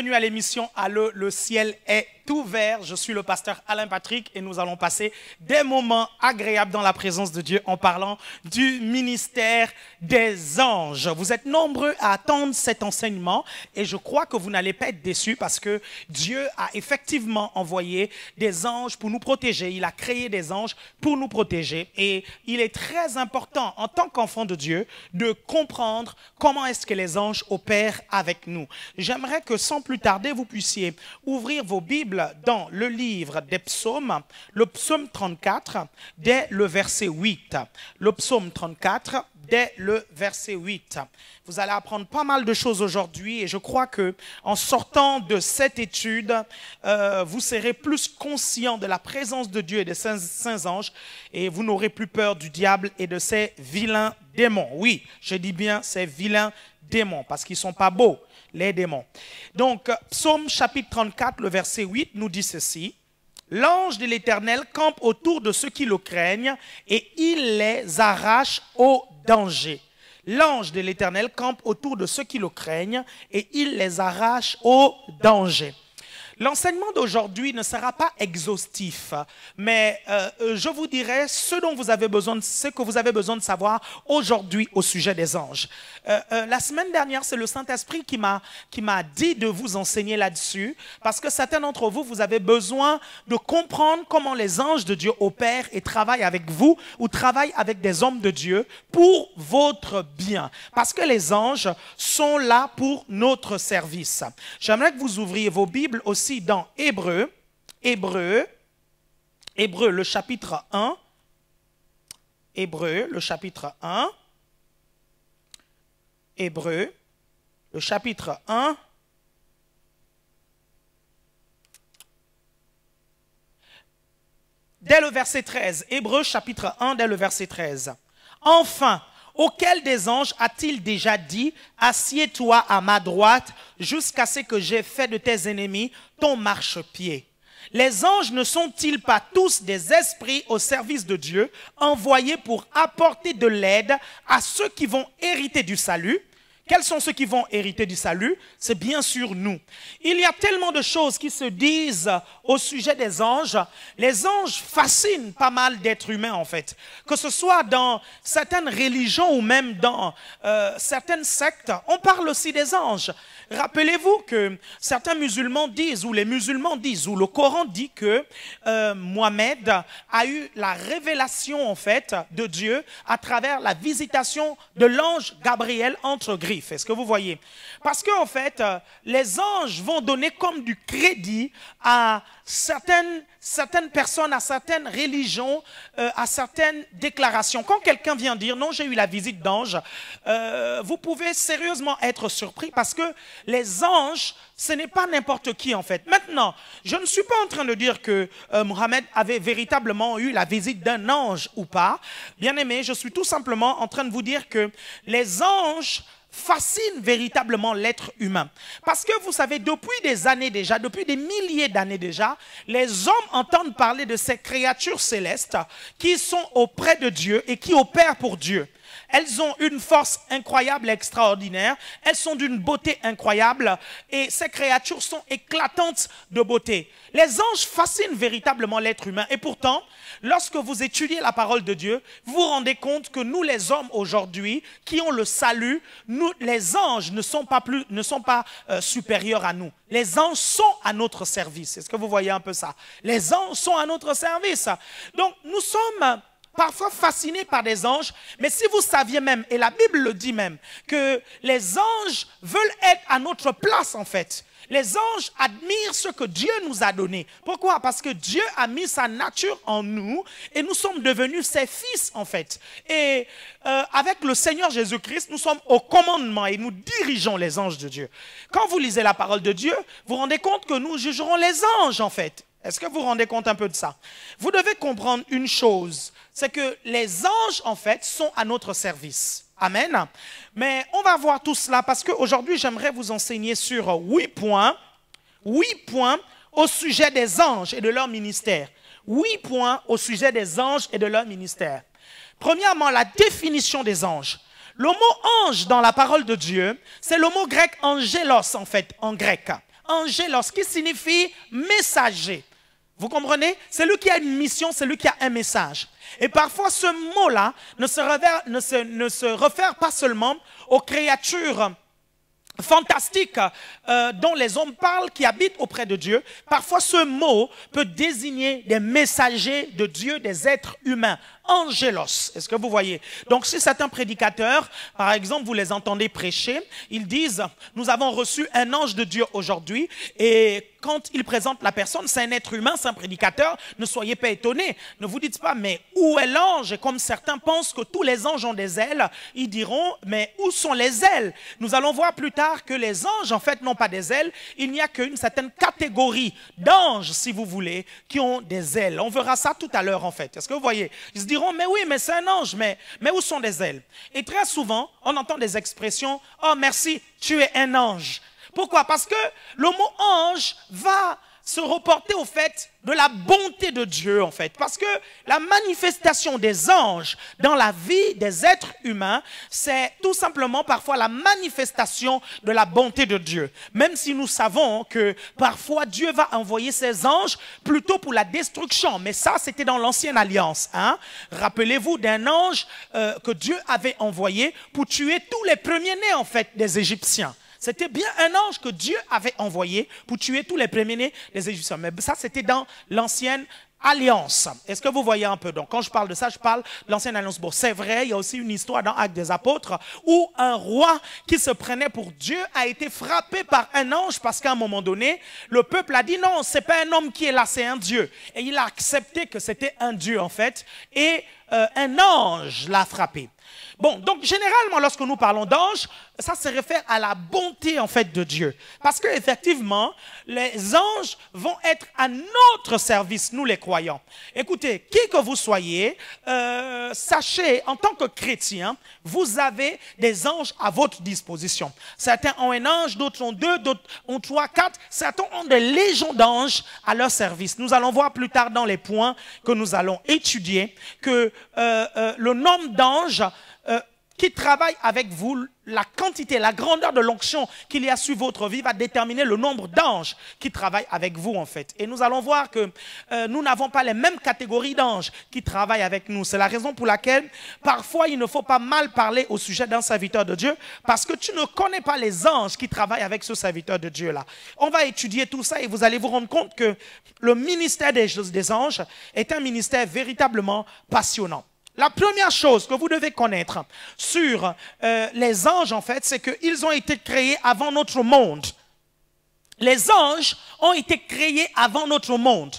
bienvenue à l'émission Allô, le ciel est ouvert. Je suis le pasteur Alain Patrick et nous allons passer des moments agréables dans la présence de Dieu en parlant du ministère des anges. Vous êtes nombreux à attendre cet enseignement et je crois que vous n'allez pas être déçus parce que Dieu a effectivement envoyé des anges pour nous protéger. Il a créé des anges pour nous protéger et il est très important en tant qu'enfant de Dieu de comprendre comment est-ce que les anges opèrent avec nous. J'aimerais que sans plus tarder, vous puissiez ouvrir vos Bibles dans le livre des psaumes, le psaume 34, dès le verset 8. Le psaume 34, dès le verset 8. Vous allez apprendre pas mal de choses aujourd'hui et je crois que en sortant de cette étude, vous serez plus conscient de la présence de Dieu et des saints anges et vous n'aurez plus peur du diable et de ses vilains démons. Oui, je dis bien ces vilains démons parce qu'ils ne sont pas beaux, les démons. Donc, psaume chapitre 34, le verset 8 nous dit ceci. L'ange de l'Éternel campe autour de ceux qui le craignent et il les arrache au danger. L'ange de l'Éternel campe autour de ceux qui le craignent et il les arrache au danger. L'enseignement d'aujourd'hui ne sera pas exhaustif, mais je vous dirai ce que vous avez besoin de savoir aujourd'hui au sujet des anges. La semaine dernière, c'est le Saint-Esprit qui m'a dit de vous enseigner là-dessus, parce que certains d'entre vous, vous avez besoin de comprendre comment les anges de Dieu opèrent et travaillent avec vous ou travaillent avec des hommes de Dieu pour votre bien. Parce que les anges sont là pour notre service. J'aimerais que vous ouvriez vos Bibles aussi dans Hébreu, le chapitre 1, Hébreu, le chapitre 1, Hébreu, le chapitre 1, dès le verset 13, Hébreu, chapitre 1, dès le verset 13. Enfin, auquel des anges a-t-il déjà dit, assieds-toi à ma droite jusqu'à ce que j'ai fait de tes ennemis ton marchepied? Les anges ne sont-ils pas tous des esprits au service de Dieu, envoyés pour apporter de l'aide à ceux qui vont hériter du salut? Quels sont ceux qui vont hériter du salut? C'est bien sûr nous. Il y a tellement de choses qui se disent au sujet des anges. Les anges fascinent pas mal d'êtres humains en fait. Que ce soit dans certaines religions ou même dans certaines sectes, on parle aussi des anges. Rappelez-vous que certains musulmans disent, ou les musulmans disent, ou le Coran dit que Mohamed a eu la révélation en fait de Dieu à travers la visitation de l'ange Gabriel entre griffes. Est-ce que vous voyez? Parce qu'en fait, les anges vont donner comme du crédit à certaines personnes, à certaines religions, à certaines déclarations. Quand quelqu'un vient dire « non, j'ai eu la visite d'ange », vous pouvez sérieusement être surpris parce que les anges, ce n'est pas n'importe qui en fait. Maintenant, je ne suis pas en train de dire que Mohamed avait véritablement eu la visite d'un ange ou pas. Bien aimé, je suis tout simplement en train de vous dire que les anges fascine véritablement l'être humain. Parce que vous savez, depuis des années déjà, depuis des milliers d'années déjà, les hommes entendent parler de ces créatures célestes qui sont auprès de Dieu et qui opèrent pour Dieu. Elles ont une force incroyable et extraordinaire. Elles sont d'une beauté incroyable et ces créatures sont éclatantes de beauté. Les anges fascinent véritablement l'être humain et pourtant, lorsque vous étudiez la parole de Dieu, vous vous rendez compte que nous les hommes aujourd'hui, qui ont le salut, nous les anges ne sont pas supérieurs à nous. Les anges sont à notre service. Est-ce que vous voyez un peu ça? Les anges sont à notre service. Donc nous sommes parfois fascinés par des anges, mais si vous saviez même, et la Bible le dit même, que les anges veulent être à notre place en fait. Les anges admirent ce que Dieu nous a donné. Pourquoi? Parce que Dieu a mis sa nature en nous et nous sommes devenus ses fils en fait. Et avec le Seigneur Jésus-Christ, nous sommes au commandement et nous dirigeons les anges de Dieu. Quand vous lisez la parole de Dieu, vous vous rendez compte que nous jugerons les anges en fait. Est-ce que vous vous rendez compte un peu de ça? Vous devez comprendre une chose, c'est que les anges, en fait, sont à notre service. Amen. Mais on va voir tout cela parce qu'aujourd'hui, j'aimerais vous enseigner sur 8 points au sujet des anges et de leur ministère. 8 points au sujet des anges et de leur ministère. Premièrement, la définition des anges. Le mot ange dans la parole de Dieu, c'est le mot grec angélos, en fait, en grec. angelos, qui signifie messager. Vous comprenez? C'est lui qui a une mission, c'est lui qui a un message. Et parfois, ce mot-là ne se réfère pas seulement aux créatures fantastiques dont les hommes parlent, qui habitent auprès de Dieu. Parfois, ce mot peut désigner des messagers de Dieu, des êtres humains. Angelos, est-ce que vous voyez? Donc, si certains prédicateurs, par exemple, vous les entendez prêcher, ils disent, nous avons reçu un ange de Dieu aujourd'hui, et quand ils présentent la personne, c'est un être humain, c'est un prédicateur, ne soyez pas étonnés. Ne vous dites pas, mais où est l'ange? Et comme certains pensent que tous les anges ont des ailes, ils diront, mais où sont les ailes? Nous allons voir plus tard que les anges, en fait, n'ont pas des ailes. Il n'y a qu'une certaine catégorie d'anges, si vous voulez, qui ont des ailes. On verra ça tout à l'heure, en fait. Est-ce que vous voyez? Ils se diront, mais oui, mais c'est un ange, mais où sont les ailes? Et très souvent, on entend des expressions, oh merci, tu es un ange. Pourquoi? Parce que le mot ange va se reporter au fait de la bonté de Dieu, en fait. Parce que la manifestation des anges dans la vie des êtres humains, c'est tout simplement parfois la manifestation de la bonté de Dieu. Même si nous savons que parfois Dieu va envoyer ses anges plutôt pour la destruction. Mais ça, c'était dans l'ancienne alliance. Hein? Rappelez-vous d'un ange que Dieu avait envoyé pour tuer tous les premiers-nés, en fait, des Égyptiens. C'était bien un ange que Dieu avait envoyé pour tuer tous les premiers-nés des Égyptiens. Mais ça, c'était dans l'ancienne alliance. Est-ce que vous voyez un peu? Donc, quand je parle de ça, je parle de l'ancienne alliance. Bon, c'est vrai, il y a aussi une histoire dans Actes des Apôtres où un roi qui se prenait pour Dieu a été frappé par un ange parce qu'à un moment donné, le peuple a dit non, c'est pas un homme qui est là, c'est un Dieu. Et il a accepté que c'était un Dieu, en fait, et un ange l'a frappé. Bon, donc généralement, lorsque nous parlons d'ange, ça se réfère à la bonté en fait de Dieu. Parce que effectivement, les anges vont être à notre service, nous les croyants. Écoutez, qui que vous soyez, sachez, en tant que chrétien, vous avez des anges à votre disposition. Certains ont un ange, d'autres ont 2, d'autres ont 3, 4. Certains ont des légions d'anges à leur service. Nous allons voir plus tard dans les points que nous allons étudier que le nombre d'anges qui travaillent avec vous, la quantité, la grandeur de l'onction qu'il y a sur votre vie va déterminer le nombre d'anges qui travaillent avec vous en fait. Et nous allons voir que nous n'avons pas les mêmes catégories d'anges qui travaillent avec nous. C'est la raison pour laquelle parfois il ne faut pas mal parler au sujet d'un serviteur de Dieu parce que tu ne connais pas les anges qui travaillent avec ce serviteur de Dieu-là. On va étudier tout ça et vous allez vous rendre compte que le ministère des anges est un ministère véritablement passionnant. La première chose que vous devez connaître sur les anges, en fait, c'est qu'ils ont été créés avant notre monde. Les anges ont été créés avant notre monde.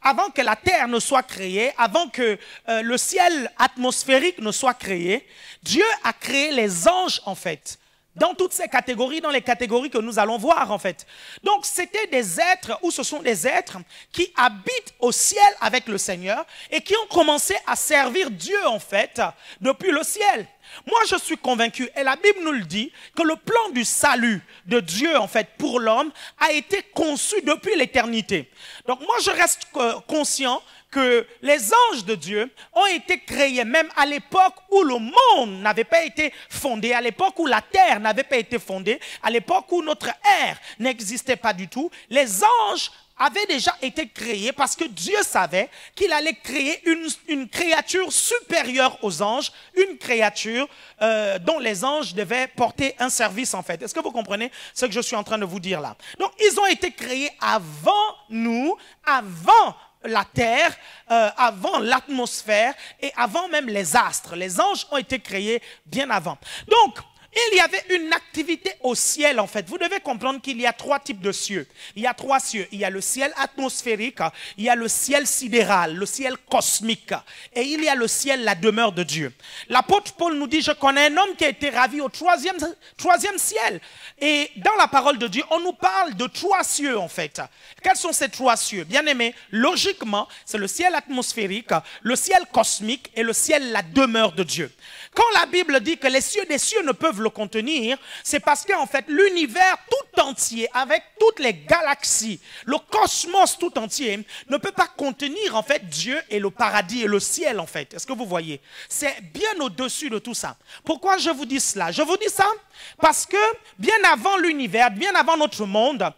Avant que la terre ne soit créée, avant que le ciel atmosphérique ne soit créé, Dieu a créé les anges, en fait. Dans toutes ces catégories, dans les catégories que nous allons voir en fait. Donc c'était des êtres, ou ce sont des êtres qui habitent au ciel avec le Seigneur et qui ont commencé à servir Dieu en fait depuis le ciel. Moi je suis convaincu, et la Bible nous le dit, que le plan du salut de Dieu en fait pour l'homme a été conçu depuis l'éternité. Donc moi je reste conscient que les anges de Dieu ont été créés même à l'époque où le monde n'avait pas été fondé, à l'époque où la terre n'avait pas été fondée, à l'époque où notre ère n'existait pas du tout. Les anges avaient déjà été créés parce que Dieu savait qu'il allait créer une créature supérieure aux anges, une créature dont les anges devaient porter un service en fait. Est-ce que vous comprenez ce que je suis en train de vous dire là? Donc ils ont été créés avant nous, avant la terre, avant l'atmosphère et avant même les astres. Les anges ont été créés bien avant. Donc, il y avait une activité au ciel en fait. Vous devez comprendre qu'il y a 3 types de cieux. Il y a 3 cieux. Il y a le ciel atmosphérique, il y a le ciel sidéral, le ciel cosmique et il y a le ciel, la demeure de Dieu. L'apôtre Paul nous dit, je connais un homme qui a été ravi au troisième ciel. Et dans la parole de Dieu, on nous parle de 3 cieux en fait. Quels sont ces 3 cieux? Bien aimé, logiquement, c'est le ciel atmosphérique, le ciel cosmique et le ciel, la demeure de Dieu. Quand la Bible dit que les cieux des cieux ne peuvent le contenir, c'est parce qu'en fait, l'univers tout entier, avec toutes les galaxies, le cosmos tout entier, ne peut pas contenir en fait Dieu et le paradis et le ciel en fait. Est-ce que vous voyez? C'est bien au-dessus de tout ça. Pourquoi je vous dis cela? Je vous dis ça parce que bien avant l'univers, bien avant notre monde,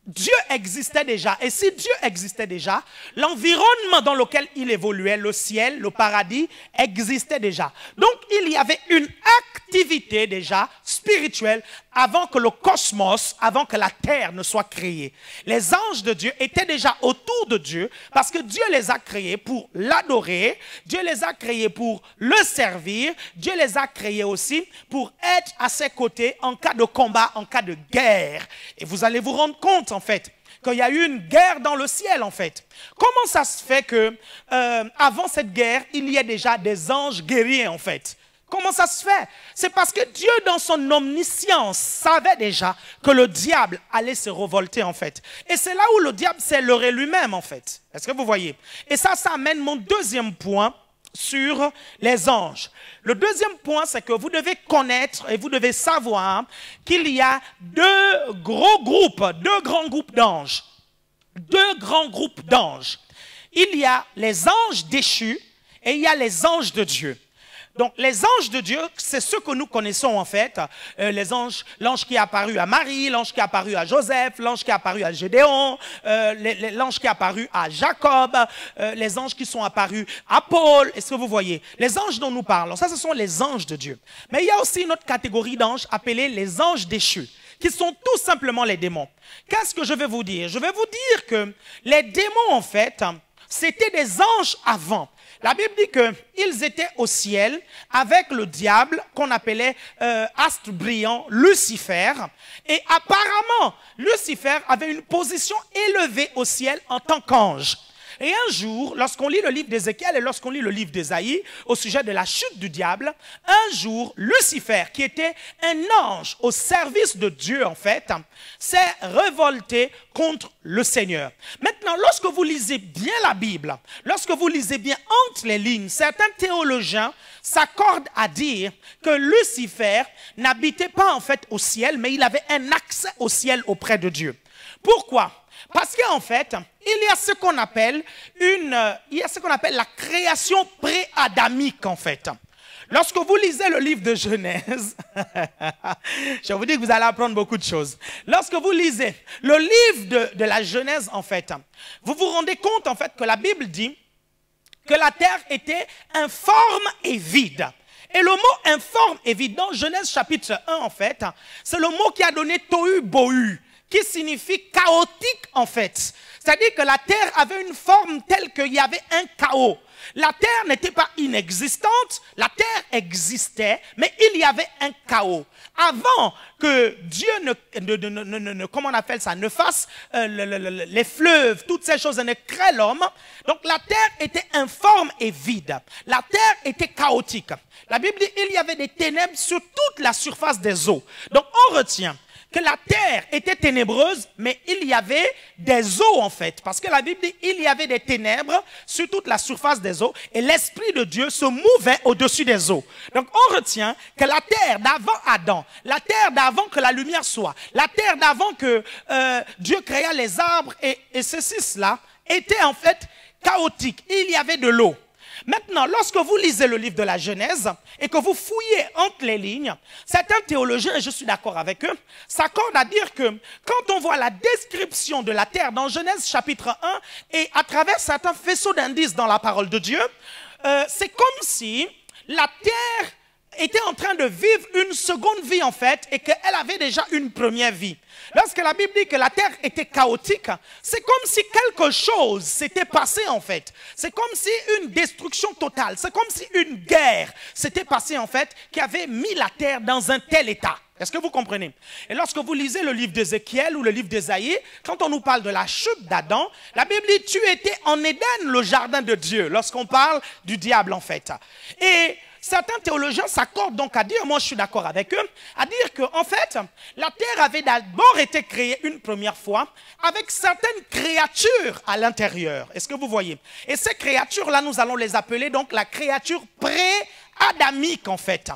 Dieu existait déjà. Et si Dieu existait déjà, l'environnement dans lequel il évoluait, le ciel, le paradis, existait déjà. Donc, il y avait une activité déjà spirituelle avant que le cosmos, avant que la terre ne soit créée. Les anges de Dieu étaient déjà autour de Dieu parce que Dieu les a créés pour l'adorer, Dieu les a créés pour le servir, Dieu les a créés aussi pour être à ses côtés en cas de combat, en cas de guerre. Et vous allez vous rendre compte en fait qu'il y a eu une guerre dans le ciel en fait. Comment ça se fait que avant cette guerre, il y ait déjà des anges guerriers en fait? Comment ça se fait? C'est parce que Dieu, dans son omniscience, savait déjà que le diable allait se révolter, en fait. Et c'est là où le diable s'est leurré lui-même, en fait. Est-ce que vous voyez? Et ça amène mon deuxième point sur les anges. Le deuxième point, c'est que vous devez connaître et vous devez savoir qu'il y a deux grands groupes d'anges. Deux grands groupes d'anges. Il y a les anges déchus et il y a les anges de Dieu. Donc, les anges de Dieu, c'est ceux que nous connaissons en fait. L'ange qui est apparu à Marie, l'ange qui est apparu à Joseph, l'ange qui est apparu à Gédéon, l'ange qui est apparu à Jacob, les anges qui sont apparus à Paul. Est-ce que vous voyez? Les anges dont nous parlons, ça, ce sont les anges de Dieu. Mais il y a aussi une autre catégorie d'anges appelée les anges déchus, qui sont tout simplement les démons. Qu'est-ce que je vais vous dire? Je vais vous dire que les démons, en fait, c'était des anges avant. La Bible dit qu'ils étaient au ciel avec le diable qu'on appelait astre brillant, Lucifer. Et apparemment, Lucifer avait une position élevée au ciel en tant qu'ange. Et un jour, lorsqu'on lit le livre d'Ézéchiel et lorsqu'on lit le livre d'Ésaïe au sujet de la chute du diable, un jour, Lucifer, qui était un ange au service de Dieu en fait, s'est révolté contre le Seigneur. Maintenant, lorsque vous lisez bien la Bible, lorsque vous lisez bien entre les lignes, certains théologiens s'accordent à dire que Lucifer n'habitait pas en fait au ciel, mais il avait un accès au ciel auprès de Dieu. Pourquoi ? Parce qu'en fait, il y a ce qu'on appelle la création pré-adamique en fait. Lorsque vous lisez le livre de Genèse, je vous dis que vous allez apprendre beaucoup de choses. Lorsque vous lisez le livre de la Genèse en fait, vous vous rendez compte en fait que la Bible dit que la terre était informe et vide. Et le mot informe et vide dans Genèse chapitre 1 en fait, c'est le mot qui a donné tohu bohu, qui signifie chaotique en fait. C'est-à-dire que la terre avait une forme telle qu'il y avait un chaos. La terre n'était pas inexistante, la terre existait, mais il y avait un chaos. Avant que Dieu comment on appelle ça, ne fasse les fleuves, toutes ces choses, ne crée l'homme, donc la terre était informe et vide. La terre était chaotique. La Bible dit qu'il y avait des ténèbres sur toute la surface des eaux. Donc on retient que la terre était ténébreuse, mais il y avait des eaux en fait. Parce que la Bible dit qu'il y avait des ténèbres sur toute la surface des eaux et l'Esprit de Dieu se mouvait au-dessus des eaux. Donc on retient que la terre d'avant Adam, la terre d'avant que la lumière soit, la terre d'avant que Dieu créa les arbres et ceci, cela, était en fait chaotique. Il y avait de l'eau. Maintenant, lorsque vous lisez le livre de la Genèse et que vous fouillez entre les lignes, certains théologiens, et je suis d'accord avec eux, s'accordent à dire que quand on voit la description de la terre dans Genèse chapitre 1 et à travers certains faisceaux d'indices dans la parole de Dieu, c'est comme si la terre était en train de vivre une seconde vie en fait et qu'elle avait déjà une première vie. Lorsque la Bible dit que la terre était chaotique, c'est comme si quelque chose s'était passé en fait. C'est comme si une destruction totale, c'est comme si une guerre s'était passée en fait qui avait mis la terre dans un tel état. Est-ce que vous comprenez? Et lorsque vous lisez le livre d'Ézéchiel ou le livre d'Ésaïe, quand on nous parle de la chute d'Adam, la Bible dit tu étais en Éden, le jardin de Dieu, lorsqu'on parle du diable en fait. Et certains théologiens s'accordent donc à dire, moi je suis d'accord avec eux, à dire qu'en fait, la terre avait d'abord été créée une première fois avec certaines créatures à l'intérieur. Est-ce que vous voyez? Et ces créatures-là, nous allons les appeler donc la créature pré-adamique en fait.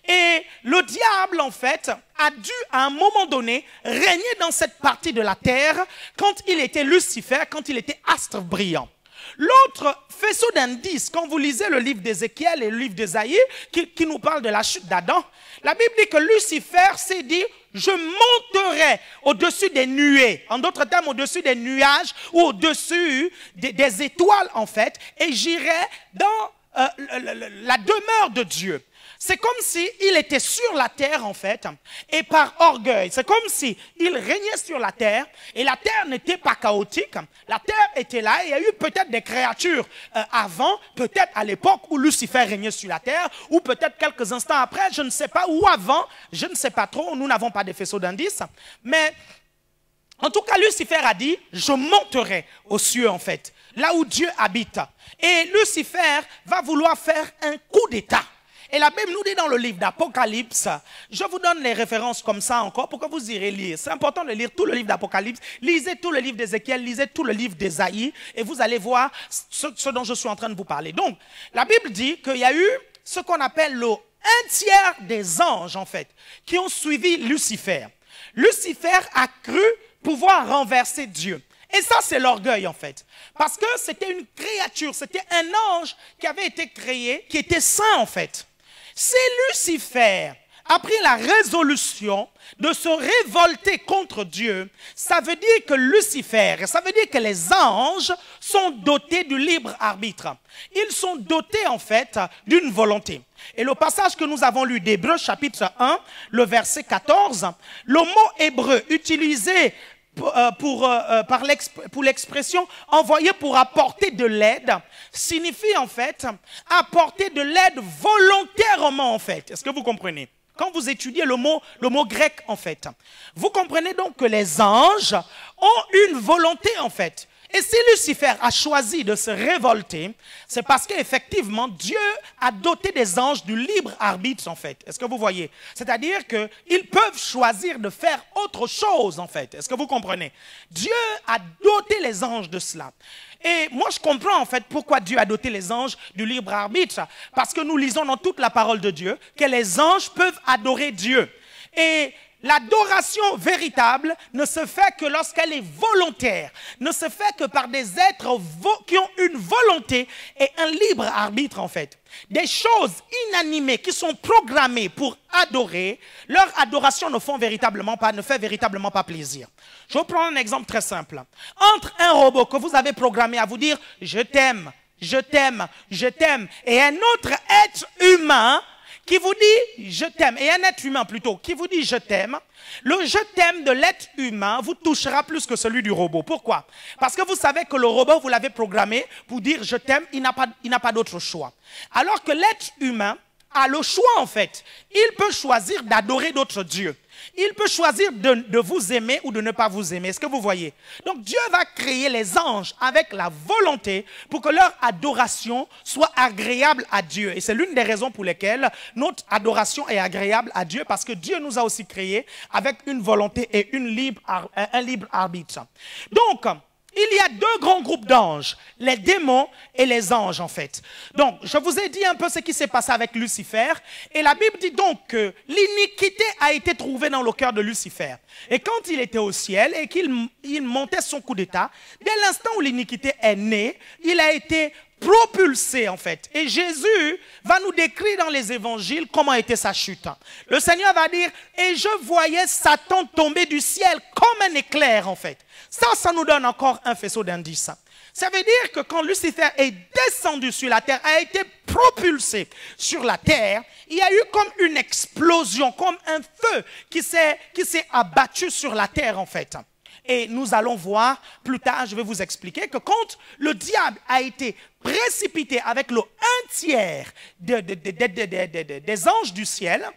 Et le diable en fait a dû à un moment donné régner dans cette partie de la terre quand il était Lucifer, quand il était astre brillant. L'autre faisceau d'indices, quand vous lisez le livre d'Ézéchiel et le livre d'Ésaïe, qui nous parle de la chute d'Adam, la Bible dit que Lucifer s'est dit, je monterai au-dessus des nuées, en d'autres termes, au-dessus des nuages ou au-dessus des étoiles, en fait, et j'irai dans la demeure de Dieu. C'est comme s'il était sur la terre, en fait, et par orgueil. C'est comme s'il régnait sur la terre, et la terre n'était pas chaotique. La terre était là, et il y a eu peut-être des créatures avant, peut-être à l'époque où Lucifer régnait sur la terre, ou peut-être quelques instants après, je ne sais pas, ou avant, je ne sais pas trop, nous n'avons pas de faisceau d'indices. Mais, en tout cas, Lucifer a dit, je monterai aux cieux, en fait, là où Dieu habite. Et Lucifer va vouloir faire un coup d'état. Et la Bible nous dit dans le livre d'Apocalypse, je vous donne les références comme ça encore pour que vous irez lire. C'est important de lire tout le livre d'Apocalypse. Lisez tout le livre d'Ézéchiel, lisez tout le livre d'Ésaïe et vous allez voir ce dont je suis en train de vous parler. Donc, la Bible dit qu'il y a eu ce qu'on appelle un tiers des anges, en fait, qui ont suivi Lucifer. Lucifer a cru pouvoir renverser Dieu. Et ça, c'est l'orgueil, en fait. Parce que c'était une créature, c'était un ange qui avait été créé, qui était saint, en fait. Si Lucifer a pris la résolution de se révolter contre Dieu, ça veut dire que Lucifer, ça veut dire que les anges sont dotés du libre arbitre. Ils sont dotés, en fait, d'une volonté. Et le passage que nous avons lu d'Hébreux, chapitre 1, le verset 14, le mot hébreu utilisé pour l'expression envoyé pour apporter de l'aide signifie en fait apporter de l'aide volontairement en fait. Est-ce que vous comprenez? Quand vous étudiez le mot grec en fait, vous comprenez donc que les anges ont une volonté en fait. Et si Lucifer a choisi de se révolter, c'est parce qu'effectivement, Dieu a doté des anges du libre arbitre, en fait. Est-ce que vous voyez? C'est-à-dire qu'ils peuvent choisir de faire autre chose, en fait. Est-ce que vous comprenez? Dieu a doté les anges de cela. Et moi, je comprends, en fait, pourquoi Dieu a doté les anges du libre arbitre. Parce que nous lisons dans toute la parole de Dieu que les anges peuvent adorer Dieu. Et l'adoration véritable ne se fait que lorsqu'elle est volontaire, ne se fait que par des êtres qui ont une volonté et un libre arbitre en fait. Des choses inanimées qui sont programmées pour adorer, leur adoration ne fait véritablement pas plaisir. Je vais prendre un exemple très simple. Entre un robot que vous avez programmé à vous dire « je t'aime, je t'aime, je t'aime » et un autre être humain qui vous dit « je t'aime », et un être humain plutôt, qui vous dit « je t'aime », le « je t'aime » de l'être humain vous touchera plus que celui du robot. Pourquoi? Parce que vous savez que le robot, vous l'avez programmé pour dire « je t'aime », il n'a pas d'autre choix. Alors que l'être humain a le choix en fait. Il peut choisir d'adorer d'autres dieux. Il peut choisir de vous aimer ou de ne pas vous aimer. Est-ce que vous voyez? Donc Dieu va créer les anges avec la volonté pour que leur adoration soit agréable à Dieu. Et c'est l'une des raisons pour lesquelles notre adoration est agréable à Dieu, parce que Dieu nous a aussi créés avec une volonté et un libre arbitre. Donc, il y a deux grands groupes d'anges, les démons et les anges en fait. Donc, je vous ai dit un peu ce qui s'est passé avec Lucifer. Et la Bible dit donc que l'iniquité a été trouvée dans le cœur de Lucifer. Et quand il était au ciel et qu'il montait son coup d'état, dès l'instant où l'iniquité est née, il a été propulsé en fait. Et Jésus va nous décrire dans les évangiles comment était sa chute. Le Seigneur va dire, et je voyais Satan tomber du ciel comme un éclair en fait. Ça nous donne encore un faisceau d'indices. Ça veut dire que quand Lucifer est descendu sur la terre, a été propulsé sur la terre, il y a eu comme une explosion, comme un feu qui s'est abattu sur la terre en fait. Et nous allons voir plus tard, je vais vous expliquer que quand le diable a été précipité avec le 1/3 des anges du ciel,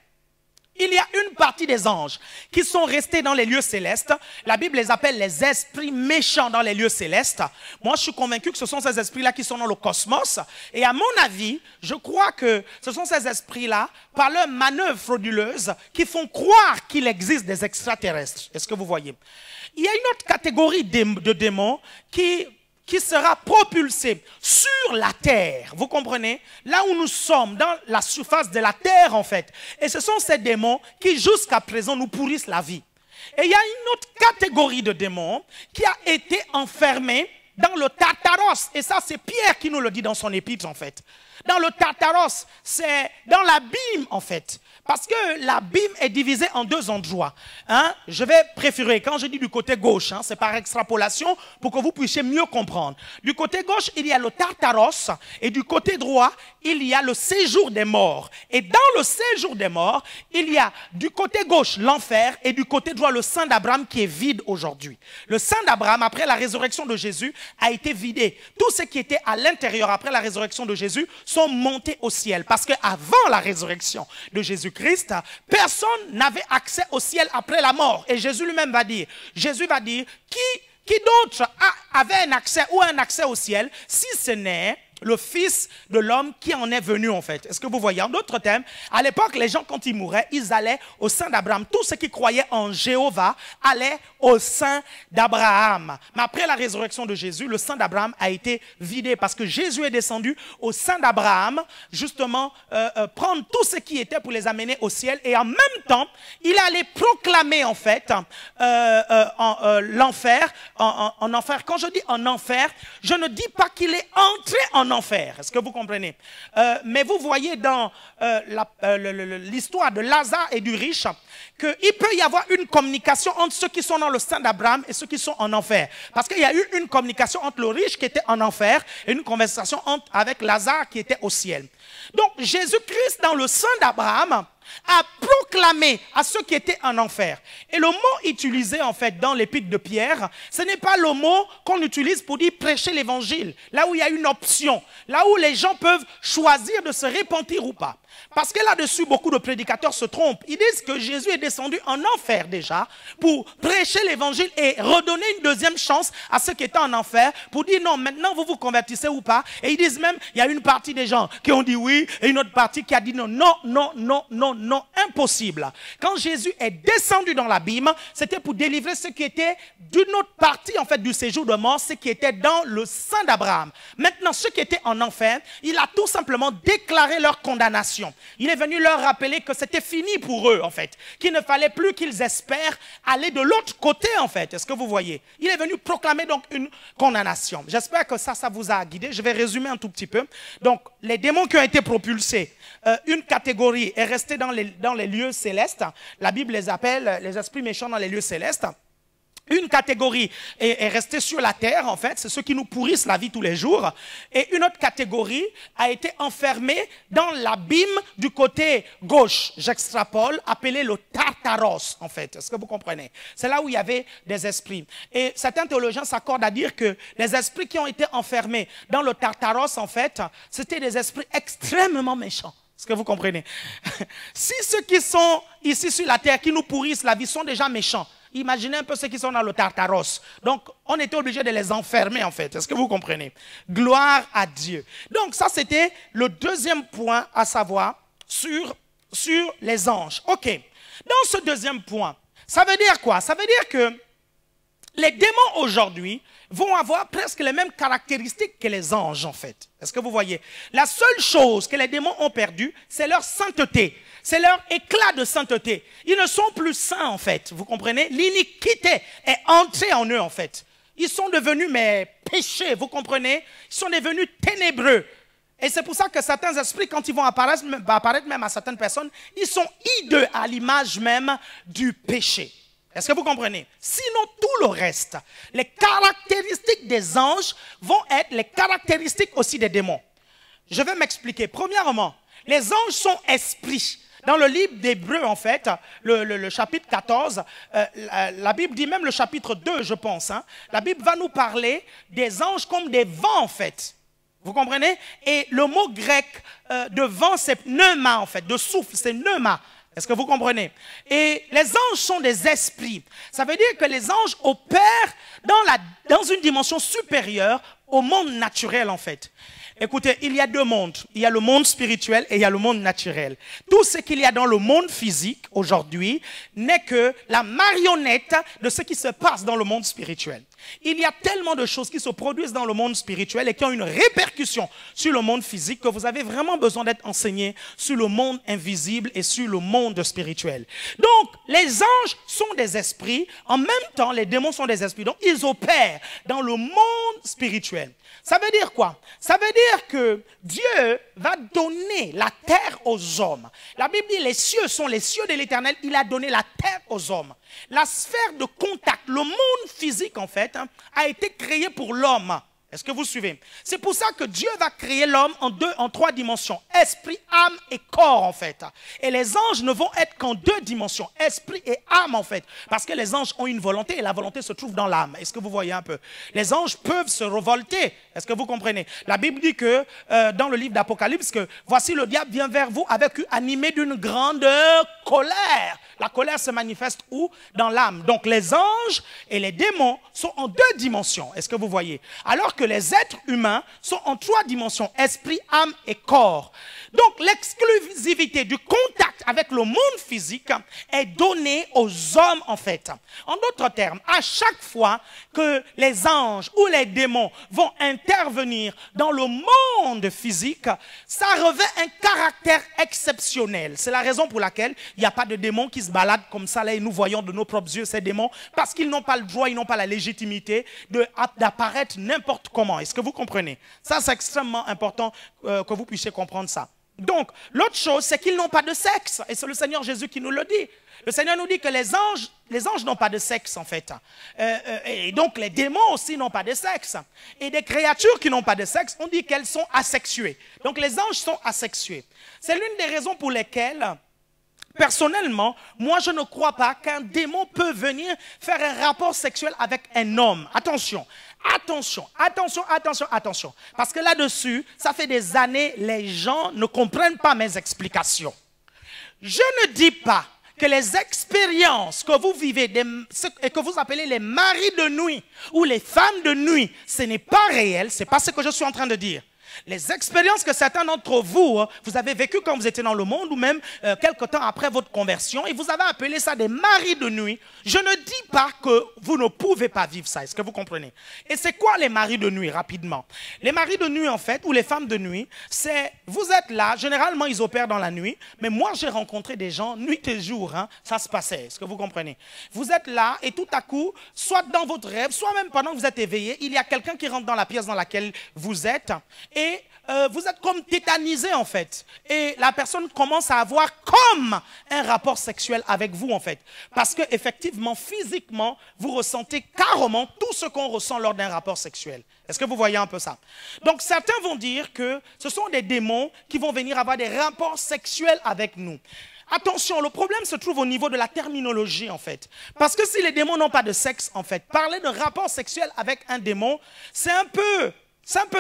il y a une partie des anges qui sont restés dans les lieux célestes. La Bible les appelle les esprits méchants dans les lieux célestes. Moi, je suis convaincu que ce sont ces esprits-là qui sont dans le cosmos. Et à mon avis, je crois que ce sont ces esprits-là, par leurs manœuvres frauduleuses, qui font croire qu'il existe des extraterrestres. Est-ce que vous voyez? Il y a une autre catégorie de démons qui sera propulsé sur la terre, vous comprenez? Là où nous sommes, dans la surface de la terre en fait. Et ce sont ces démons qui jusqu'à présent nous pourrissent la vie. Et il y a une autre catégorie de démons qui a été enfermée dans le Tartaros. Et ça c'est Pierre qui nous le dit dans son épître en fait. dans le Tartaros, c'est dans l'abîme en fait. Parce que l'abîme est divisé en deux endroits. Hein? Je vais préférer, quand je dis du côté gauche, hein, c'est par extrapolation pour que vous puissiez mieux comprendre. Du côté gauche, il y a le Tartaros et du côté droit, il y a le séjour des morts. Et dans le séjour des morts, il y a du côté gauche l'enfer et du côté droit le sein d'Abraham qui est vide aujourd'hui. Le sein d'Abraham, après la résurrection de Jésus, a été vidé. Tous ceux qui étaient à l'intérieur après la résurrection de Jésus sont montés au ciel. Parce qu'avant la résurrection de Jésus-Christ, personne n'avait accès au ciel après la mort. Et Jésus lui-même va dire, qui d'autre avait un accès ou un accès au ciel si ce n'est le Fils de l'homme qui en est venu en fait. Est-ce que vous voyez? En d'autres termes, à l'époque, les gens quand ils mouraient, ils allaient au sein d'Abraham. Tous ceux qui croyaient en Jéhovah allaient au sein d'Abraham. Mais après la résurrection de Jésus, le sein d'Abraham a été vidé parce que Jésus est descendu au sein d'Abraham, justement prendre tout ce qui était pour les amener au ciel. Et en même temps, il allait proclamer en fait l'enfer. En enfer. Quand je dis en enfer, je ne dis pas qu'il est entré en enfer. Est-ce que vous comprenez? Mais vous voyez dans l'histoire de Lazare et du riche qu'il peut y avoir une communication entre ceux qui sont dans le sein d'Abraham et ceux qui sont en enfer. Parce qu'il y a eu une communication entre le riche qui était en enfer et une conversation avec Lazare qui était au ciel. Donc Jésus-Christ dans le sein d'Abraham a proclamé à ceux qui étaient en enfer. Et le mot utilisé en fait dans l'épître de Pierre, ce n'est pas le mot qu'on utilise pour dire prêcher l'évangile, là où il y a une option, là où les gens peuvent choisir de se repentir ou pas. Parce que là-dessus, beaucoup de prédicateurs se trompent. Ils disent que Jésus est descendu en enfer déjà pour prêcher l'évangile et redonner une deuxième chance à ceux qui étaient en enfer pour dire non, maintenant vous vous convertissez ou pas. Et ils disent même, il y a une partie des gens qui ont dit oui et une autre partie qui a dit non, non, non, non, non, non, impossible. Quand Jésus est descendu dans l'abîme, c'était pour délivrer ceux qui étaient d'une autre partie en fait du séjour de mort, ceux qui étaient dans le sein d'Abraham. Maintenant, ceux qui étaient en enfer, il a tout simplement déclaré leur condamnation. Il est venu leur rappeler que c'était fini pour eux en fait, qu'il ne fallait plus qu'ils espèrent aller de l'autre côté en fait. Est-ce que vous voyez? Il est venu proclamer donc une condamnation. J'espère que ça vous a guidé. Je vais résumer un tout petit peu. Donc, les démons qui ont été propulsés, une catégorie est restée dans les lieux célestes. La Bible les appelle les esprits méchants dans les lieux célestes. Une catégorie est restée sur la terre, en fait, c'est ceux qui nous pourrissent la vie tous les jours. Et une autre catégorie a été enfermée dans l'abîme du côté gauche, j'extrapole, appelé le Tartaros, en fait. Est-ce que vous comprenez? C'est là où il y avait des esprits. Et certains théologiens s'accordent à dire que les esprits qui ont été enfermés dans le Tartaros, en fait, c'était des esprits extrêmement méchants. Est-ce que vous comprenez? Si ceux qui sont ici sur la terre, qui nous pourrissent la vie, sont déjà méchants, imaginez un peu ceux qui sont dans le Tartaros. Donc, on était obligé de les enfermer, en fait. Est-ce que vous comprenez? Gloire à Dieu. Donc, ça, c'était le deuxième point à savoir sur les anges. OK. Dans ce deuxième point, ça veut dire quoi? Ça veut dire que les démons aujourd'hui vont avoir presque les mêmes caractéristiques que les anges, en fait. Est-ce que vous voyez? La seule chose que les démons ont perdue, c'est leur sainteté. C'est leur éclat de sainteté. Ils ne sont plus saints, en fait. Vous comprenez? L'iniquité est entrée en eux, en fait. Ils sont devenus, mais péchés, vous comprenez? Ils sont devenus ténébreux. Et c'est pour ça que certains esprits, quand ils vont apparaître même à certaines personnes, ils sont hideux à l'image même du péché. Est-ce que vous comprenez? Sinon, tout le reste, les caractéristiques des anges vont être les caractéristiques aussi des démons. Je vais m'expliquer. Premièrement, les anges sont esprits. Dans le livre d'Hébreux, en fait, le chapitre 14, la Bible dit même le chapitre 2, je pense. Hein, la Bible va nous parler des anges comme des vents, en fait. Vous comprenez? Et le mot grec de vent, c'est pneuma, en fait, de souffle, c'est pneuma. Est-ce que vous comprenez? Et les anges sont des esprits. Ça veut dire que les anges opèrent dans une dimension supérieure au monde naturel, en fait. Écoutez, il y a deux mondes. Il y a le monde spirituel et il y a le monde naturel. Tout ce qu'il y a dans le monde physique aujourd'hui n'est que la marionnette de ce qui se passe dans le monde spirituel. Il y a tellement de choses qui se produisent dans le monde spirituel et qui ont une répercussion sur le monde physique que vous avez vraiment besoin d'être enseigné sur le monde invisible et sur le monde spirituel. Donc, les anges sont des esprits. En même temps, les démons sont des esprits. Donc, ils opèrent dans le monde spirituel. Ça veut dire quoi? Ça veut dire que Dieu va donner la terre aux hommes. La Bible dit les cieux sont les cieux de l'Éternel. Il a donné la terre aux hommes. La sphère de contact, le monde physique en fait, a été créé pour l'homme. Est-ce que vous suivez? C'est pour ça que Dieu va créer l'homme en trois dimensions. Esprit, âme et corps en fait. Et les anges ne vont être qu'en deux dimensions. Esprit et âme en fait. Parce que les anges ont une volonté et la volonté se trouve dans l'âme. Est-ce que vous voyez un peu? Les anges peuvent se révolter. Est-ce que vous comprenez? La Bible dit que dans le livre d'Apocalypse, que voici le diable vient vers vous animé d'une grande colère. La colère se manifeste où? Dans l'âme. Donc les anges et les démons sont en deux dimensions. Est-ce que vous voyez? Alors que les êtres humains sont en trois dimensions. Esprit, âme et corps. Donc l'exclusivité du contact avec le monde physique est donnée aux hommes en fait. En d'autres termes, à chaque fois que les anges ou les démons vont intervenir dans le monde physique, ça revêt un caractère exceptionnel. C'est la raison pour laquelle il n'y a pas de démons qui se baladent comme ça là et nous voyons de nos propres yeux ces démons parce qu'ils n'ont pas le droit, ils n'ont pas la légitimité d'apparaître n'importe comment. Est-ce que vous comprenez? Ça, c'est extrêmement important que vous puissiez comprendre ça. Donc, l'autre chose, c'est qu'ils n'ont pas de sexe. Et c'est le Seigneur Jésus qui nous le dit. Le Seigneur nous dit que les anges n'ont pas de sexe, en fait. Et donc, les démons aussi n'ont pas de sexe. Et des créatures qui n'ont pas de sexe, on dit qu'elles sont asexuées. Donc, les anges sont asexués. C'est l'une des raisons pour lesquelles, personnellement, moi, je ne crois pas qu'un démon peut venir faire un rapport sexuel avec un homme. Attention. Attention, attention, attention, attention. Parce que là-dessus, ça fait des années, les gens ne comprennent pas mes explications. Je ne dis pas que les expériences que vous vivez et que vous appelez les maris de nuit ou les femmes de nuit, ce n'est pas réel, ce n'est pas ce que je suis en train de dire. Les expériences que certains d'entre vous, vous avez vécues quand vous étiez dans le monde ou même quelque temps après votre conversion et vous avez appelé ça des maris de nuit. Je ne dis pas que vous ne pouvez pas vivre ça. Est-ce que vous comprenez? Et c'est quoi les maris de nuit rapidement? Les maris de nuit en fait ou les femmes de nuit, c'est vous êtes là, généralement ils opèrent dans la nuit, mais moi j'ai rencontré des gens nuit et jour, ça se passait. Est-ce que vous comprenez? Vous êtes là et tout à coup, soit dans votre rêve, soit même pendant que vous êtes éveillé, il y a quelqu'un qui rentre dans la pièce dans laquelle vous êtes et vous êtes comme tétanisé en fait. Et la personne commence à avoir comme un rapport sexuel avec vous en fait. Parce que effectivement, physiquement, vous ressentez carrément tout ce qu'on ressent lors d'un rapport sexuel. Est-ce que vous voyez un peu ça? Donc certains vont dire que ce sont des démons qui vont venir avoir des rapports sexuels avec nous. Attention, le problème se trouve au niveau de la terminologie en fait. Parce que si les démons n'ont pas de sexe en fait, parler de rapport sexuel avec un démon, c'est un peu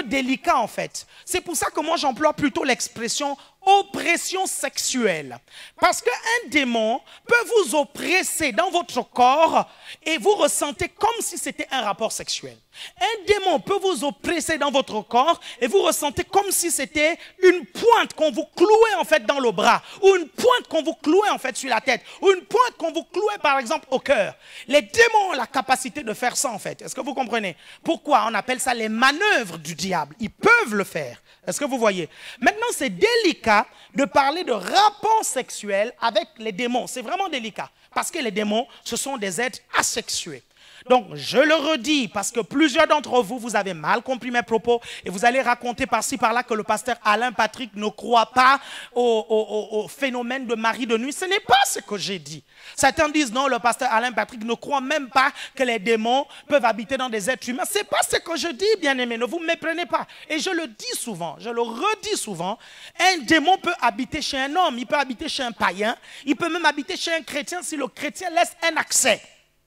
délicat en fait. C'est pour ça que moi j'emploie plutôt l'expression oppression sexuelle. Parce qu'un démon peut vous oppresser dans votre corps et vous ressentez comme si c'était un rapport sexuel. Un démon peut vous oppresser dans votre corps et vous ressentez comme si c'était une pointe qu'on vous clouait en fait dans le bras ou une pointe qu'on vous clouait en fait sur la tête ou une pointe qu'on vous clouait par exemple au cœur. Les démons ont la capacité de faire ça en fait. Est-ce que vous comprenez? Pourquoi on appelle ça les manœuvres du diable? Ils peuvent le faire. Est-ce que vous voyez? Maintenant, c'est délicat de parler de rapport sexuel avec les démons. C'est vraiment délicat. Parce que les démons, ce sont des êtres asexués. Donc, je le redis, parce que plusieurs d'entre vous, vous avez mal compris mes propos et vous allez raconter par-ci, par-là que le pasteur Alain Patrick ne croit pas au phénomène de mari de nuit. Ce n'est pas ce que j'ai dit. Certains disent non, le pasteur Alain Patrick ne croit même pas que les démons peuvent habiter dans des êtres humains. Ce n'est pas ce que je dis, bien-aimés, ne vous méprenez pas. Et je le dis souvent, je le redis souvent, un démon peut habiter chez un homme, il peut habiter chez un païen, il peut même habiter chez un chrétien si le chrétien laisse un accès.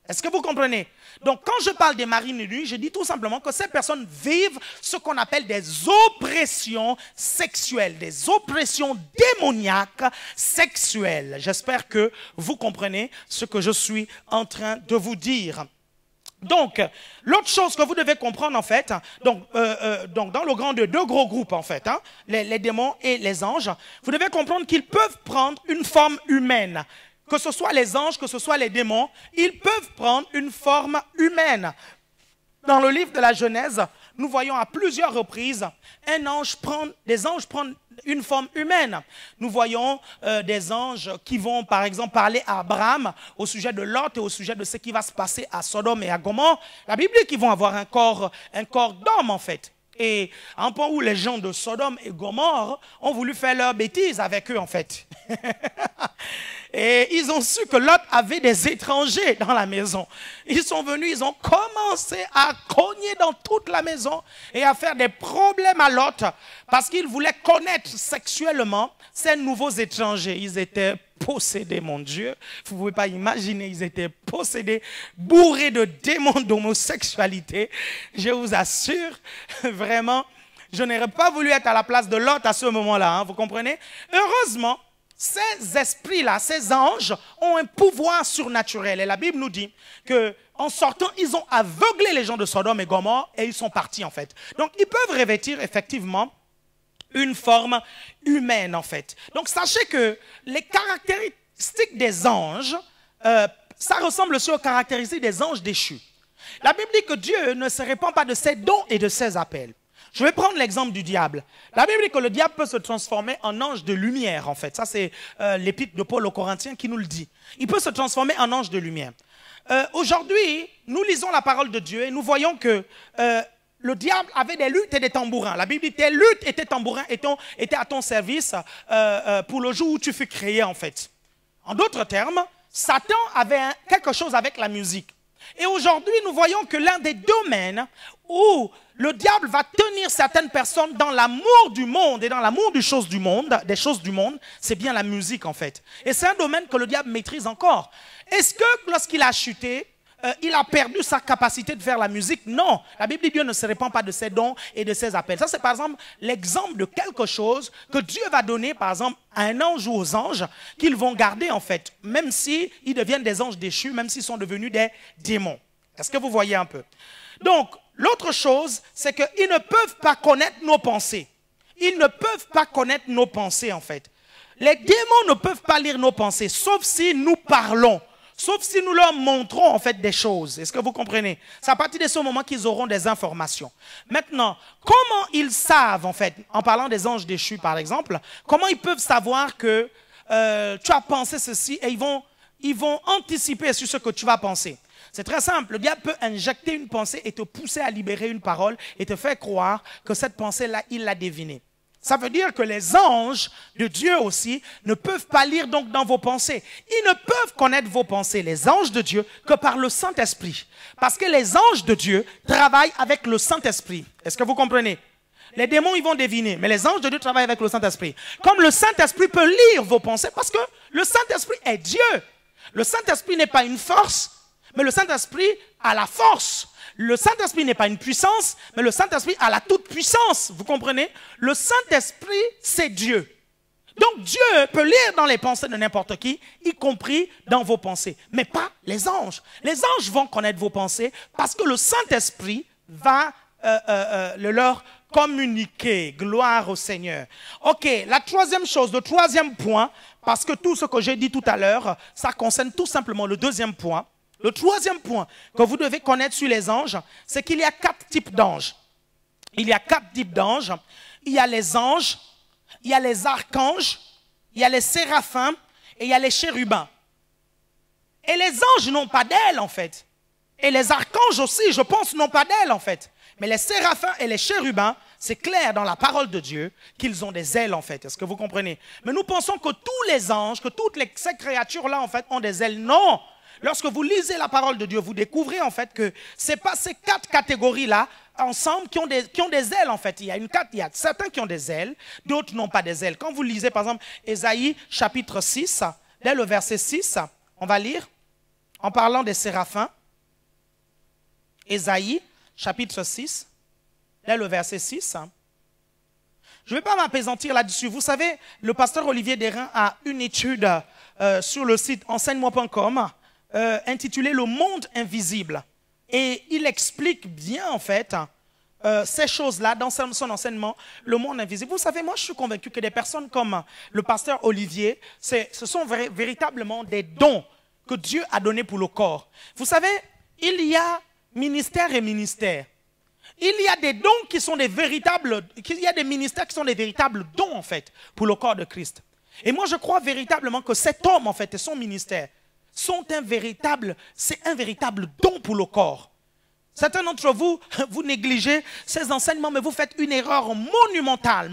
Est-ce que vous comprenez? Donc, quand je parle des maris de nuit, je dis tout simplement que ces personnes vivent ce qu'on appelle des oppressions sexuelles, des oppressions démoniaques sexuelles. J'espère que vous comprenez ce que je suis en train de vous dire. Donc, l'autre chose que vous devez comprendre en fait, donc dans le grand de deux gros groupes en fait, les démons et les anges, vous devez comprendre qu'ils peuvent prendre une forme humaine. Que ce soit les anges, que ce soit les démons, ils peuvent prendre une forme humaine. dans le livre de la Genèse, nous voyons à plusieurs reprises des anges prendre une forme humaine. Nous voyons des anges qui vont par exemple parler à Abraham au sujet de Lot et au sujet de ce qui va se passer à Sodome et à Gomorrhe. La Bible dit qu'ils vont avoir un corps d'homme en fait. Et à un point où les gens de Sodome et Gomorrhe ont voulu faire leur bêtise avec eux en fait. Et ils ont su que Lot avait des étrangers dans la maison. Ils sont venus, ils ont commencé à cogner dans toute la maison et à faire des problèmes à Lot parce qu'ils voulaient connaître sexuellement ces nouveaux étrangers. Ils étaient possédés, mon Dieu. Vous ne pouvez pas imaginer, ils étaient possédés, bourrés de démons d'homosexualité. Je vous assure, vraiment, je n'aurais pas voulu être à la place de Lot à ce moment-là, hein, vous comprenez? Heureusement, ces esprits-là, ces anges, ont un pouvoir surnaturel. Et la Bible nous dit qu'en sortant, ils ont aveuglé les gens de Sodome et Gomorrhe et ils sont partis en fait. Donc, ils peuvent revêtir effectivement une forme humaine en fait. Donc, sachez que les caractéristiques des anges, ça ressemble aussi aux caractéristiques des anges déchus. La Bible dit que Dieu ne se répand pas de ses dons et de ses appels. Je vais prendre l'exemple du diable. La Bible dit que le diable peut se transformer en ange de lumière, en fait. Ça, c'est l'épître de Paul aux Corinthiens qui nous le dit. Il peut se transformer en ange de lumière. Aujourd'hui, nous lisons la parole de Dieu et nous voyons que le diable avait des luttes et des tambourins. La Bible dit tes luttes et tes tambourins étaient à ton service pour le jour où tu fus créé, en fait. En d'autres termes, Satan avait quelque chose avec la musique. Et aujourd'hui, nous voyons que l'un des domaines où le diable va tenir certaines personnes dans l'amour du monde et dans l'amour des choses du monde, c'est bien la musique en fait. Et c'est un domaine que le diable maîtrise encore. Est-ce que lorsqu'il a chuté, il a perdu sa capacité de faire la musique? Non. La Bible dit que Dieu ne se répand pas de ses dons et de ses appels. Ça, c'est par exemple l'exemple de quelque chose que Dieu va donner, par exemple, à un ange ou aux anges qu'ils vont garder, en fait, même s'ils deviennent des anges déchus, même s'ils sont devenus des démons. Est-ce que vous voyez un peu? Donc, l'autre chose, c'est qu'ils ne peuvent pas connaître nos pensées. Ils ne peuvent pas connaître nos pensées, en fait. Les démons ne peuvent pas lire nos pensées, sauf si nous parlons. Sauf si nous leur montrons en fait des choses. Est-ce que vous comprenez? C'est à partir de ce moment qu'ils auront des informations. Maintenant, comment ils savent en fait, en parlant des anges déchus par exemple, comment ils peuvent savoir que tu as pensé ceci et ils vont anticiper sur ce que tu vas penser? C'est très simple. Le diable peut injecter une pensée et te pousser à libérer une parole et te faire croire que cette pensée-là, il l'a devinée. Ça veut dire que les anges de Dieu aussi ne peuvent pas lire donc dans vos pensées. Ils ne peuvent connaître vos pensées, les anges de Dieu, que par le Saint-Esprit. Parce que les anges de Dieu travaillent avec le Saint-Esprit. Est-ce que vous comprenez? Les démons, ils vont deviner, mais les anges de Dieu travaillent avec le Saint-Esprit. Comme le Saint-Esprit peut lire vos pensées, parce que le Saint-Esprit est Dieu. Le Saint-Esprit n'est pas une force, mais le Saint-Esprit a la force. Le Saint-Esprit n'est pas une puissance, mais le Saint-Esprit a la toute-puissance. Vous comprenez? Le Saint-Esprit, c'est Dieu. Donc Dieu peut lire dans les pensées de n'importe qui, y compris dans vos pensées. Mais pas les anges. Les anges vont connaître vos pensées parce que le Saint-Esprit va le leur communiquer. Gloire au Seigneur. Ok, la troisième chose, le troisième point, parce que tout ce que j'ai dit tout à l'heure, ça concerne tout simplement le deuxième point. Le troisième point que vous devez connaître sur les anges, c'est qu'il y a 4 types d'anges. Il y a 4 types d'anges. Il y a les anges, il y a les archanges, il y a les séraphins et il y a les chérubins. Et les anges n'ont pas d'ailes en fait. Et les archanges aussi, je pense, n'ont pas d'ailes en fait. Mais les séraphins et les chérubins, c'est clair dans la parole de Dieu qu'ils ont des ailes en fait. Est-ce que vous comprenez? Mais nous pensons que tous les anges, que toutes ces créatures-là en fait ont des ailes. Non! Lorsque vous lisez la parole de Dieu, vous découvrez en fait que ce n'est pas ces 4 catégories-là ensemble qui ont des ailes en fait. Il y a certains qui ont des ailes, d'autres n'ont pas des ailes. Quand vous lisez par exemple Ésaïe chapitre 6, dès le verset 6, on va lire en parlant des séraphins. Ésaïe chapitre 6, dès le verset 6. Je ne vais pas m'apaisantir là-dessus. Vous savez, le pasteur Olivier Desreins a une étude sur le site enseigne-moi.com intitulé « Le monde invisible ». Et il explique bien, en fait, ces choses-là dans son enseignement, le monde invisible. Vous savez, moi, je suis convaincu que des personnes comme le pasteur Olivier, ce sont véritablement des dons que Dieu a donnés pour le corps. Vous savez, il y a ministère et ministère. Il y a des dons qui sont des véritables, il y a des ministères qui sont des véritables dons en fait pour le corps de Christ. Et moi je crois véritablement que cet homme en fait et son ministère c'est un véritable don pour le corps. Certains d'entre vous, vous négligez ces enseignements, mais vous faites une erreur monumentale.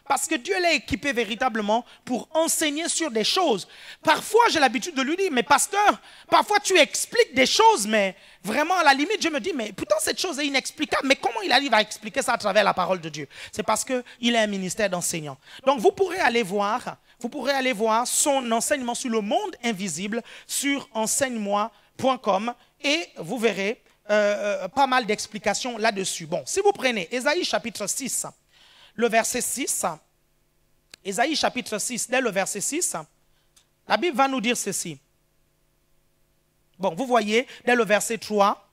Parce que Dieu l'a équipé véritablement pour enseigner sur des choses. Parfois, j'ai l'habitude de lui dire, mais pasteur, parfois tu expliques des choses, mais vraiment à la limite, je me dis, mais pourtant cette chose est inexplicable. Mais comment il arrive à expliquer ça à travers la parole de Dieu? C'est parce qu'il a un ministère d'enseignant. Donc vous pourrez aller voir son enseignement sur le monde invisible sur enseigne-moi.com et vous verrez pas mal d'explications là-dessus. Bon, si vous prenez Ésaïe chapitre 6, le verset 6, Ésaïe chapitre 6, dès le verset 6, la Bible va nous dire ceci. Bon, vous voyez, dès le verset 3,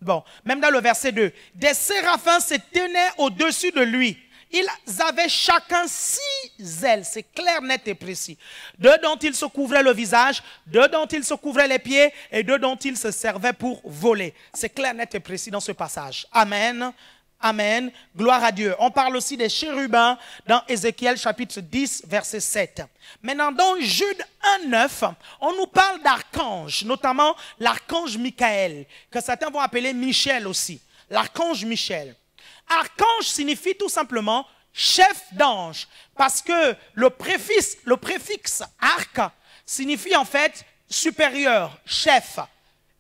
bon, même dans le verset 2, des séraphins se tenaient au-dessus de lui. Ils avaient chacun 6 ailes, c'est clair, net et précis. 2 dont ils se couvraient le visage, 2 dont ils se couvraient les pieds et 2 dont ils se servaient pour voler. C'est clair, net et précis dans ce passage. Amen, amen, gloire à Dieu. On parle aussi des chérubins dans Ézéchiel chapitre 10, verset 7. Maintenant, dans Jude 1, 9, on nous parle d'archanges, notamment l'archange Michael, que certains vont appeler Michel aussi. L'archange Michel. Archange signifie tout simplement chef d'ange, parce que le préfixe arc signifie en fait supérieur, chef,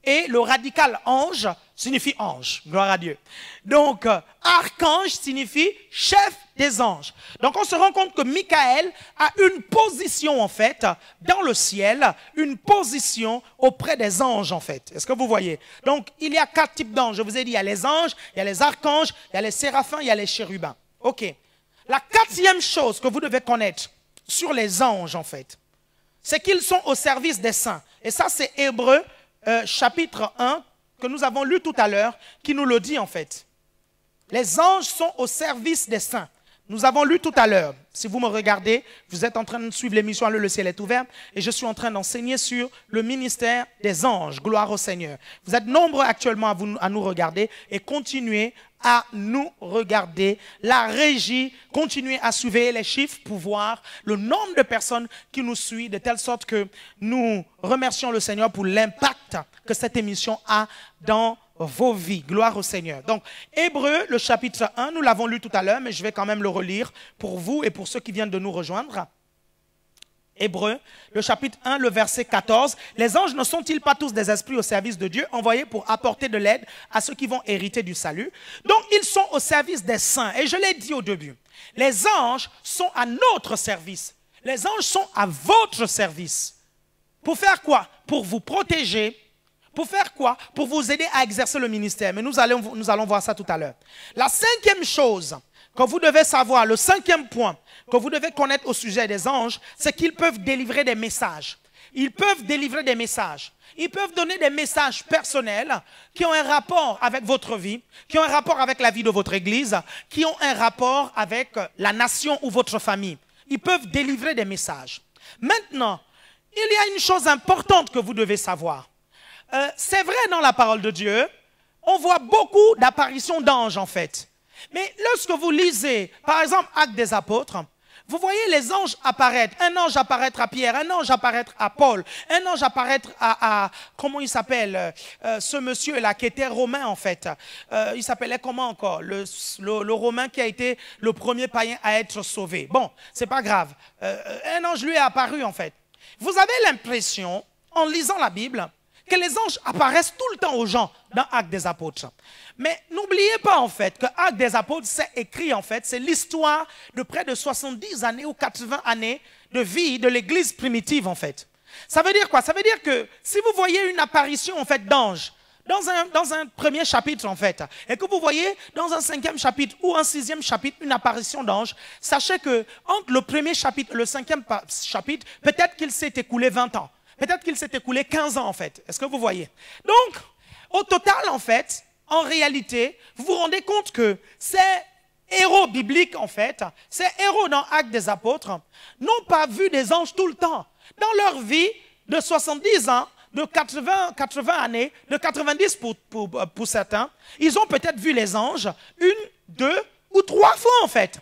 et le radical ange signifie ange, gloire à Dieu. Donc archange signifie chef des anges. Donc on se rend compte que Michael a une position en fait dans le ciel, une position auprès des anges en fait. Est-ce que vous voyez? Donc il y a 4 types d'anges. Je vous ai dit, il y a les anges, il y a les archanges, il y a les séraphins, il y a les chérubins. Ok. La 4e chose que vous devez connaître sur les anges en fait, c'est qu'ils sont au service des saints. Et ça c'est Hébreux chapitre 1 que nous avons lu tout à l'heure qui nous le dit en fait. Les anges sont au service des saints. Nous avons lu tout à l'heure. Si vous me regardez, vous êtes en train de suivre l'émission Le ciel est ouvert et je suis en train d'enseigner sur le ministère des anges. Gloire au Seigneur. Vous êtes nombreux actuellement à nous regarder et continuez à nous regarder. La régie, continuez à surveiller les chiffres pour voir le nombre de personnes qui nous suivent de telle sorte que nous remercions le Seigneur pour l'impact que cette émission a dans vos vies. Gloire au Seigneur. Donc, Hébreux, le chapitre 1, nous l'avons lu tout à l'heure, mais je vais quand même le relire pour vous et pour ceux qui viennent de nous rejoindre. Hébreux, le chapitre 1, le verset 14. Les anges ne sont-ils pas tous des esprits au service de Dieu, envoyés pour apporter de l'aide à ceux qui vont hériter du salut? Donc, ils sont au service des saints. Et je l'ai dit au début, les anges sont à notre service. Les anges sont à votre service. Pour faire quoi? Pour vous protéger. Pour faire quoi? Pour vous aider à exercer le ministère. Mais nous allons voir ça tout à l'heure. La 5e chose que vous devez savoir, le 5e point que vous devez connaître au sujet des anges, c'est qu'ils peuvent délivrer des messages. Ils peuvent délivrer des messages. Ils peuvent donner des messages personnels qui ont un rapport avec votre vie, qui ont un rapport avec la vie de votre église, qui ont un rapport avec la nation ou votre famille. Ils peuvent délivrer des messages. Maintenant, il y a une chose importante que vous devez savoir. C'est vrai dans la parole de Dieu, on voit beaucoup d'apparitions d'anges en fait. Mais lorsque vous lisez, par exemple, Actes des Apôtres, vous voyez les anges apparaître. Un ange apparaître à Pierre, un ange apparaître à Paul, un ange apparaître à comment il s'appelle, ce monsieur-là qui était romain en fait. Il s'appelait comment encore? Le romain qui a été le premier païen à être sauvé. Bon, c'est pas grave. Un ange lui est apparu en fait. Vous avez l'impression, en lisant la Bible, que les anges apparaissent tout le temps aux gens dans Actes des Apôtres. Mais n'oubliez pas en fait que Actes des Apôtres, c'est écrit en fait, c'est l'histoire de près de 70 années ou 80 années de vie de l'église primitive en fait. Ça veut dire quoi? Ça veut dire que si vous voyez une apparition en fait d'anges dans un premier chapitre en fait, et que vous voyez dans un 5e chapitre ou un 6e chapitre une apparition d'anges, sachez que entre le premier chapitre et le 5e chapitre, peut-être qu'il s'est écoulé 20 ans. Peut-être qu'il s'est écoulé 15 ans en fait. Est-ce que vous voyez? Donc, au total en fait, en réalité, vous vous rendez compte que ces héros bibliques en fait, ces héros dans Actes des Apôtres, n'ont pas vu des anges tout le temps. Dans leur vie de 70 ans, de 80 années, de 90 pour certains, ils ont peut-être vu les anges 1, 2 ou 3 fois en fait.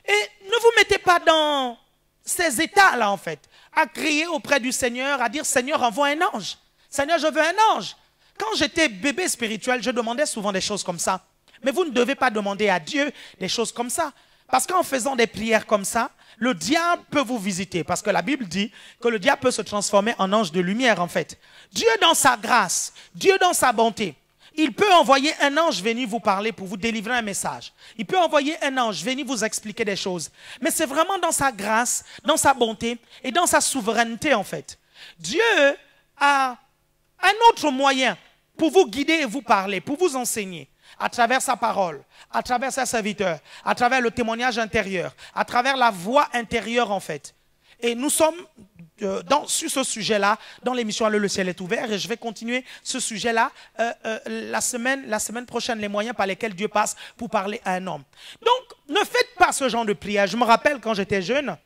Et ne vous mettez pas dans ces états-là en fait, à crier auprès du Seigneur, à dire Seigneur envoie un ange. Seigneur je veux un ange. Quand j'étais bébé spirituel, je demandais souvent des choses comme ça. Mais vous ne devez pas demander à Dieu des choses comme ça. Parce qu'en faisant des prières comme ça, le diable peut vous visiter. Parce que la Bible dit que le diable peut se transformer en ange de lumière en fait. Dieu dans sa grâce, Dieu dans sa bonté, il peut envoyer un ange venir vous parler pour vous délivrer un message. Il peut envoyer un ange venir vous expliquer des choses. Mais c'est vraiment dans sa grâce, dans sa bonté et dans sa souveraineté en fait. Dieu a un autre moyen pour vous guider et vous parler, pour vous enseigner. À travers sa parole, à travers ses serviteurs, à travers le témoignage intérieur, à travers la voix intérieure en fait. Et nous sommes sur ce sujet-là, dans l'émission Allô, le ciel est ouvert, et je vais continuer ce sujet-là la semaine prochaine, les moyens par lesquels Dieu passe pour parler à un homme. Donc, ne faites pas ce genre de prière. Je me rappelle quand j'étais jeune,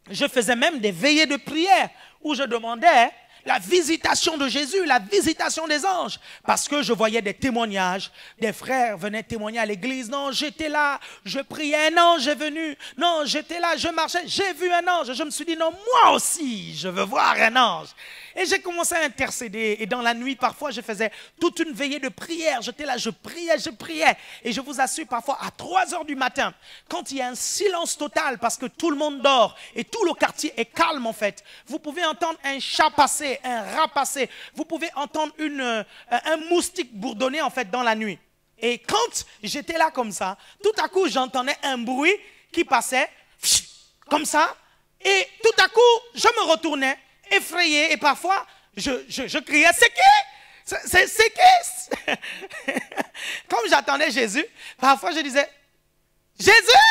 je faisais même des veillées de prière où je demandais la visitation de Jésus, la visitation des anges. Parce que je voyais des témoignages, des frères venaient témoigner à l'église. Non, j'étais là, je priais, un ange est venu. Non, j'étais là, je marchais, j'ai vu un ange. Je me suis dit, non, moi aussi, je veux voir un ange. Et j'ai commencé à intercéder. Et dans la nuit, parfois, je faisais toute une veillée de prière. J'étais là, je priais. Et je vous assure, parfois, à 3 heures du matin, quand il y a un silence total, parce que tout le monde dort et tout le quartier est calme, en fait, vous pouvez entendre un chat passer, un rat passer. Vous pouvez entendre un moustique bourdonner, en fait, dans la nuit. Et quand j'étais là comme ça, tout à coup, j'entendais un bruit qui passait, comme ça. Et tout à coup, je me retournais, effrayé, et parfois, je criais, c'est qui? C'est qui? Comme j'attendais Jésus, parfois je disais, Jésus,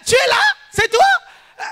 tu es là? C'est toi?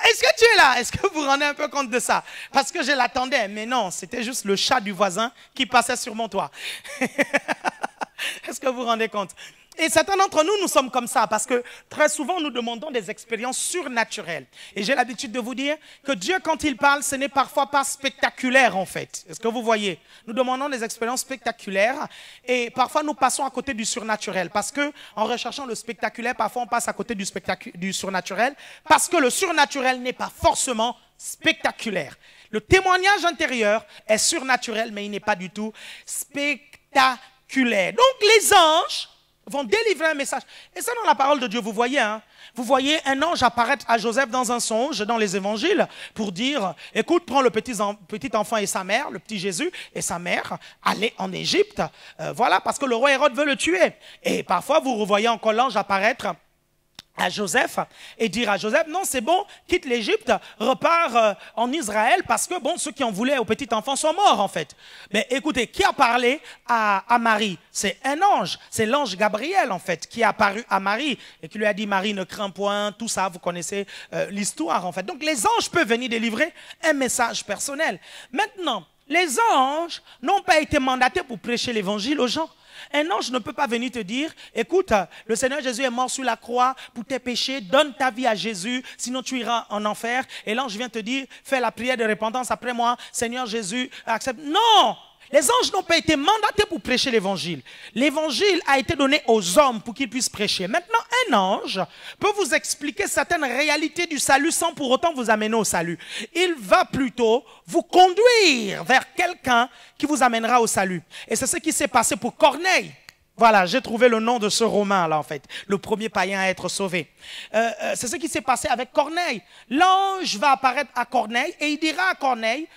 Est-ce que tu es là? Est-ce que vous vous rendez un peu compte de ça? Parce que je l'attendais, mais non, c'était juste le chat du voisin qui passait sur mon toit. Est-ce que vous vous rendez compte? Et certains d'entre nous, nous sommes comme ça parce que très souvent, nous demandons des expériences surnaturelles. Et j'ai l'habitude de vous dire que Dieu, quand il parle, ce n'est parfois pas spectaculaire en fait. Est-ce que vous voyez? Nous demandons des expériences spectaculaires et parfois nous passons à côté du surnaturel. Parce que en recherchant le spectaculaire, parfois on passe à côté du surnaturel parce que le surnaturel n'est pas forcément spectaculaire. Le témoignage intérieur est surnaturel, mais il n'est pas du tout spectaculaire. Donc les anges vont délivrer un message. Et ça, dans la parole de Dieu, vous voyez, hein, vous voyez un ange apparaître à Joseph dans un songe, dans les évangiles, pour dire, écoute, prends le petit enfant et sa mère, le petit Jésus et sa mère, allez en Égypte, voilà, parce que le roi Hérode veut le tuer. Et parfois, vous revoyez encore l'ange apparaître à Joseph et dire à Joseph, non c'est bon, quitte l'Égypte, repars en Israël parce que bon, ceux qui en voulaient au petit enfant sont morts en fait. Mais écoutez, qui a parlé à Marie? C'est un ange, c'est l'ange Gabriel en fait qui est apparu à Marie et qui lui a dit Marie ne crains point, tout ça, vous connaissez l'histoire en fait. Donc les anges peuvent venir délivrer un message personnel. Maintenant, les anges n'ont pas été mandatés pour prêcher l'évangile aux gens. Un ange ne peut pas venir te dire, écoute, le Seigneur Jésus est mort sur la croix pour tes péchés, donne ta vie à Jésus, sinon tu iras en enfer. Et l'ange vient te dire, fais la prière de repentance après moi, Seigneur Jésus, accepte. Non! Les anges n'ont pas été mandatés pour prêcher l'évangile. L'évangile a été donné aux hommes pour qu'ils puissent prêcher. Maintenant, un ange peut vous expliquer certaines réalités du salut sans pour autant vous amener au salut. Il va plutôt vous conduire vers quelqu'un qui vous amènera au salut. Et c'est ce qui s'est passé pour Corneille. Voilà, j'ai trouvé le nom de ce Romain là en fait, le premier païen à être sauvé. C'est ce qui s'est passé avec Corneille. L'ange va apparaître à Corneille et il dira à Corneille,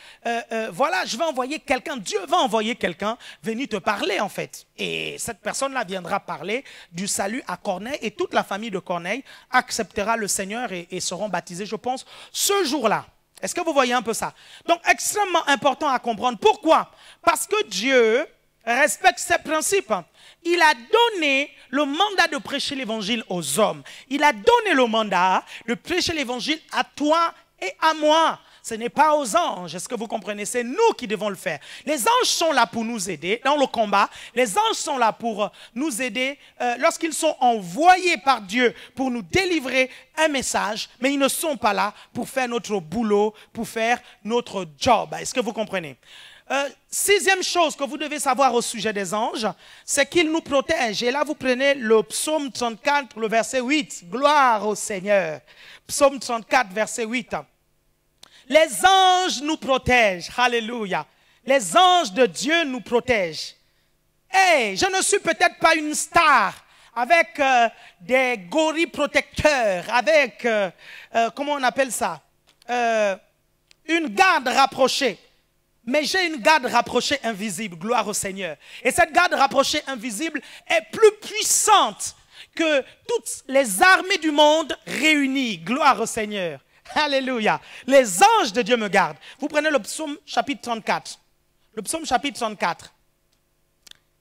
voilà, je vais envoyer quelqu'un, Dieu va envoyer quelqu'un venir te parler en fait. Et cette personne-là viendra parler du salut à Corneille et toute la famille de Corneille acceptera le Seigneur et seront baptisés, je pense, ce jour-là. Est-ce que vous voyez un peu ça? Donc, extrêmement important à comprendre. Pourquoi? Parce que Dieu respecte ses principes. Il a donné le mandat de prêcher l'évangile aux hommes. Il a donné le mandat de prêcher l'évangile à toi et à moi. Ce n'est pas aux anges, est-ce que vous comprenez? C'est nous qui devons le faire. Les anges sont là pour nous aider dans le combat. Les anges sont là pour nous aider lorsqu'ils sont envoyés par Dieu pour nous délivrer un message, mais ils ne sont pas là pour faire notre boulot, pour faire notre job. Est-ce que vous comprenez? Sixième chose que vous devez savoir au sujet des anges, c'est qu'ils nous protègent. Et là, vous prenez le psaume 34, le verset 8. Gloire au Seigneur. Psaume 34, verset 8. Les anges nous protègent. Alléluia. Les anges de Dieu nous protègent. Hey, je ne suis peut-être pas une star avec des gorilles protecteurs, avec, comment on appelle ça, une garde rapprochée. Mais j'ai une garde rapprochée invisible, gloire au Seigneur. Et cette garde rapprochée invisible est plus puissante que toutes les armées du monde réunies, gloire au Seigneur. Alléluia. Les anges de Dieu me gardent. Vous prenez le psaume chapitre 34. Le psaume chapitre 34.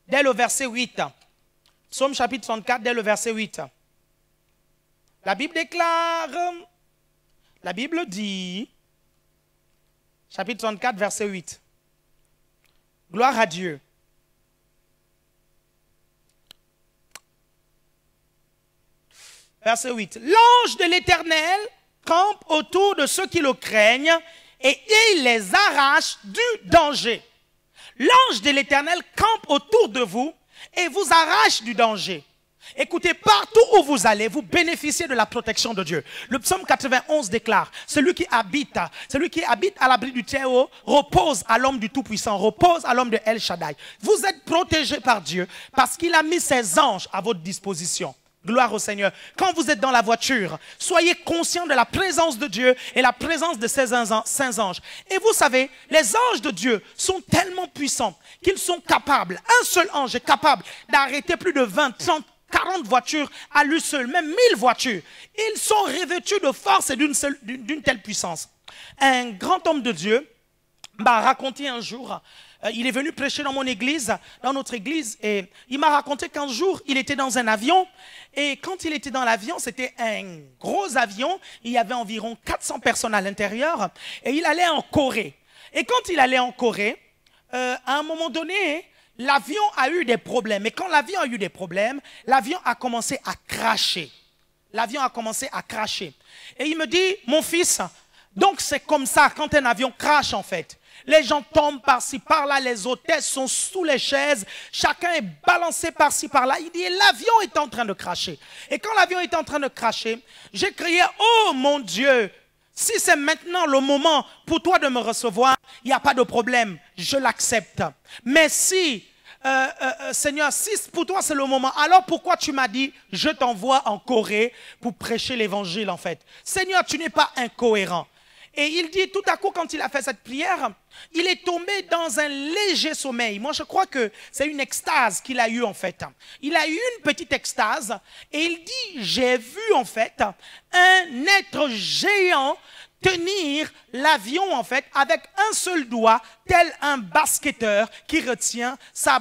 Dès le verset 8. Psaume chapitre 34, dès le verset 8. La Bible déclare, la Bible dit, chapitre 34, verset 8. Gloire à Dieu. Verset 8. L'ange de l'Éternel campe autour de ceux qui le craignent et il les arrache du danger. L'ange de l'Éternel campe autour de vous et vous arrache du danger. Écoutez, partout où vous allez, vous bénéficiez de la protection de Dieu. Le psaume 91 déclare, celui qui habite à l'abri du Très-Haut, repose à l'homme du Tout-Puissant, repose à l'homme de El Shaddai. Vous êtes protégés par Dieu parce qu'il a mis ses anges à votre disposition. Gloire au Seigneur. Quand vous êtes dans la voiture, soyez conscient de la présence de Dieu et la présence de ses saints anges. Et vous savez, les anges de Dieu sont tellement puissants qu'ils sont capables, un seul ange est capable d'arrêter plus de 20, 30, 40 voitures à lui seul, même 1000 voitures. Ils sont revêtus de force et d'une telle puissance. Un grand homme de Dieu m'a raconté un jour, il est venu prêcher dans mon église, dans notre église, et il m'a raconté qu'un jour, il était dans un avion, et quand il était dans l'avion, c'était un gros avion, il y avait environ 400 personnes à l'intérieur, et il allait en Corée. Et quand il allait en Corée, à un moment donné, l'avion a eu des problèmes. Et quand l'avion a eu des problèmes, l'avion a commencé à cracher. L'avion a commencé à cracher. Et il me dit, mon fils, donc c'est comme ça quand un avion crache en fait. Les gens tombent par-ci, par-là, les hôtesses sont sous les chaises, chacun est balancé par-ci, par-là. Il dit, l'avion est en train de cracher. Et quand l'avion est en train de cracher, j'ai crié, oh mon Dieu, si c'est maintenant le moment pour toi de me recevoir, il n'y a pas de problème, je l'accepte. Mais si, Seigneur, si pour toi c'est le moment, alors pourquoi tu m'as dit, je t'envoie en Corée pour prêcher l'évangile en fait? Seigneur, tu n'es pas incohérent. Et il dit, tout à coup, quand il a fait cette prière, il est tombé dans un léger sommeil. Moi, je crois que c'est une extase qu'il a eue, en fait. Il a eu une petite extase et il dit, j'ai vu, en fait, un être géant tenir l'avion, en fait, avec un seul doigt, tel un basketteur qui retient sa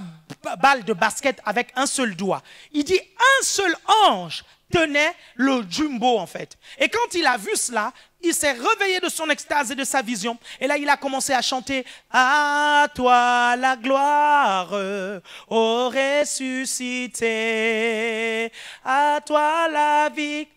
balle de basket avec un seul doigt. Il dit, un seul ange tenait le jumbo, en fait. Et quand il a vu cela, il s'est réveillé de son extase et de sa vision. Et là, il a commencé à chanter « À toi la gloire, ô ressuscité, à toi la victoire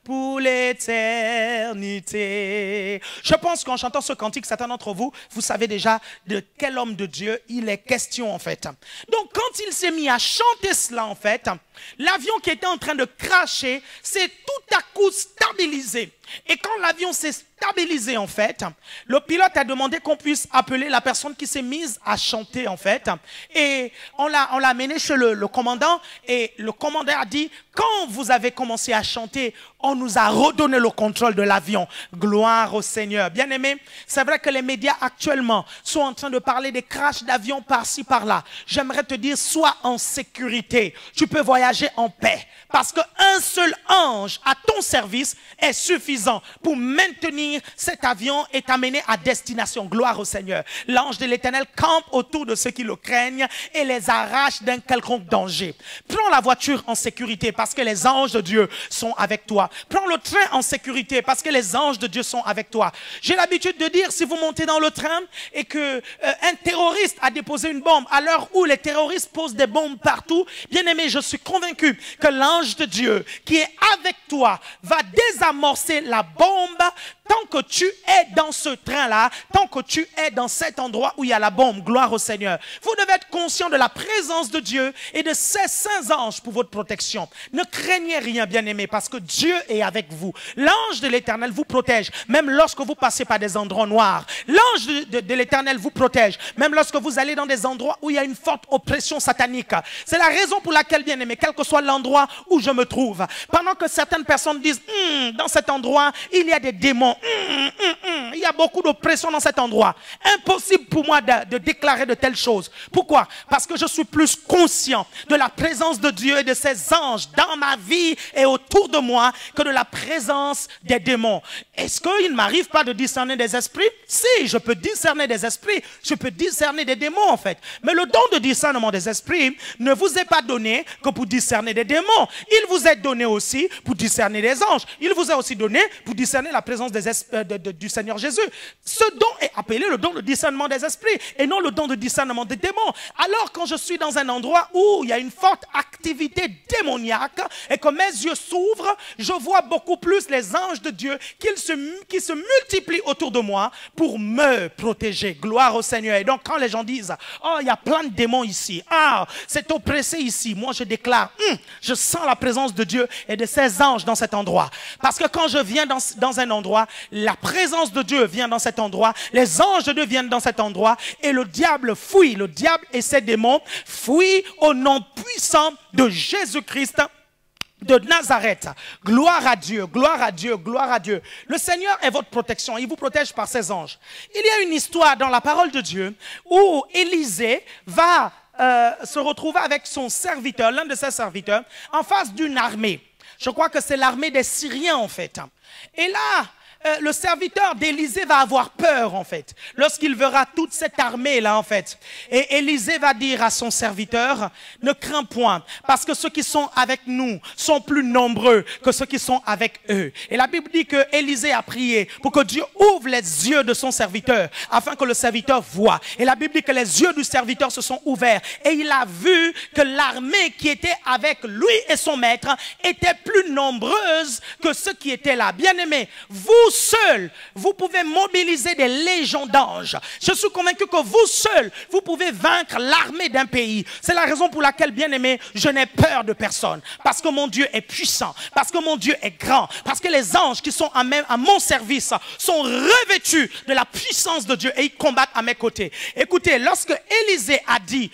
pour l'éternité. » Je pense qu'en chantant ce cantique, certains d'entre vous, vous savez déjà de quel homme de Dieu il est question en fait. Donc quand il s'est mis à chanter cela en fait, l'avion qui était en train de cracher s'est tout à coup stabilisé. Et quand l'avion s'est stabilisé en fait, le pilote a demandé qu'on puisse appeler la personne qui s'est mise à chanter en fait. Et on l'a amené chez le commandant et le commandant a dit, quand vous avez commencé à chanter, on nous a redonné le contrôle de l'avion. Gloire au Seigneur. Bien aimé, c'est vrai que les médias actuellement sont en train de parler des crashs d'avions par-ci par-là. J'aimerais te dire, sois en sécurité. Tu peux voyager en paix. Parce qu'un seul ange à ton service est suffisant pour maintenir cet avion et t'amener à destination. Gloire au Seigneur. L'ange de l'Éternel campe autour de ceux qui le craignent et les arrache d'un quelconque danger. Prends la voiture en sécurité parce que les anges de Dieu sont avec toi. Prends le train en sécurité parce que les anges de Dieu sont avec toi. J'ai l'habitude de dire, si vous montez dans le train et que un terroriste a déposé une bombe, à l'heure où les terroristes posent des bombes partout, bien aimé, je suis convaincu que l'ange de Dieu qui est avec toi va désamorcer la bombe tant que tu es dans ce train-là, tant que tu es dans cet endroit où il y a la bombe, gloire au Seigneur, vous devez être conscient de la présence de Dieu et de ses saints anges pour votre protection. Ne craignez rien, bien-aimés, parce que Dieu est avec vous. L'ange de l'Éternel vous protège, même lorsque vous passez par des endroits noirs. L'ange de l'Éternel vous protège, même lorsque vous allez dans des endroits où il y a une forte oppression satanique. C'est la raison pour laquelle, bien-aimés, quel que soit l'endroit où je me trouve, pendant que certaines personnes disent, dans cet endroit, il y a des démons, il y a beaucoup d'oppression dans cet endroit. Impossible pour moi de déclarer de telles choses. Pourquoi? Parce que je suis plus conscient de la présence de Dieu et de ses anges dans ma vie et autour de moi que de la présence des démons. Est-ce qu'il ne m'arrive pas de discerner des esprits? Si, je peux discerner des esprits, je peux discerner des démons en fait. Mais le don de discernement des esprits ne vous est pas donné que pour discerner des démons. Il vous est donné aussi pour discerner des anges. Il vous est aussi donné pour discerner la présence du Seigneur Jésus. Ce don est appelé le don de discernement des esprits et non le don de discernement des démons. Alors quand je suis dans un endroit où il y a une forte activité démoniaque et que mes yeux s'ouvrent, je vois beaucoup plus les anges de Dieu qui se multiplient autour de moi pour me protéger. Gloire au Seigneur. Et donc quand les gens disent, oh, il y a plein de démons ici, ah, c'est oppressé ici, moi je déclare, je sens la présence de Dieu et de ses anges dans cet endroit. Parce que quand je viens dans un endroit, la présence de Dieu vient dans cet endroit, les anges de Dieu viennent dans cet endroit et le diable fuit, le diable et ses démons fuient au nom puissant de Jésus-Christ de Nazareth. Gloire à Dieu, gloire à Dieu, gloire à Dieu. Le Seigneur est votre protection, il vous protège par ses anges. Il y a une histoire dans la parole de Dieu où Élisée va se retrouver avec son serviteur, l'un de ses serviteurs, en face d'une armée. Je crois que c'est l'armée des Syriens en fait. Et là, le serviteur d'Élisée va avoir peur en fait, lorsqu'il verra toute cette armée là en fait. Et Élisée va dire à son serviteur, ne crains point, parce que ceux qui sont avec nous sont plus nombreux que ceux qui sont avec eux. Et la Bible dit que Élisée a prié pour que Dieu ouvre les yeux de son serviteur, afin que le serviteur voie. Et la Bible dit que les yeux du serviteur se sont ouverts, et il a vu que l'armée qui était avec lui et son maître était plus nombreuse que ceux qui étaient là. Bien-aimés, vous seul, vous pouvez mobiliser des légions d'anges. Je suis convaincu que vous seul, vous pouvez vaincre l'armée d'un pays. C'est la raison pour laquelle, bien aimé, je n'ai peur de personne. Parce que mon Dieu est puissant, parce que mon Dieu est grand, parce que les anges qui sont à mon service sont revêtus de la puissance de Dieu et ils combattent à mes côtés. Écoutez, lorsque Élisée a dit,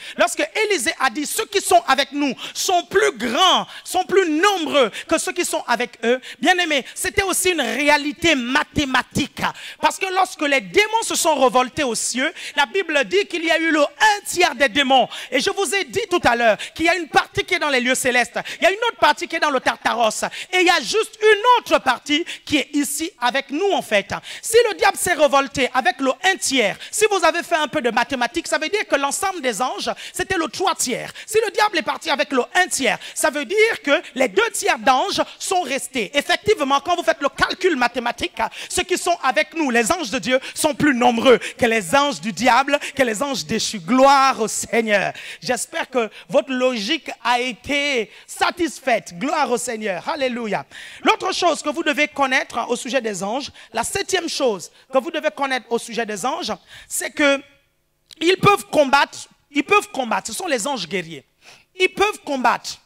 ceux qui sont avec nous sont plus grands, sont plus nombreux que ceux qui sont avec eux, bien aimé, c'était aussi une réalité mathématique. Parce que lorsque les démons se sont revoltés aux cieux, la Bible dit qu'il y a eu le 1/3 des démons. Et je vous ai dit tout à l'heure qu'il y a une partie qui est dans les lieux célestes, il y a une autre partie qui est dans le Tartaros, et il y a juste une autre partie qui est ici avec nous en fait. Si le diable s'est revolté avec le 1/3, si vous avez fait un peu de mathématiques, ça veut dire que l'ensemble des anges, c'était le 3/3. Si le diable est parti avec le 1/3, ça veut dire que les 2/3 d'anges sont restés. Effectivement, quand vous faites le calcul mathématique, ceux qui sont avec nous, les anges de Dieu, sont plus nombreux que les anges du diable, que les anges déchus. Gloire au Seigneur. J'espère que votre logique a été satisfaite. Gloire au Seigneur. Alléluia. L'autre chose que vous devez connaître au sujet des anges, la 7e chose que vous devez connaître au sujet des anges, c'est que ils peuvent combattre. Ce sont les anges guerriers. Ils peuvent combattre.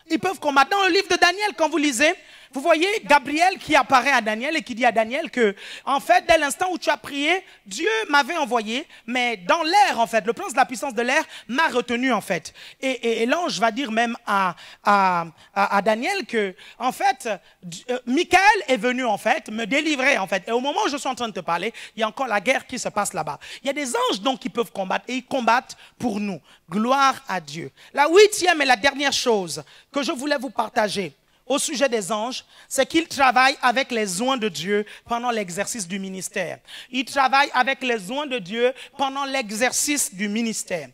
Dans le livre de Daniel, quand vous lisez, vous voyez Gabriel qui apparaît à Daniel et qui dit à Daniel que, en fait, dès l'instant où tu as prié, Dieu m'avait envoyé, mais dans l'air, en fait, le prince de la puissance de l'air m'a retenu, en fait. Et l'ange va dire même à Daniel que, en fait, Michael est venu, en fait, me délivrer, en fait. Et au moment où je suis en train de te parler, il y a encore la guerre qui se passe là-bas. Il y a des anges, donc, qui peuvent combattre, et ils combattent pour nous. Gloire à Dieu. La 8e et la dernière chose que je voulais vous partager au sujet des anges, c'est qu'ils travaillent avec les oints de Dieu pendant l'exercice du ministère. Ils travaillent avec les oints de Dieu pendant l'exercice du ministère.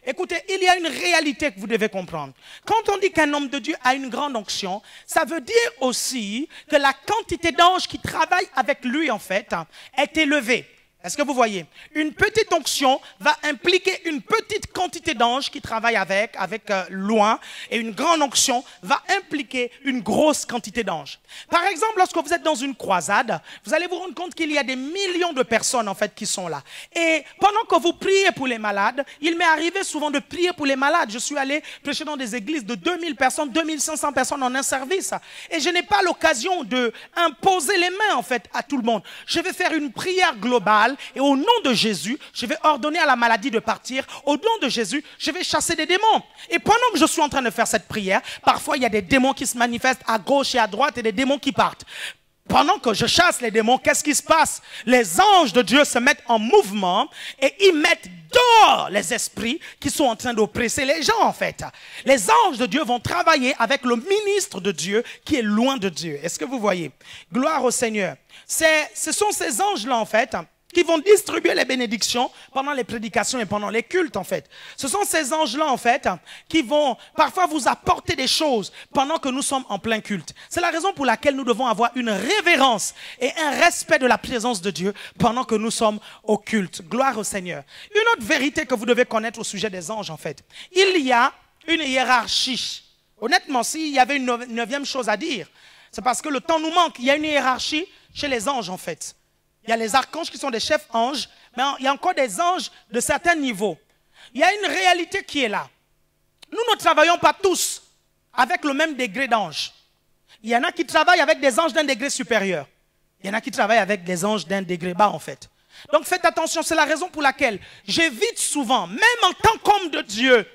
Écoutez, il y a une réalité que vous devez comprendre. Quand on dit qu'un homme de Dieu a une grande onction, ça veut dire aussi que la quantité d'anges qui travaillent avec lui, en fait, est élevée. Est-ce que vous voyez? Une petite onction va impliquer une petite quantité d'anges qui travaillent avec loin, et une grande onction va impliquer une grosse quantité d'anges. Par exemple, lorsque vous êtes dans une croisade, vous allez vous rendre compte qu'il y a des millions de personnes en fait qui sont là. Et pendant que vous priez pour les malades, il m'est arrivé souvent de prier pour les malades. Je suis allé prêcher dans des églises de 2000 personnes, 2500 personnes en un service. Et je n'ai pas l'occasion de imposer les mains en fait à tout le monde. Je vais faire une prière globale. Et au nom de Jésus, je vais ordonner à la maladie de partir. Au nom de Jésus, je vais chasser des démons. Et pendant que je suis en train de faire cette prière, parfois il y a des démons qui se manifestent à gauche et à droite et des démons qui partent. Pendant que je chasse les démons, qu'est-ce qui se passe? Les anges de Dieu se mettent en mouvement et ils mettent dehors les esprits qui sont en train d'oppresser les gens en fait. Les anges de Dieu vont travailler avec le ministre de Dieu qui est loin de Dieu. Est-ce que vous voyez? Gloire au Seigneur. Ce sont ces anges-là en fait qui vont distribuer les bénédictions pendant les prédications et pendant les cultes, en fait. Ce sont ces anges-là, en fait, qui vont parfois vous apporter des choses pendant que nous sommes en plein culte. C'est la raison pour laquelle nous devons avoir une révérence et un respect de la présence de Dieu pendant que nous sommes au culte. Gloire au Seigneur. Une autre vérité que vous devez connaître au sujet des anges, en fait. Il y a une hiérarchie. Honnêtement, s'il y avait une neuvième chose à dire, c'est parce que le temps nous manque. Il y a une hiérarchie chez les anges, en fait. Il y a les archanges qui sont des chefs anges, mais il y a encore des anges de certains niveaux. Il y a une réalité qui est là. Nous ne travaillons pas tous avec le même degré d'ange. Il y en a qui travaillent avec des anges d'un degré supérieur. Il y en a qui travaillent avec des anges d'un degré bas, en fait. Donc faites attention, c'est la raison pour laquelle j'évite souvent, même en tant qu'homme de Dieu,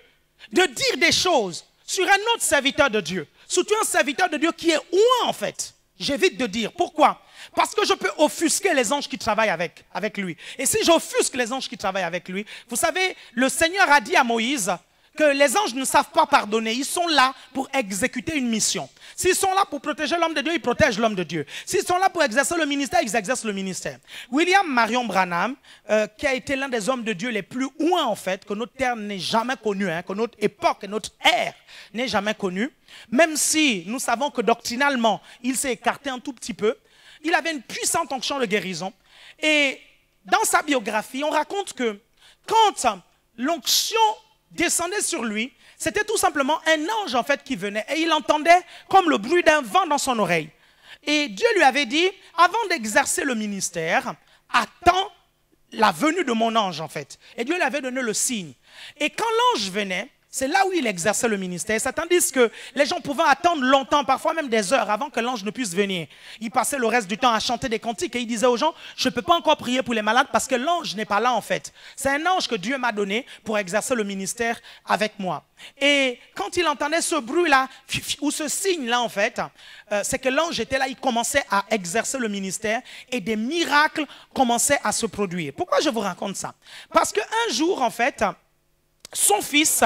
de dire des choses sur un autre serviteur de Dieu. Surtout un serviteur de Dieu qui est loin, en fait. J'évite de dire. Pourquoi? Parce que je peux offusquer les anges qui travaillent avec lui. Et si j'offusque les anges qui travaillent avec lui, vous savez, le Seigneur a dit à Moïse que les anges ne savent pas pardonner. Ils sont là pour exécuter une mission. S'ils sont là pour protéger l'homme de Dieu, ils protègent l'homme de Dieu. S'ils sont là pour exercer le ministère, ils exercent le ministère. William Marion Branham, qui a été l'un des hommes de Dieu les plus ouins, en fait, que notre terre n'ait jamais connu, que notre époque et notre ère n'ait jamais connu, même si nous savons que doctrinalement, il s'est écarté un tout petit peu, il avait une puissante onction de guérison. Et dans sa biographie, on raconte que quand l'onction descendait sur lui, c'était tout simplement un ange en fait qui venait. Et il entendait comme le bruit d'un vent dans son oreille. Et Dieu lui avait dit, avant d'exercer le ministère, attends la venue de mon ange en fait. Et Dieu lui avait donné le signe. Et quand l'ange venait, c'est là où il exerçait le ministère. Tandis que les gens pouvaient attendre longtemps, parfois même des heures, avant que l'ange ne puisse venir. Il passait le reste du temps à chanter des cantiques et il disait aux gens, je ne peux pas encore prier pour les malades parce que l'ange n'est pas là en fait. C'est un ange que Dieu m'a donné pour exercer le ministère avec moi. Et quand il entendait ce bruit-là, ou ce signe-là en fait, c'est que l'ange était là, il commençait à exercer le ministère et des miracles commençaient à se produire. Pourquoi je vous raconte ça? Parce qu'un jour en fait, son fils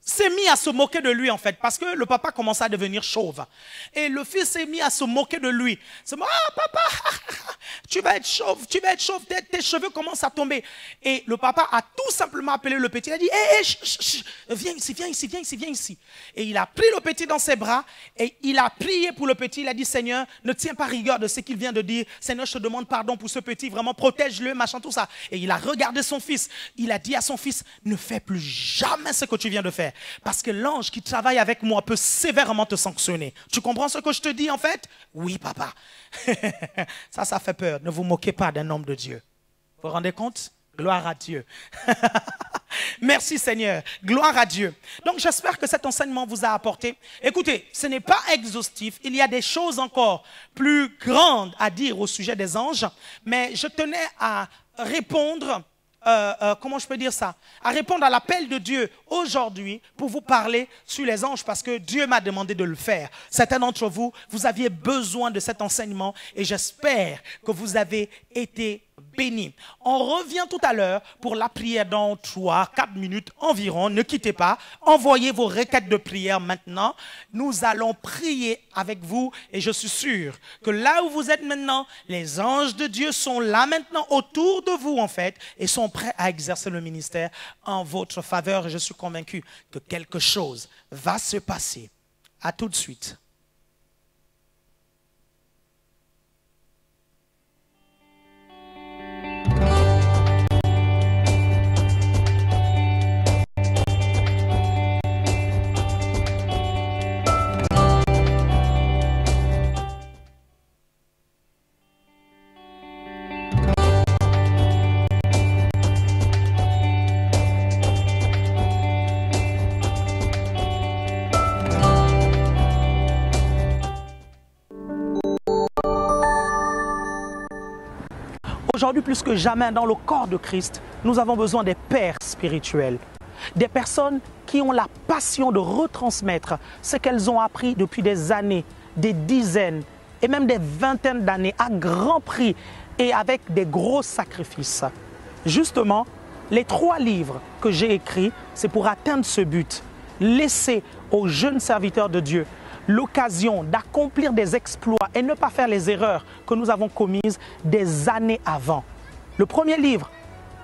s'est mis à se moquer de lui en fait, parce que le papa commençait à devenir chauve. Et le fils s'est mis à se moquer de lui. C'est moi, ah papa, tu vas être chauve, tes cheveux commencent à tomber. Et le papa a tout simplement appelé le petit, il a dit, viens ici. Et il a pris le petit dans ses bras et il a prié pour le petit, il a dit, Seigneur, ne tiens pas rigueur de ce qu'il vient de dire. Seigneur, je te demande pardon pour ce petit, vraiment protège-le, machin, tout ça. Et il a regardé son fils, il a dit à son fils, ne fais plus jamais ce que tu viens de faire. Parce que l'ange qui travaille avec moi peut sévèrement te sanctionner. Tu comprends ce que je te dis en fait? Oui, papa. Ça fait peur. Ne vous moquez pas d'un homme de Dieu. Vous vous rendez compte? Gloire à Dieu. Merci Seigneur. Gloire à Dieu. Donc j'espère que cet enseignement vous a apporté. Écoutez, ce n'est pas exhaustif. Il y a des choses encore plus grandes à dire au sujet des anges. Mais je tenais à répondre... comment je peux dire ça? À répondre à l'appel de Dieu aujourd'hui pour vous parler sur les anges parce que Dieu m'a demandé de le faire. Certains d'entre vous, vous aviez besoin de cet enseignement et j'espère que vous avez été bénis. On revient tout à l'heure pour la prière dans 3-4 minutes environ. Ne quittez pas. Envoyez vos requêtes de prière maintenant. Nous allons prier avec vous et je suis sûr que là où vous êtes maintenant, les anges de Dieu sont là maintenant autour de vous en fait et sont prêts à exercer le ministère en votre faveur. Et je suis convaincu que quelque chose va se passer. À tout de suite. Aujourd'hui, plus que jamais, dans le corps de Christ, nous avons besoin des pères spirituels. Des personnes qui ont la passion de retransmettre ce qu'elles ont appris depuis des années, des dizaines et même des vingtaines d'années à grand prix et avec des gros sacrifices. Justement, les 3 livres que j'ai écrits, c'est pour atteindre ce but. Laisser aux jeunes serviteurs de Dieu l'occasion d'accomplir des exploits et ne pas faire les erreurs que nous avons commises des années avant. Le premier livre,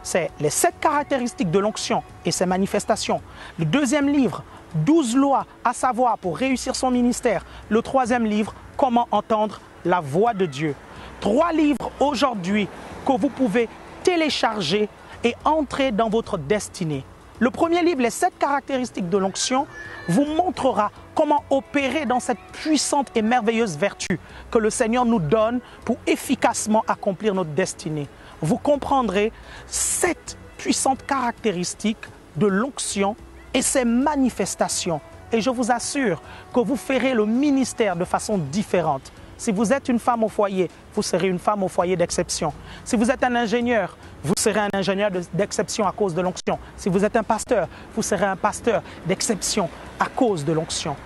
c'est les 7 caractéristiques de l'onction et ses manifestations. Le deuxième livre, 12 lois à savoir pour réussir son ministère. Le troisième livre, comment entendre la voix de Dieu. 3 livres aujourd'hui que vous pouvez télécharger et entrer dans votre destinée. Le premier livre, les 7 caractéristiques de l'onction, vous montrera comment opérer dans cette puissante et merveilleuse vertu que le Seigneur nous donne pour efficacement accomplir notre destinée. Vous comprendrez 7 puissantes caractéristiques de l'onction et ses manifestations. Et je vous assure que vous ferez le ministère de façon différente. Si vous êtes une femme au foyer, vous serez une femme au foyer d'exception. Si vous êtes un ingénieur, vous serez un ingénieur d'exception à cause de l'onction. Si vous êtes un pasteur, vous serez un pasteur d'exception à cause de l'onction.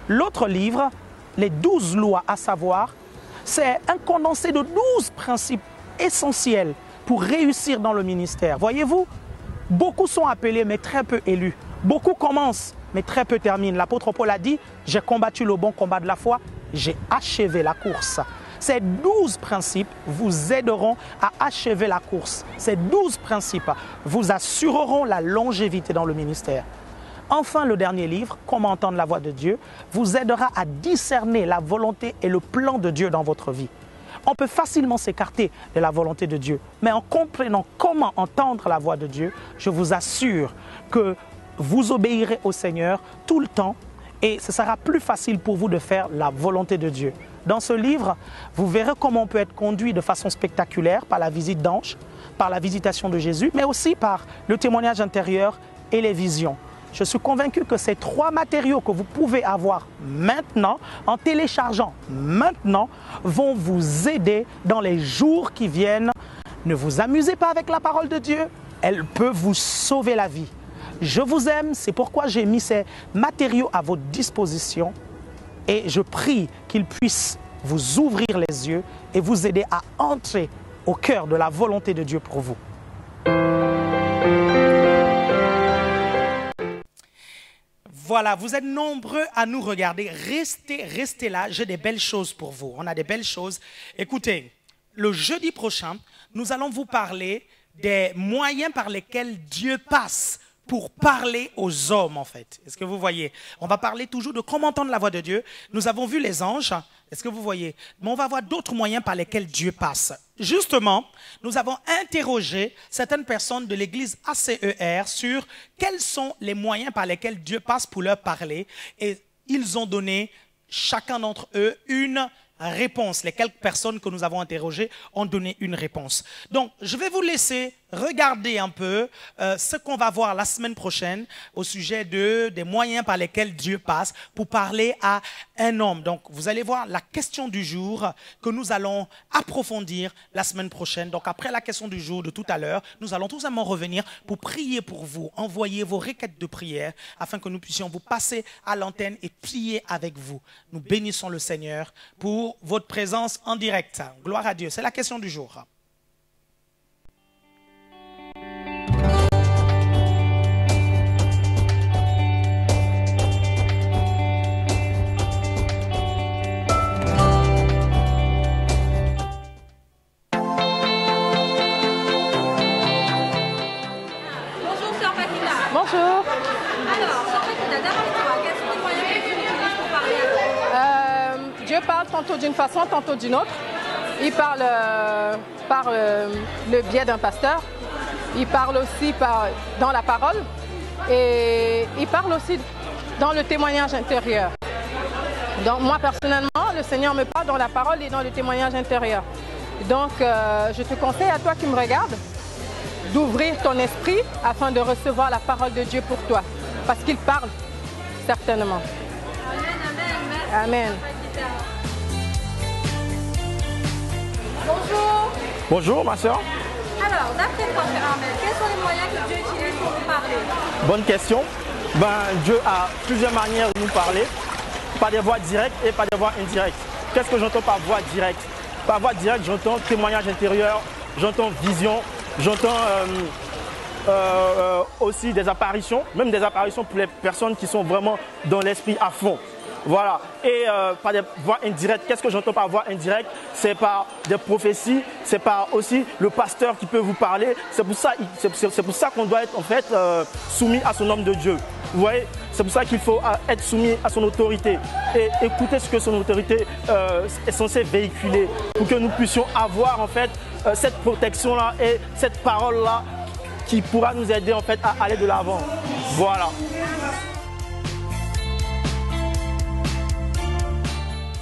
L'autre livre, les 12 lois à savoir, c'est un condensé de 12 principes essentiels pour réussir dans le ministère. Voyez-vous, beaucoup sont appelés mais très peu élus. Beaucoup commencent mais très peu terminent. L'apôtre Paul a dit, j'ai combattu le bon combat de la foi, j'ai achevé la course. Ces 12 principes vous aideront à achever la course. Ces 12 principes vous assureront la longévité dans le ministère. Enfin, le dernier livre, Comment entendre la voix de Dieu, vous aidera à discerner la volonté et le plan de Dieu dans votre vie. On peut facilement s'écarter de la volonté de Dieu, mais en comprenant comment entendre la voix de Dieu, je vous assure que vous obéirez au Seigneur tout le temps et ce sera plus facile pour vous de faire la volonté de Dieu. Dans ce livre, vous verrez comment on peut être conduit de façon spectaculaire par la visite d'anges, par la visitation de Jésus, mais aussi par le témoignage intérieur et les visions. Je suis convaincu que ces 3 matériaux que vous pouvez avoir maintenant, en téléchargeant maintenant, vont vous aider dans les jours qui viennent. Ne vous amusez pas avec la parole de Dieu, elle peut vous sauver la vie. Je vous aime, c'est pourquoi j'ai mis ces matériaux à votre disposition et je prie qu'ils puissent vous ouvrir les yeux et vous aider à entrer au cœur de la volonté de Dieu pour vous. Voilà, vous êtes nombreux à nous regarder. Restez là, j'ai des belles choses pour vous. On a des belles choses. Écoutez, le jeudi prochain, nous allons vous parler des moyens par lesquels Dieu passe pour parler aux hommes, en fait. Est-ce que vous voyez? On va parler toujours de comment entendre la voix de Dieu. Nous avons vu les anges. Est-ce que vous voyez? Mais on va voir d'autres moyens par lesquels Dieu passe. Justement, nous avons interrogé certaines personnes de l'église ACER sur quels sont les moyens par lesquels Dieu passe pour leur parler. Et ils ont donné, chacun d'entre eux, une réponse. Les quelques personnes que nous avons interrogées ont donné une réponse. Donc, je vais vous laisser regarder un peu ce qu'on va voir la semaine prochaine au sujet des moyens par lesquels Dieu passe pour parler à un homme. Donc, vous allez voir la question du jour que nous allons approfondir la semaine prochaine. Donc, après la question du jour de tout à l'heure, nous allons tout simplement revenir pour prier pour vous, envoyer vos requêtes de prière afin que nous puissions vous passer à l'antenne et prier avec vous. Nous bénissons le Seigneur pour votre présence en direct. Gloire à Dieu. C'est la question du jour. Bonjour. Alors, sœur Paquita, d'après toi, quels sont les moyens que Dieu utilise pour parler à vous? Dieu parle tantôt d'une façon, tantôt d'une autre. Il parle par le biais d'un pasteur. Il parle aussi dans la parole. Et il parle aussi dans le témoignage intérieur. Donc moi, personnellement, le Seigneur me parle dans la parole et dans le témoignage intérieur. Donc, je te conseille à toi qui me regardes d'ouvrir ton esprit afin de recevoir la parole de Dieu pour toi. Parce qu'il parle, certainement. Amen, amen. Amen. Bonjour. Bonjour ma soeur. Alors, d'après toi, frère Ahmed, quels sont les moyens que Dieu utilise pour nous parler? Bonne question. Dieu a plusieurs manières de nous parler, par des voies directes et par des voies indirectes. Qu'est-ce que j'entends par voie directe? Par voie directe, j'entends témoignage intérieur, j'entends vision, j'entends aussi des apparitions, même des apparitions pour les personnes qui sont vraiment dans l'esprit à fond. Voilà. Et par des voies indirectes, qu'est-ce que j'entends par voie indirecte? C'est par des prophéties, c'est par aussi le pasteur qui peut vous parler. C'est pour ça qu'on doit être en fait soumis à son homme de Dieu. Vous voyez, c'est pour ça qu'il faut être soumis à son autorité et écouter ce que son autorité est censée véhiculer pour que nous puissions avoir en fait cette protection-là et cette parole-là qui pourra nous aider en fait à aller de l'avant. Voilà.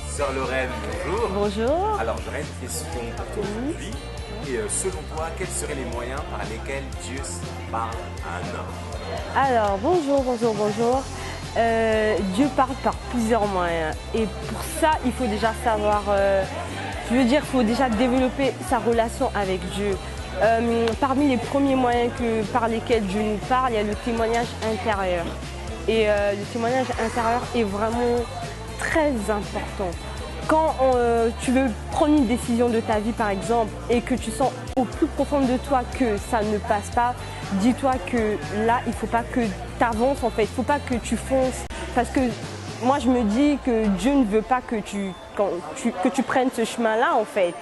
Sœur Lorraine, bonjour. Bonjour. Alors, j'aurais une question pour toi aujourd'hui. Et selon toi, quels seraient les moyens par lesquels Dieu parle à un homme? Alors, bonjour. Dieu parle par plusieurs moyens. Et pour ça, il faut déjà savoir, il faut déjà développer sa relation avec Dieu. Parmi les premiers moyens par lesquels Dieu nous parle, il y a le témoignage intérieur. Et le témoignage intérieur est vraiment très important. Quand tu veux prendre une décision de ta vie par exemple et que tu sens au plus profond de toi que ça ne passe pas, dis-toi que là il ne faut pas que tu avances en fait, il ne faut pas que tu fonces parce que moi je me dis que Dieu ne veut pas que tu prennes ce chemin-là en fait.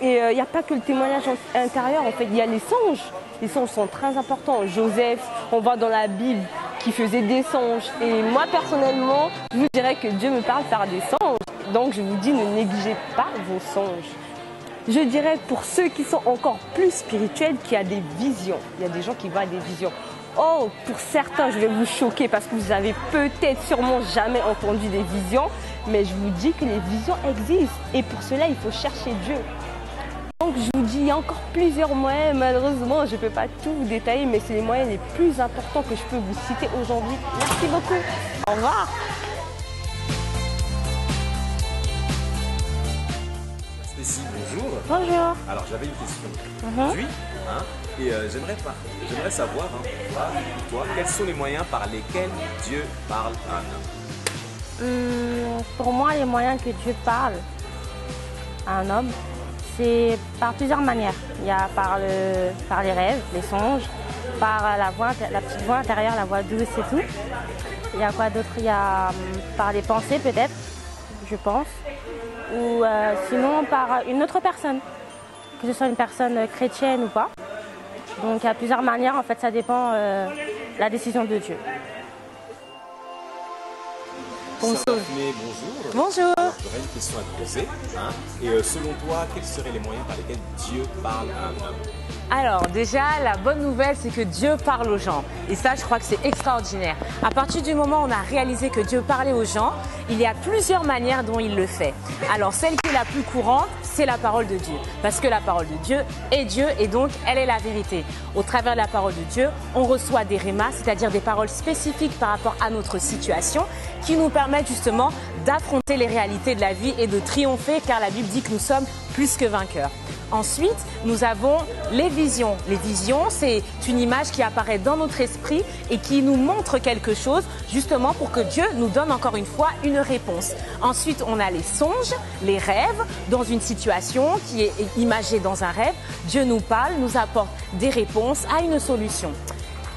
Et il n'y a pas que le témoignage intérieur en fait, il y a les songes. Les songes sont très importants. Joseph, on voit dans la Bible qui faisait des songes. Et moi personnellement, je vous dirais que Dieu me parle par des songes. Donc je vous dis, ne négligez pas vos songes. Je dirais pour ceux qui sont encore plus spirituels qu'il y a des visions. Il y a des gens qui voient des visions. Oh, pour certains, je vais vous choquer parce que vous avez peut-être sûrement jamais entendu des visions. Mais je vous dis que les visions existent. Et pour cela, il faut chercher Dieu. Donc je vous dis, il y a encore plusieurs moyens, malheureusement je ne peux pas tout vous détailler, mais c'est les moyens les plus importants que je peux vous citer aujourd'hui. Merci beaucoup, au revoir. Stécie, bonjour. Bonjour. Alors j'avais une question aujourd'hui, et j'aimerais savoir, pour toi, quels sont les moyens par lesquels Dieu parle à un homme? Pour moi, les moyens que Dieu parle à un homme, c'est par plusieurs manières. Il y a par les rêves, les songes, par la petite voix intérieure, la voix douce et tout. Il y a quoi d'autre? Il y a par les pensées peut-être, je pense. Ou sinon par une autre personne, que ce soit une personne chrétienne ou pas. Donc il y a plusieurs manières, en fait ça dépend de la décision de Dieu. Bonjour. Bonjour. Bonjour. J'aurais une question à te poser. Et selon toi, quels seraient les moyens par lesquels Dieu parle à un homme? Alors déjà, la bonne nouvelle, c'est que Dieu parle aux gens. Et ça, je crois que c'est extraordinaire. À partir du moment où on a réalisé que Dieu parlait aux gens, il y a plusieurs manières dont il le fait. Alors celle qui est la plus courante, c'est la parole de Dieu. Parce que la parole de Dieu est Dieu et donc elle est la vérité. Au travers de la parole de Dieu, on reçoit des rémas, c'est-à-dire des paroles spécifiques par rapport à notre situation qui nous permettent justement d'affronter les réalités de la vie et de triompher car la Bible dit que nous sommes plus que vainqueurs. Ensuite, nous avons les visions. Les visions, c'est une image qui apparaît dans notre esprit et qui nous montre quelque chose, justement pour que Dieu nous donne encore une fois une réponse. Ensuite, on a les songes, les rêves, dans une situation qui est imagée dans un rêve. Dieu nous parle, nous apporte des réponses à une solution.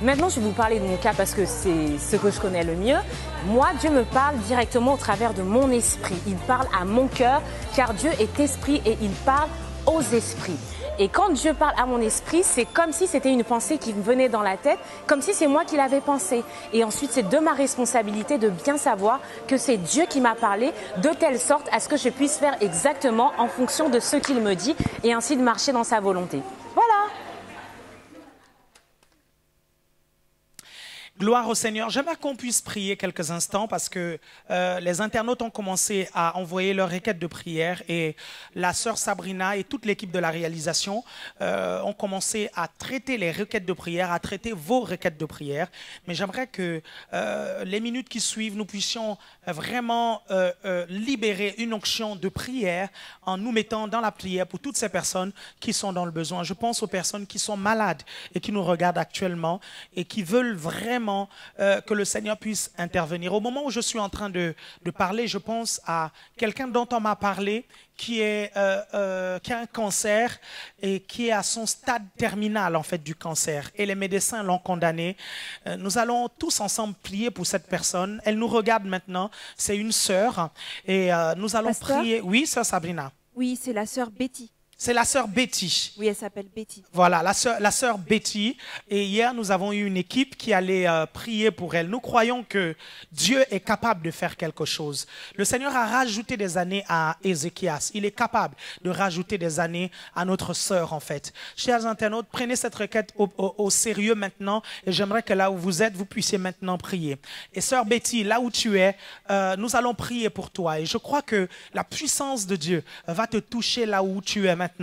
Maintenant, je vais vous parler de mon cas parce que c'est ce que je connais le mieux. Moi, Dieu me parle directement au travers de mon esprit. Il parle à mon cœur, car Dieu est esprit et il parle aux esprits. Et quand Dieu parle à mon esprit, c'est comme si c'était une pensée qui me venait dans la tête, comme si c'est moi qui l'avais pensée. Et ensuite, c'est de ma responsabilité de bien savoir que c'est Dieu qui m'a parlé, de telle sorte à ce que je puisse faire exactement en fonction de ce qu'il me dit et ainsi de marcher dans sa volonté. Voilà. Gloire au Seigneur. J'aimerais qu'on puisse prier quelques instants parce que les internautes ont commencé à envoyer leurs requêtes de prière et la sœur Sabrina et toute l'équipe de la réalisation ont commencé à traiter les requêtes de prière, à traiter vos requêtes de prière. Mais j'aimerais que les minutes qui suivent, nous puissions vraiment libérer une onction de prière en nous mettant dans la prière pour toutes ces personnes qui sont dans le besoin. Je pense aux personnes qui sont malades et qui nous regardent actuellement et qui veulent vraiment que le Seigneur puisse intervenir. Au moment où je suis en train de parler, je pense à quelqu'un dont on m'a parlé qui a un cancer et qui est à son stade terminal en fait du cancer et les médecins l'ont condamné. Nous allons tous ensemble prier pour cette personne. Elle nous regarde maintenant, c'est une sœur et nous allons prier. Oui, sœur Sabrina. Oui, c'est la sœur Betty. C'est la sœur Betty. Oui, elle s'appelle Betty. Voilà, la sœur Betty. Et hier, nous avons eu une équipe qui allait prier pour elle. Nous croyons que Dieu est capable de faire quelque chose. Le Seigneur a rajouté des années à Ézéchias. Il est capable de rajouter des années à notre sœur, en fait. Chers internautes, prenez cette requête au sérieux maintenant. Et j'aimerais que là où vous êtes, vous puissiez maintenant prier. Et sœur Betty, là où tu es, nous allons prier pour toi. Et je crois que la puissance de Dieu va te toucher là où tu es maintenant.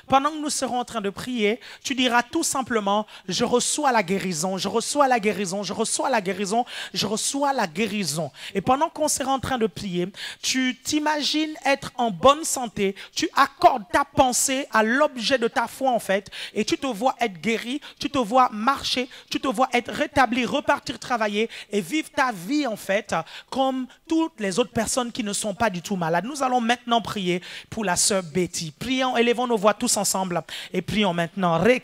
Pendant que nous serons en train de prier, tu diras tout simplement, je reçois la guérison, je reçois la guérison, je reçois la guérison, je reçois la guérison. Et pendant qu'on sera en train de prier, tu t'imagines être en bonne santé, tu accordes ta pensée à l'objet de ta foi en fait, et tu te vois être guéri, tu te vois marcher, tu te vois être rétabli, repartir travailler et vivre ta vie en fait, comme toutes les autres personnes qui ne sont pas du tout malades. Nous allons maintenant prier pour la sœur Betty. Prions, élevons nos voix tous ensemble et prions maintenant. Père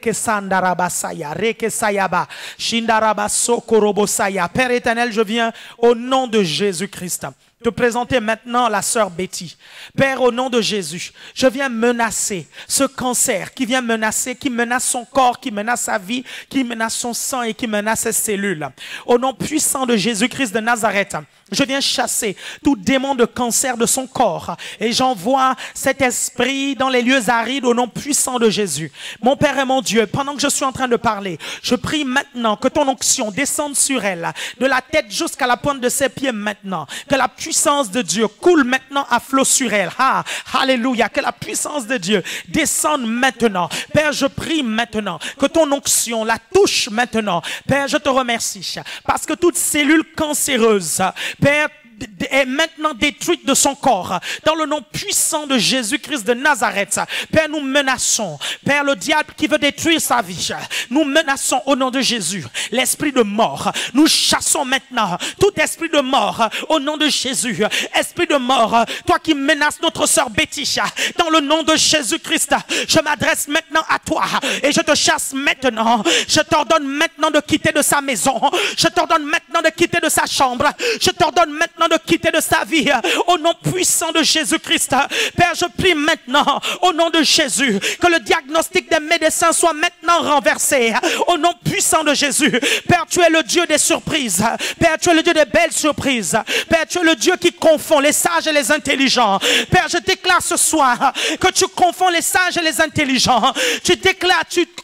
éternel, je viens au nom de Jésus-Christ te présenter maintenant la sœur Betty. Père, au nom de Jésus, je viens menacer ce cancer qui menace son corps, qui menace sa vie, qui menace son sang et qui menace ses cellules. Au nom puissant de Jésus-Christ de Nazareth, je viens chasser tout démon de cancer de son corps et j'envoie cet esprit dans les lieux arides au nom puissant de Jésus. Mon Père et mon Dieu, pendant que je suis en train de parler, je prie maintenant que ton onction descende sur elle, de la tête jusqu'à la pointe de ses pieds maintenant, que la puissance de Dieu coule maintenant à flot sur elle. Ah, alléluia, que la puissance de Dieu descende maintenant. Père, je prie maintenant que ton onction la touche maintenant. Père, je te remercie parce que toute cellule cancéreuse, Père, est maintenant détruite de son corps. Dans le nom puissant de Jésus-Christ de Nazareth, Père, nous menaçons, Père, le diable qui veut détruire sa vie. Nous menaçons au nom de Jésus l'esprit de mort. Nous chassons maintenant tout esprit de mort au nom de Jésus. Esprit de mort, toi qui menaces notre sœur Betty, dans le nom de Jésus-Christ, je m'adresse maintenant à toi et je te chasse maintenant. Je t'ordonne maintenant de quitter de sa maison. Je t'ordonne maintenant de quitter de sa chambre. Je t'ordonne maintenant de quitter de sa vie au nom puissant de Jésus-Christ. Père, je prie maintenant au nom de Jésus que le diagnostic des médecins soit maintenant renversé au nom puissant de Jésus. Père, tu es le Dieu des surprises. Père, tu es le Dieu des belles surprises. Père, tu es le Dieu qui confond les sages et les intelligents. Père, je déclare ce soir que tu confonds les sages et les intelligents. Tu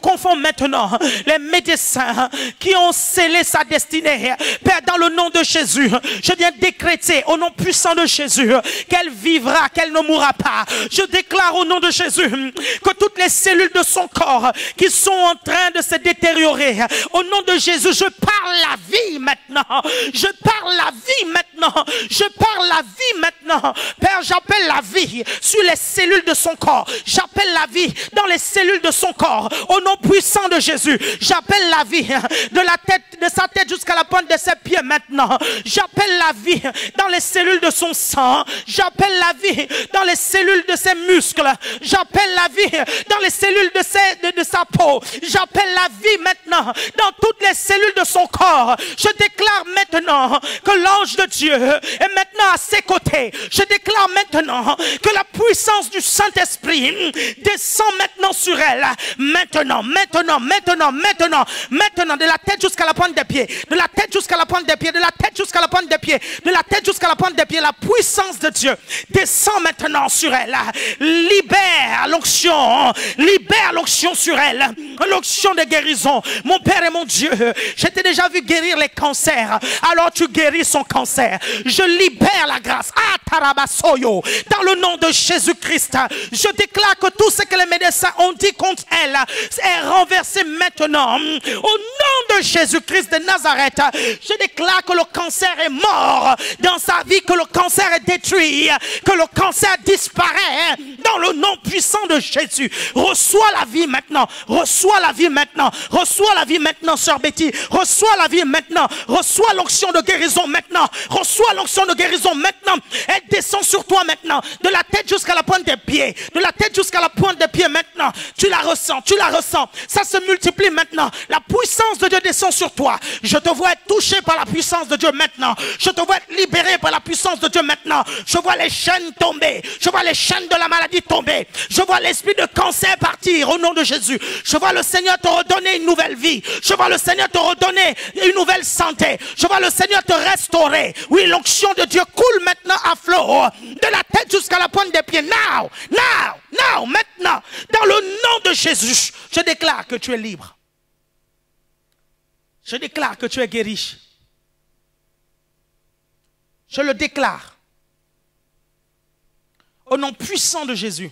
confonds maintenant les médecins qui ont scellé sa destinée. Père, dans le nom de Jésus, je viens décréter au nom puissant de Jésus qu'elle vivra, qu'elle ne mourra pas. Je déclare au nom de Jésus que toutes les cellules de son corps qui sont en train de se détériorer, au nom de Jésus, je parle la vie maintenant. Je parle la vie maintenant. Je parle la vie maintenant. Père, j'appelle la vie sur les cellules de son corps. J'appelle la vie dans les cellules de son corps. Au nom puissant de Jésus, j'appelle la vie de sa tête jusqu'à la pointe de ses pieds maintenant. J'appelle la vie dans les cellules de son sang. J'appelle la vie dans les cellules de ses muscles. J'appelle la vie dans les cellules de sa peau. J'appelle la vie maintenant dans toutes les cellules de son corps. Je déclare maintenant que l'ange de Dieu est maintenant à ses côtés. Je déclare maintenant que la puissance du Saint-Esprit descend maintenant sur elle. Maintenant, de la tête jusqu'à la pointe des pieds. De la tête jusqu'à la pointe des pieds. De la tête jusqu'à la pointe des pieds. De la tête jusqu'à la pointe des pieds. La puissance de Dieu descend maintenant sur elle. Libère l'onction sur elle. L'onction de guérison. Mon Père et mon Dieu, j'ai déjà vu guérir les cancer, alors tu guéris son cancer. Je libère la grâce. Ah, Tarabasoyo. Dans le nom de Jésus-Christ, je déclare que tout ce que les médecins ont dit contre elle est renversé maintenant. Au nom de Jésus-Christ de Nazareth, je déclare que le cancer est mort dans sa vie, que le cancer est détruit, que le cancer disparaît dans le nom puissant de Jésus. Reçois la vie maintenant. Reçois la vie maintenant. Reçois la vie maintenant, sœur Betty. Reçois la vie maintenant. Reçois l'onction de guérison maintenant. Reçois l'onction de guérison maintenant. Elle descend sur toi maintenant. De la tête jusqu'à la pointe des pieds. De la tête jusqu'à la pointe des pieds maintenant. Tu la ressens. Tu la ressens. Ça se multiplie maintenant. La puissance de Dieu descend sur toi. Je te vois être touché par la puissance de Dieu maintenant. Je te vois être libéré par la puissance de Dieu maintenant. Je vois les chaînes tomber. Je vois les chaînes de la maladie tomber. Je vois l'esprit de cancer partir au nom de Jésus. Je vois le Seigneur te redonner une nouvelle vie. Je vois le Seigneur te redonner une nouvelle santé. Je vois le Seigneur te restaurer. Oui, l'onction de Dieu coule maintenant à flot. De la tête jusqu'à la pointe des pieds. Now, now, now, maintenant. Dans le nom de Jésus, je déclare que tu es libre. Je déclare que tu es guéri. Je le déclare. Au nom puissant de Jésus.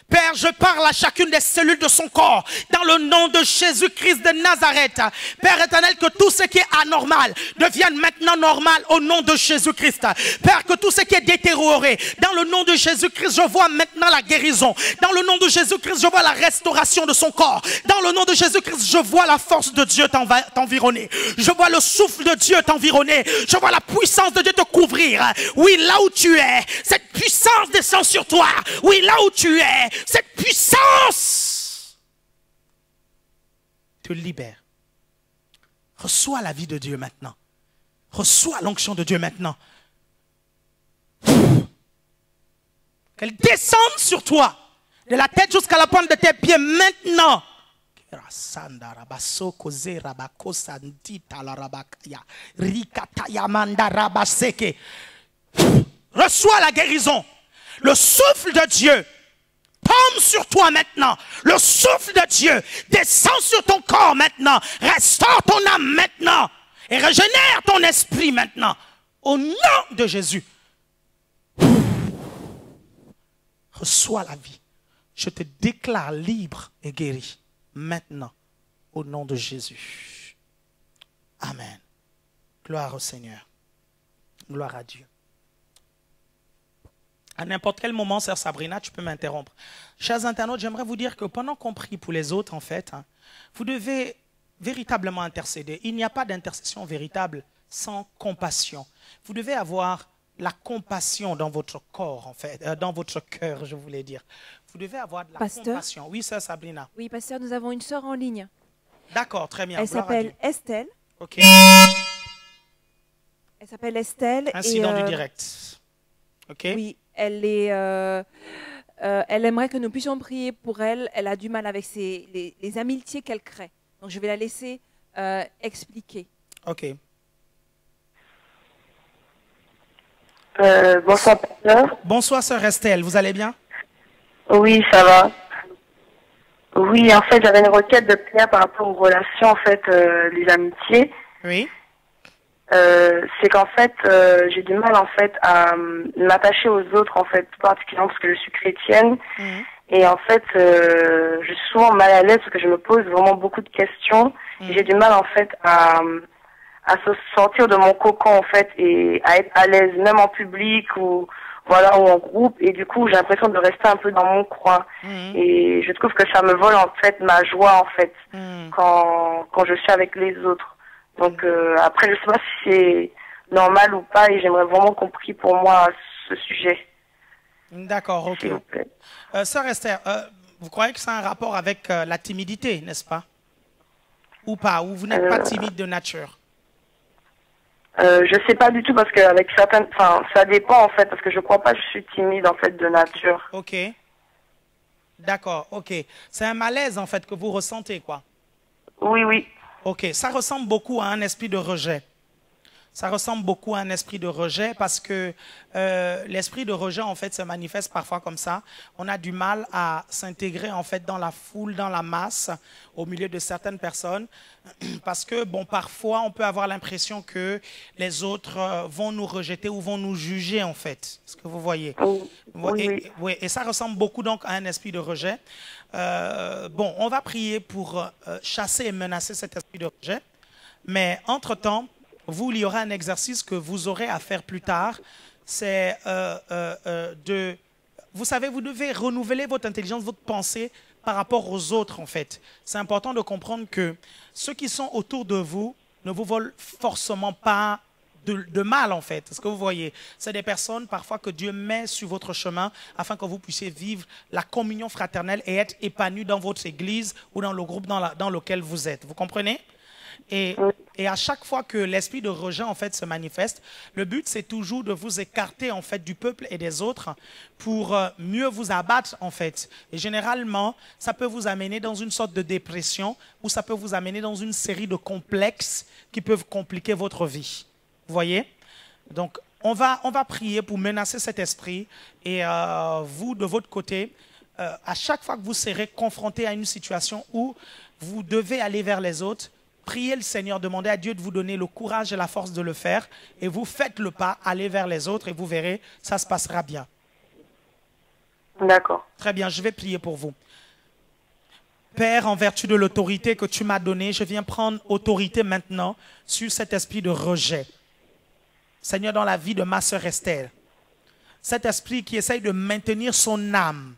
Père, je parle à chacune des cellules de son corps, dans le nom de Jésus-Christ de Nazareth. Père éternel, que tout ce qui est anormal devienne maintenant normal au nom de Jésus-Christ. Père, que tout ce qui est détérioré, dans le nom de Jésus-Christ, je vois maintenant la guérison. Dans le nom de Jésus-Christ, je vois la restauration de son corps. Dans le nom de Jésus-Christ, je vois la force de Dieu t'environner. Je vois le souffle de Dieu t'environner. Je vois la puissance de Dieu te couvrir. Oui, là où tu es, cette puissance descend sur toi. Oui, là où tu es, cette puissance te libère. Reçois la vie de Dieu maintenant. Reçois l'onction de Dieu maintenant. Qu'elle descende sur toi, de la tête jusqu'à la pointe de tes pieds maintenant. Reçois la guérison. Le souffle de Dieu tombe sur toi maintenant. Le souffle de Dieu descend sur ton corps maintenant. Restaure ton âme maintenant. Et régénère ton esprit maintenant. Au nom de Jésus. Reçois la vie. Je te déclare libre et guéri. Maintenant. Au nom de Jésus. Amen. Gloire au Seigneur. Gloire à Dieu. À n'importe quel moment, sœur Sabrina, tu peux m'interrompre. Chers internautes, j'aimerais vous dire que pendant qu'on prie pour les autres, en fait, vous devez véritablement intercéder. Il n'y a pas d'intercession véritable sans compassion. Vous devez avoir la compassion dans votre corps, en fait, dans votre cœur, je voulais dire. Vous devez avoir de la compassion. Oui, sœur Sabrina. Oui, pasteur, nous avons une sœur en ligne. D'accord, très bien. Elle s'appelle Estelle. Ok. Elle s'appelle Estelle. Incident du direct. Ok. Oui, elle aimerait que nous puissions prier pour elle. Elle a du mal avec les amitiés qu'elle crée. Donc, je vais la laisser expliquer. Ok. Bonsoir, pasteur. Bonsoir, sœur Estelle. Vous allez bien? Oui, ça va. Oui, en fait, j'avais une requête de prière par rapport aux relations, en fait, les amitiés. Oui. C'est qu'en fait, j'ai du mal, en fait, à m'attacher aux autres, en fait, particulièrement parce que je suis chrétienne. Et en fait, je suis souvent mal à l'aise parce que je me pose vraiment beaucoup de questions. Et j'ai du mal, en fait, à se sortir de mon cocon, en fait, et à être à l'aise, même en public ou voilà, ou en groupe. Et du coup, j'ai l'impression de rester un peu dans mon coin. Et je trouve que ça me vole, en fait, ma joie, en fait, quand je suis avec les autres. Donc, après, je sais pas si c'est normal ou pas, et j'aimerais vraiment qu'on prie pour moi à ce sujet. D'accord, ok. S'il vous plaît. Sœur Esther, vous croyez que ça a un rapport avec la timidité, n'est-ce pas? Ou pas? Ou vous n'êtes pas timide de nature? Je sais pas du tout parce qu'avec certaines, enfin, ça dépend en fait parce que je crois pas que je suis timide en fait de nature. Ok. D'accord, ok. C'est un malaise en fait que vous ressentez, quoi. Oui, oui. Ok, ça ressemble beaucoup à un esprit de rejet. Ça ressemble beaucoup à un esprit de rejet parce que l'esprit de rejet, en fait, se manifeste parfois comme ça. On a du mal à s'intégrer, en fait, dans la foule, dans la masse, au milieu de certaines personnes. Parce que, bon, parfois, on peut avoir l'impression que les autres vont nous rejeter ou vont nous juger, en fait. Est-ce que vous voyez? Oui. Et ça ressemble beaucoup, donc, à un esprit de rejet. Bon, on va prier pour chasser et menacer cet esprit de rejet. Mais, entre-temps, il y aura un exercice que vous aurez à faire plus tard. C'est vous savez, vous devez renouveler votre intelligence, votre pensée par rapport aux autres, en fait. C'est important de comprendre que ceux qui sont autour de vous ne vous veulent forcément pas de mal, en fait. Est-ce que vous voyez? C'est des personnes, parfois, que Dieu met sur votre chemin afin que vous puissiez vivre la communion fraternelle et être épanoui dans votre église ou dans le groupe dans lequel vous êtes. Vous comprenez? Et à chaque fois que l'esprit de rejet, en fait, se manifeste, le but, c'est toujours de vous écarter, en fait, du peuple et des autres pour mieux vous abattre, en fait. Et généralement, ça peut vous amener dans une sorte de dépression ou ça peut vous amener dans une série de complexes qui peuvent compliquer votre vie. Vous voyez? Donc, on va prier pour menacer cet esprit. Et vous, de votre côté, à chaque fois que vous serez confronté à une situation où vous devez aller vers les autres, priez le Seigneur, demandez à Dieu de vous donner le courage et la force de le faire. Et vous faites le pas, allez vers les autres et vous verrez, ça se passera bien. D'accord. Très bien, je vais prier pour vous. Père, en vertu de l'autorité que tu m'as donnée, je viens prendre autorité maintenant sur cet esprit de rejet. Seigneur, dans la vie de ma sœur Estelle, cet esprit qui essaye de maintenir son âme,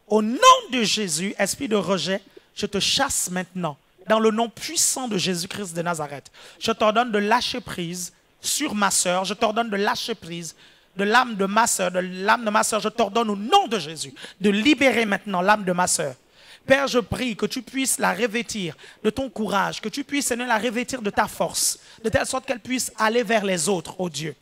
au nom de Jésus, esprit de rejet, je te chasse maintenant. Dans le nom puissant de Jésus-Christ de Nazareth, je t'ordonne de lâcher prise sur ma sœur. Je t'ordonne de lâcher prise de l'âme de ma sœur. De l'âme de ma sœur, je t'ordonne au nom de Jésus de libérer maintenant l'âme de ma sœur. Père, je prie que tu puisses la revêtir de ton courage, que tu puisses, Seigneur, la revêtir de ta force, de telle sorte qu'elle puisse aller vers les autres, oh Dieu.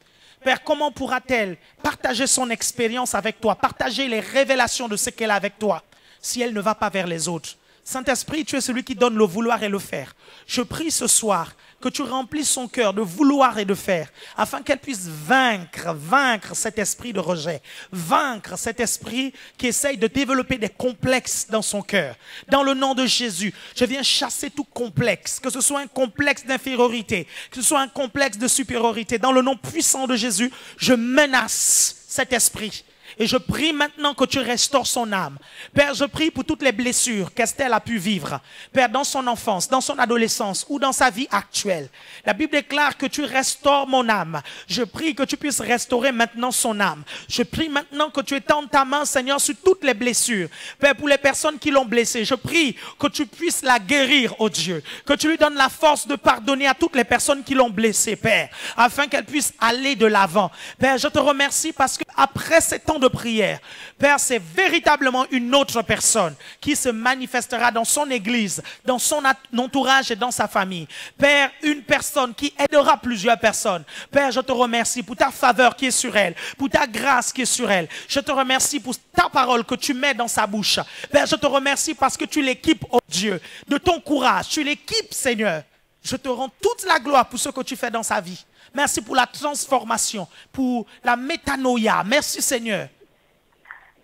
Père, comment pourra-t-elle partager son expérience avec toi, partager les révélations de ce qu'elle a avec toi, si elle ne va pas vers les autres? Saint-Esprit, tu es celui qui donne le vouloir et le faire. Je prie ce soir que tu remplisses son cœur de vouloir et de faire, afin qu'elle puisse vaincre cet esprit de rejet, vaincre cet esprit qui essaye de développer des complexes dans son cœur. Dans le nom de Jésus, je viens chasser tout complexe, que ce soit un complexe d'infériorité, que ce soit un complexe de supériorité. Dans le nom puissant de Jésus, je menace cet esprit. Et je prie maintenant que tu restaures son âme. Père, je prie pour toutes les blessures qu'Estelle a pu vivre. Père, dans son enfance, dans son adolescence ou dans sa vie actuelle. La Bible déclare que tu restaures mon âme. Je prie que tu puisses restaurer maintenant son âme. Je prie maintenant que tu étendes ta main, Seigneur, sur toutes les blessures. Père, pour les personnes qui l'ont blessée, je prie que tu puisses la guérir, oh Dieu. Que tu lui donnes la force de pardonner à toutes les personnes qui l'ont blessée, Père. Afin qu'elle puisse aller de l'avant. Père, je te remercie parce que après ces temps de prière, Père, c'est véritablement une autre personne qui se manifestera dans son église, dans son entourage et dans sa famille. Père, une personne qui aidera plusieurs personnes. Père, je te remercie pour ta faveur qui est sur elle, pour ta grâce qui est sur elle. Je te remercie pour ta parole que tu mets dans sa bouche. Père, je te remercie parce que tu l'équipes, oh Dieu, de ton courage. Tu l'équipes, Seigneur. Je te rends toute la gloire pour ce que tu fais dans sa vie. Merci pour la transformation, pour la métanoïa. Merci, Seigneur.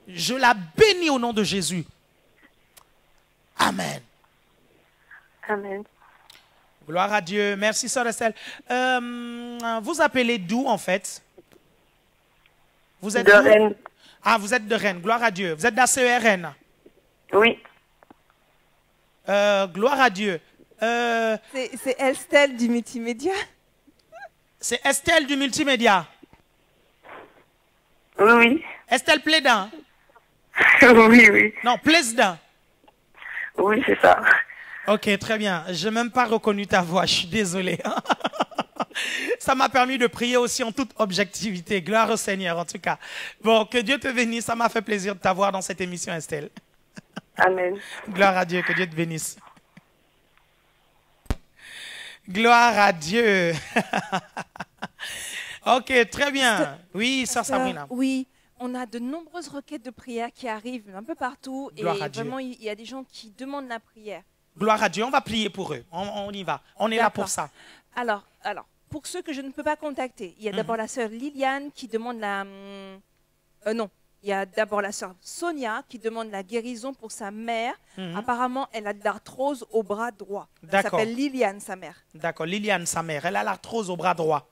Je la bénis au nom de Jésus. Amen. Amen. Gloire à Dieu. Merci, Sœur Estelle. Vous appelez d'où, en fait? Vous êtes de Rennes. Ah, vous êtes de Rennes. Gloire à Dieu. Vous êtes d'ACERN? Oui. Gloire à Dieu. C'est Estelle du multimédia. C'est Estelle du multimédia. Oui, oui. Estelle Plédin. Oui, oui. Non, Plesdin. Oui, c'est ça. Ok, très bien. Je n'ai même pas reconnu ta voix. Je suis désolé. Ça m'a permis de prier aussi en toute objectivité. Gloire au Seigneur, en tout cas. Bon, que Dieu te bénisse. Ça m'a fait plaisir de t'avoir dans cette émission, Estelle. Amen. Gloire à Dieu. Que Dieu te bénisse. Gloire à Dieu. Ok, très bien. Oui, Sœur Sabrina. Oui, on a de nombreuses requêtes de prière qui arrivent un peu partout. Gloire et à Dieu. vraiment, il y a des gens qui demandent la prière. Gloire à Dieu. On va prier pour eux. On y va. On est là pour ça. Alors, pour ceux que je ne peux pas contacter, il y a d'abord la sœur Liliane qui demande la... non, il y a d'abord la sœur Sonia qui demande la guérison pour sa mère. Apparemment, elle a de l'arthrose au bras droit. Elle s'appelle Liliane, sa mère. D'accord, Liliane, sa mère. Elle a l'arthrose au bras droit.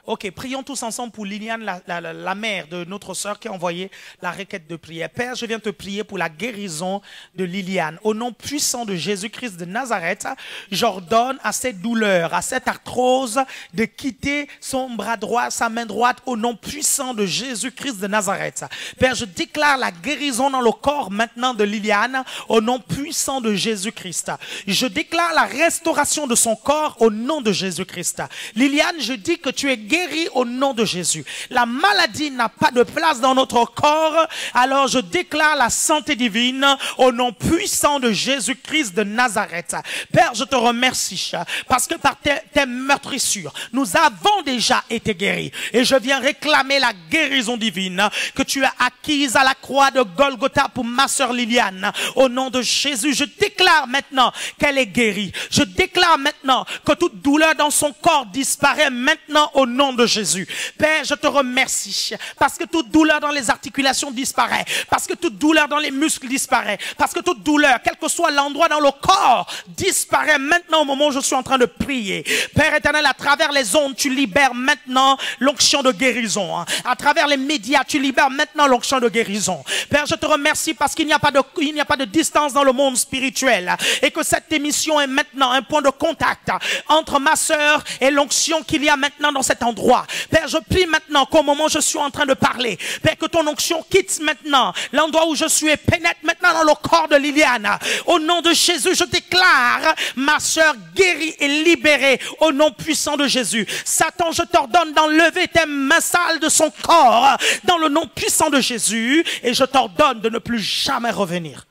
Ok, prions tous ensemble pour Liliane, la mère de notre sœur qui a envoyé la requête de prière. Père, je viens te prier pour la guérison de Liliane. Au nom puissant de Jésus-Christ de Nazareth, j'ordonne à cette douleur, à cette arthrose de quitter son bras droit, sa main droite, au nom puissant de Jésus-Christ de Nazareth. Père, je déclare la guérison dans le corps maintenant de Liliane, au nom puissant de Jésus-Christ. Je déclare la restauration de son corps au nom de Jésus-Christ. Liliane, je dis que tu es guéri au nom de Jésus. La maladie n'a pas de place dans notre corps. Alors je déclare la santé divine au nom puissant de Jésus-Christ de Nazareth. Père, je te remercie parce que par tes meurtrissures, nous avons déjà été guéris. Et je viens réclamer la guérison divine que tu as acquise à la croix de Golgotha pour ma sœur Liliane. Au nom de Jésus, je déclare maintenant qu'elle est guérie. Je déclare maintenant que toute douleur dans son corps disparaît maintenant au nom de Jésus. Père, je te remercie parce que toute douleur dans les articulations disparaît, parce que toute douleur dans les muscles disparaît, parce que toute douleur, quel que soit l'endroit dans le corps, disparaît maintenant au moment où je suis en train de prier. Père éternel, à travers les ondes, tu libères maintenant l'onction de guérison. À travers les médias, tu libères maintenant l'onction de guérison. Père, je te remercie parce qu'il n'y a pas de distance dans le monde spirituel et que cette émission est maintenant un point de contact entre ma sœur et l'onction qu'il y a maintenant dans cet endroit. Père, je prie maintenant qu'au moment où je suis en train de parler, Père, que ton onction quitte maintenant l'endroit où je suis et pénètre maintenant dans le corps de Liliane. Au nom de Jésus, je déclare ma sœur guérie et libérée au nom puissant de Jésus. Satan, je t'ordonne d'enlever tes mains sales de son corps dans le nom puissant de Jésus et je t'ordonne de ne plus jamais revenir.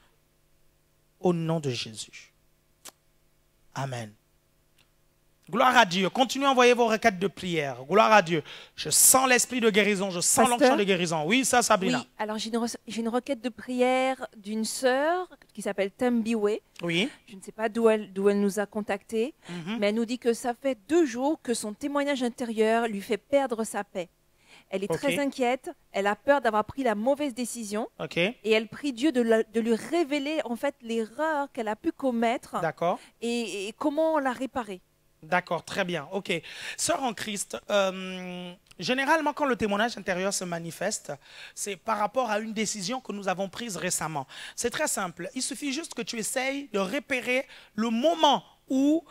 Au nom de Jésus. Amen. Gloire à Dieu. Continuez à envoyer vos requêtes de prière. Gloire à Dieu. Je sens l'esprit de guérison. Je sens l'onction de guérison. Oui, ça, Sabrina. Oui, alors j'ai une requête de prière d'une sœur qui s'appelle Tembiwe. Oui. Je ne sais pas d'où elle nous a contactés, mais elle nous dit que ça fait 2 jours que son témoignage intérieur lui fait perdre sa paix. Elle est très inquiète, elle a peur d'avoir pris la mauvaise décision et elle prie Dieu de lui révéler en fait l'erreur qu'elle a pu commettre et comment la réparer. D'accord, très bien. Ok. Sœur en Christ, généralement quand le témoignage intérieur se manifeste, c'est par rapport à une décision que nous avons prise récemment. C'est très simple. Il suffit juste que tu essayes de repérer le moment où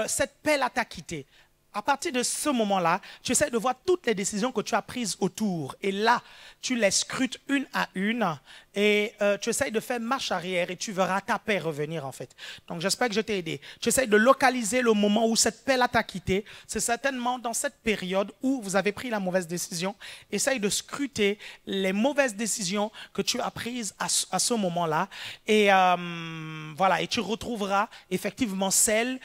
cette paix t'a quitté. À partir de ce moment-là, tu essaies de voir toutes les décisions que tu as prises autour. Et là, tu les scrutes une à une et tu essaies de faire marche arrière et tu verras ta paix revenir en fait. Donc j'espère que je t'ai aidé. Tu essaies de localiser le moment où cette paix t'a quitté. C'est certainement dans cette période où vous avez pris la mauvaise décision. Essaye de scruter les mauvaises décisions que tu as prises à ce moment-là. Et voilà, et tu retrouveras effectivement celle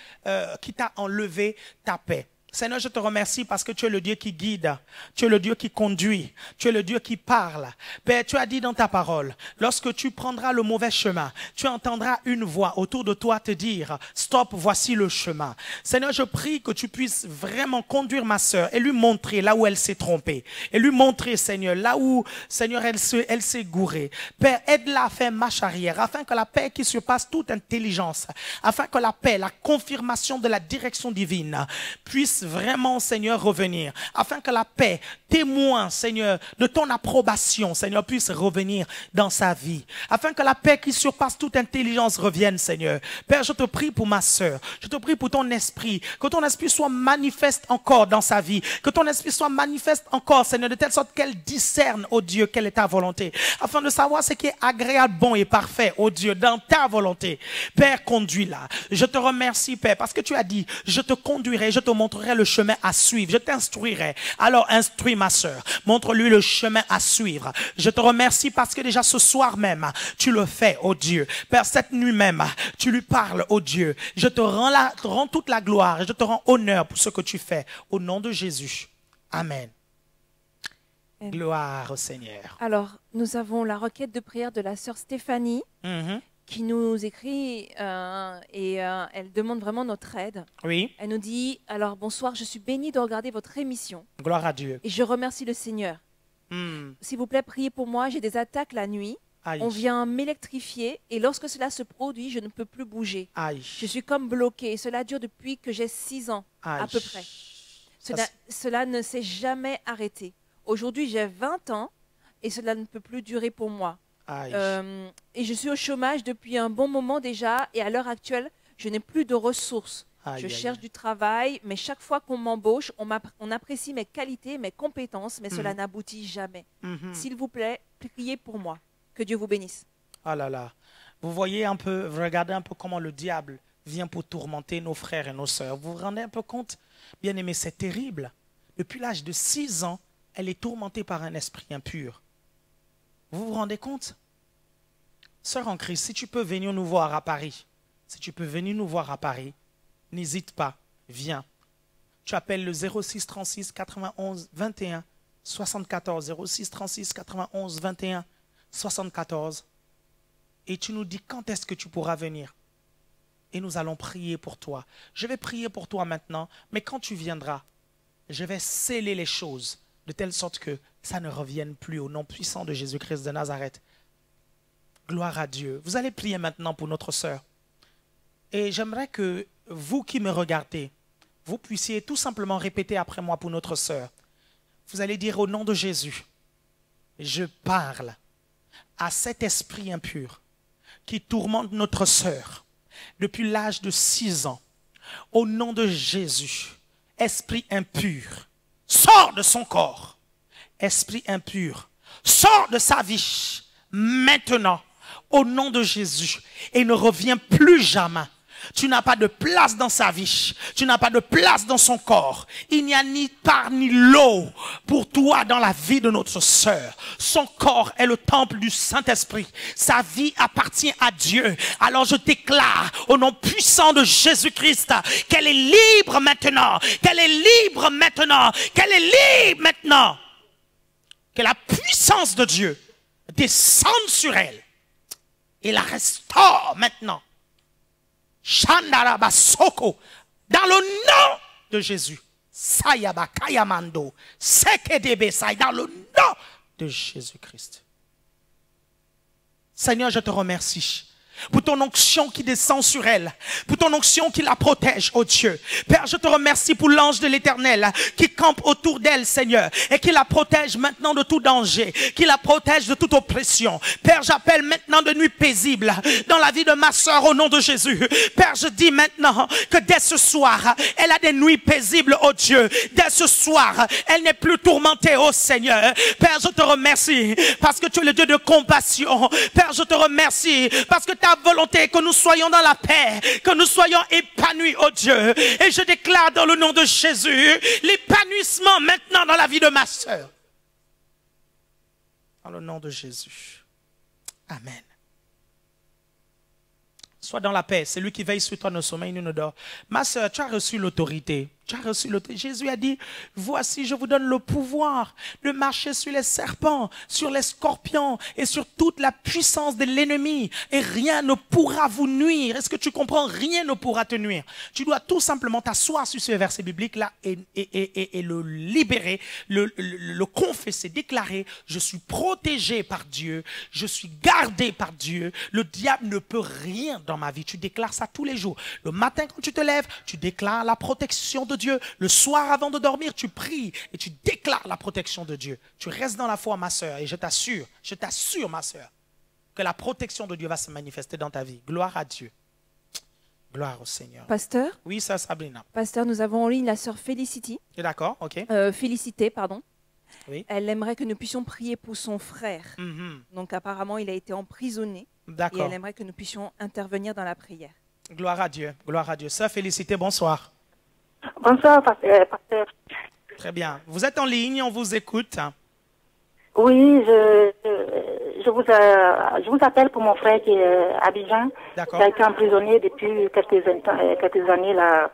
qui t'a enlevé ta paix. Seigneur, je te remercie parce que tu es le Dieu qui guide, tu es le Dieu qui conduit, tu es le Dieu qui parle. Père, tu as dit dans ta parole, lorsque tu prendras le mauvais chemin, tu entendras une voix autour de toi te dire, stop, voici le chemin. Seigneur, je prie que tu puisses vraiment conduire ma sœur et lui montrer là où elle s'est trompée. Et lui montrer, Seigneur, là où, Seigneur, elle s'est gourée. Père, aide-la à faire marche arrière, afin que la paix qui surpasse toute intelligence, afin que la paix, la confirmation de la direction divine puisse vraiment, Seigneur, revenir, afin que la paix, témoin, Seigneur, de ton approbation, Seigneur, puisse revenir dans sa vie, afin que la paix qui surpasse toute intelligence revienne, Seigneur. Père, je te prie pour ma sœur, je te prie pour ton esprit, que ton esprit soit manifeste encore dans sa vie, que ton esprit soit manifeste encore, Seigneur, de telle sorte qu'elle discerne, ô Dieu, quelle est ta volonté, afin de savoir ce qui est agréable, bon et parfait, ô Dieu, dans ta volonté. Père, conduis-la. Je te remercie, Père, parce que tu as dit, je te conduirai, je te montrerai le chemin à suivre, je t'instruirai. Alors instruis ma sœur, montre-lui le chemin à suivre. Je te remercie parce que déjà ce soir même, tu le fais, ô Dieu. Père, cette nuit même, tu lui parles, ô Dieu. Je te rends toute la gloire et je te rends honneur pour ce que tu fais. Au nom de Jésus. Amen. Gloire au Seigneur. Alors, nous avons la requête de prière de la sœur Stéphanie qui nous écrit elle demande vraiment notre aide. Oui. Elle nous dit, alors bonsoir, je suis bénie de regarder votre émission. Gloire à Dieu. Et je remercie le Seigneur. S'il vous plaît, priez pour moi, j'ai des attaques la nuit. Aïe. On vient m'électrifier et lorsque cela se produit, je ne peux plus bouger. Aïe. Je suis comme bloquée et cela dure depuis que j'ai 6 ans Aïe. à peu près. Cela ne s'est jamais arrêté. Aujourd'hui, j'ai 20 ans et cela ne peut plus durer pour moi. Et je suis au chômage depuis un bon moment déjà et à l'heure actuelle, je n'ai plus de ressources. Je cherche du travail, mais chaque fois qu'on m'embauche, on apprécie mes qualités, mes compétences, mais cela n'aboutit jamais. S'il vous plaît, priez pour moi. Que Dieu vous bénisse. Ah là là. Vous voyez un peu, vous regardez un peu comment le diable vient pour tourmenter nos frères et nos sœurs. Vous vous rendez un peu compte? Bien aimé, c'est terrible. Depuis l'âge de 6 ans, elle est tourmentée par un esprit impur. Vous vous rendez compte? Sœur en Christ, si tu peux venir nous voir à Paris, n'hésite pas, viens. Tu appelles le 06 36 91 21 74, 06 36 91 21 74, et tu nous dis quand est-ce que tu pourras venir. Et nous allons prier pour toi. Je vais prier pour toi maintenant, mais quand tu viendras, je vais sceller les choses de telle sorte que ça ne revienne plus au nom puissant de Jésus-Christ de Nazareth. Gloire à Dieu. Vous allez prier maintenant pour notre sœur. Et j'aimerais que vous qui me regardez, vous puissiez tout simplement répéter après moi pour notre sœur. Vous allez dire au nom de Jésus, je parle à cet esprit impur qui tourmente notre sœur depuis l'âge de 6 ans. Au nom de Jésus, esprit impur, sors de son corps. Esprit impur, sors de sa vie maintenant, au nom de Jésus, et ne reviens plus jamais. Tu n'as pas de place dans sa vie. Tu n'as pas de place dans son corps. Il n'y a ni part ni l'eau pour toi dans la vie de notre sœur. Son corps est le temple du Saint-Esprit. Sa vie appartient à Dieu. Alors je déclare au nom puissant de Jésus-Christ qu'elle est libre maintenant. Qu'elle est libre maintenant. Qu'elle est libre maintenant. Que la puissance de Dieu descende sur elle et la restaure maintenant. Shandarabasoko, dans le nom de Jésus. Sayaba Kayamando, Sekedebe Say, dans le nom de Jésus-Christ. Seigneur, je te remercie pour ton onction qui descend sur elle, pour ton onction qui la protège, oh Dieu. Père, je te remercie pour l'ange de l'Éternel qui campe autour d'elle, Seigneur, et qui la protège maintenant de tout danger, qui la protège de toute oppression. Père, j'appelle maintenant de nuit paisible dans la vie de ma soeur au nom de Jésus. Père, je dis maintenant que dès ce soir, elle a des nuits paisibles, oh Dieu. Dès ce soir, elle n'est plus tourmentée, oh Seigneur. Père, je te remercie parce que tu es le Dieu de compassion. Père, je te remercie parce que ta volonté que nous soyons dans la paix, que nous soyons épanouis, oh Dieu. Et je déclare dans le nom de Jésus l'épanouissement maintenant dans la vie de ma sœur. Dans le nom de Jésus. Amen. Sois dans la paix. C'est lui qui veille sur toi, ne sommeille ni ne dort. Ma sœur, tu as reçu l'autorité. Tu as reçu l'autorité. Jésus a dit, voici, je vous donne le pouvoir de marcher sur les serpents, sur les scorpions et sur toute la puissance de l'ennemi. Et rien ne pourra vous nuire. Est-ce que tu comprends? Rien ne pourra te nuire. Tu dois tout simplement t'asseoir sur ce verset biblique-là et le libérer, le confesser, déclarer, je suis protégé par Dieu, je suis gardé par Dieu. Le diable ne peut rien dans ma vie. Tu déclares ça tous les jours. Le matin, quand tu te lèves, tu déclares la protection de Dieu. Le soir, avant de dormir, tu pries et tu déclares la protection de Dieu. Tu restes dans la foi, ma sœur, et je t'assure, ma sœur, que la protection de Dieu va se manifester dans ta vie. Gloire à Dieu. Gloire au Seigneur. Pasteur? Oui, sœur Sabrina. Pasteur, nous avons en ligne la sœur Félicité. D'accord, ok. Félicité, pardon. Oui. Elle aimerait que nous puissions prier pour son frère. Donc apparemment, il a été emprisonné. D'accord. Et elle aimerait que nous puissions intervenir dans la prière. Gloire à Dieu. Gloire à Dieu. Sœur Félicité, bonsoir. Bonsoir, pasteur. Très bien. Vous êtes en ligne, on vous écoute. Oui, je vous appelle pour mon frère qui est à Abidjan. D'accord. Il a été emprisonné depuis quelques années là.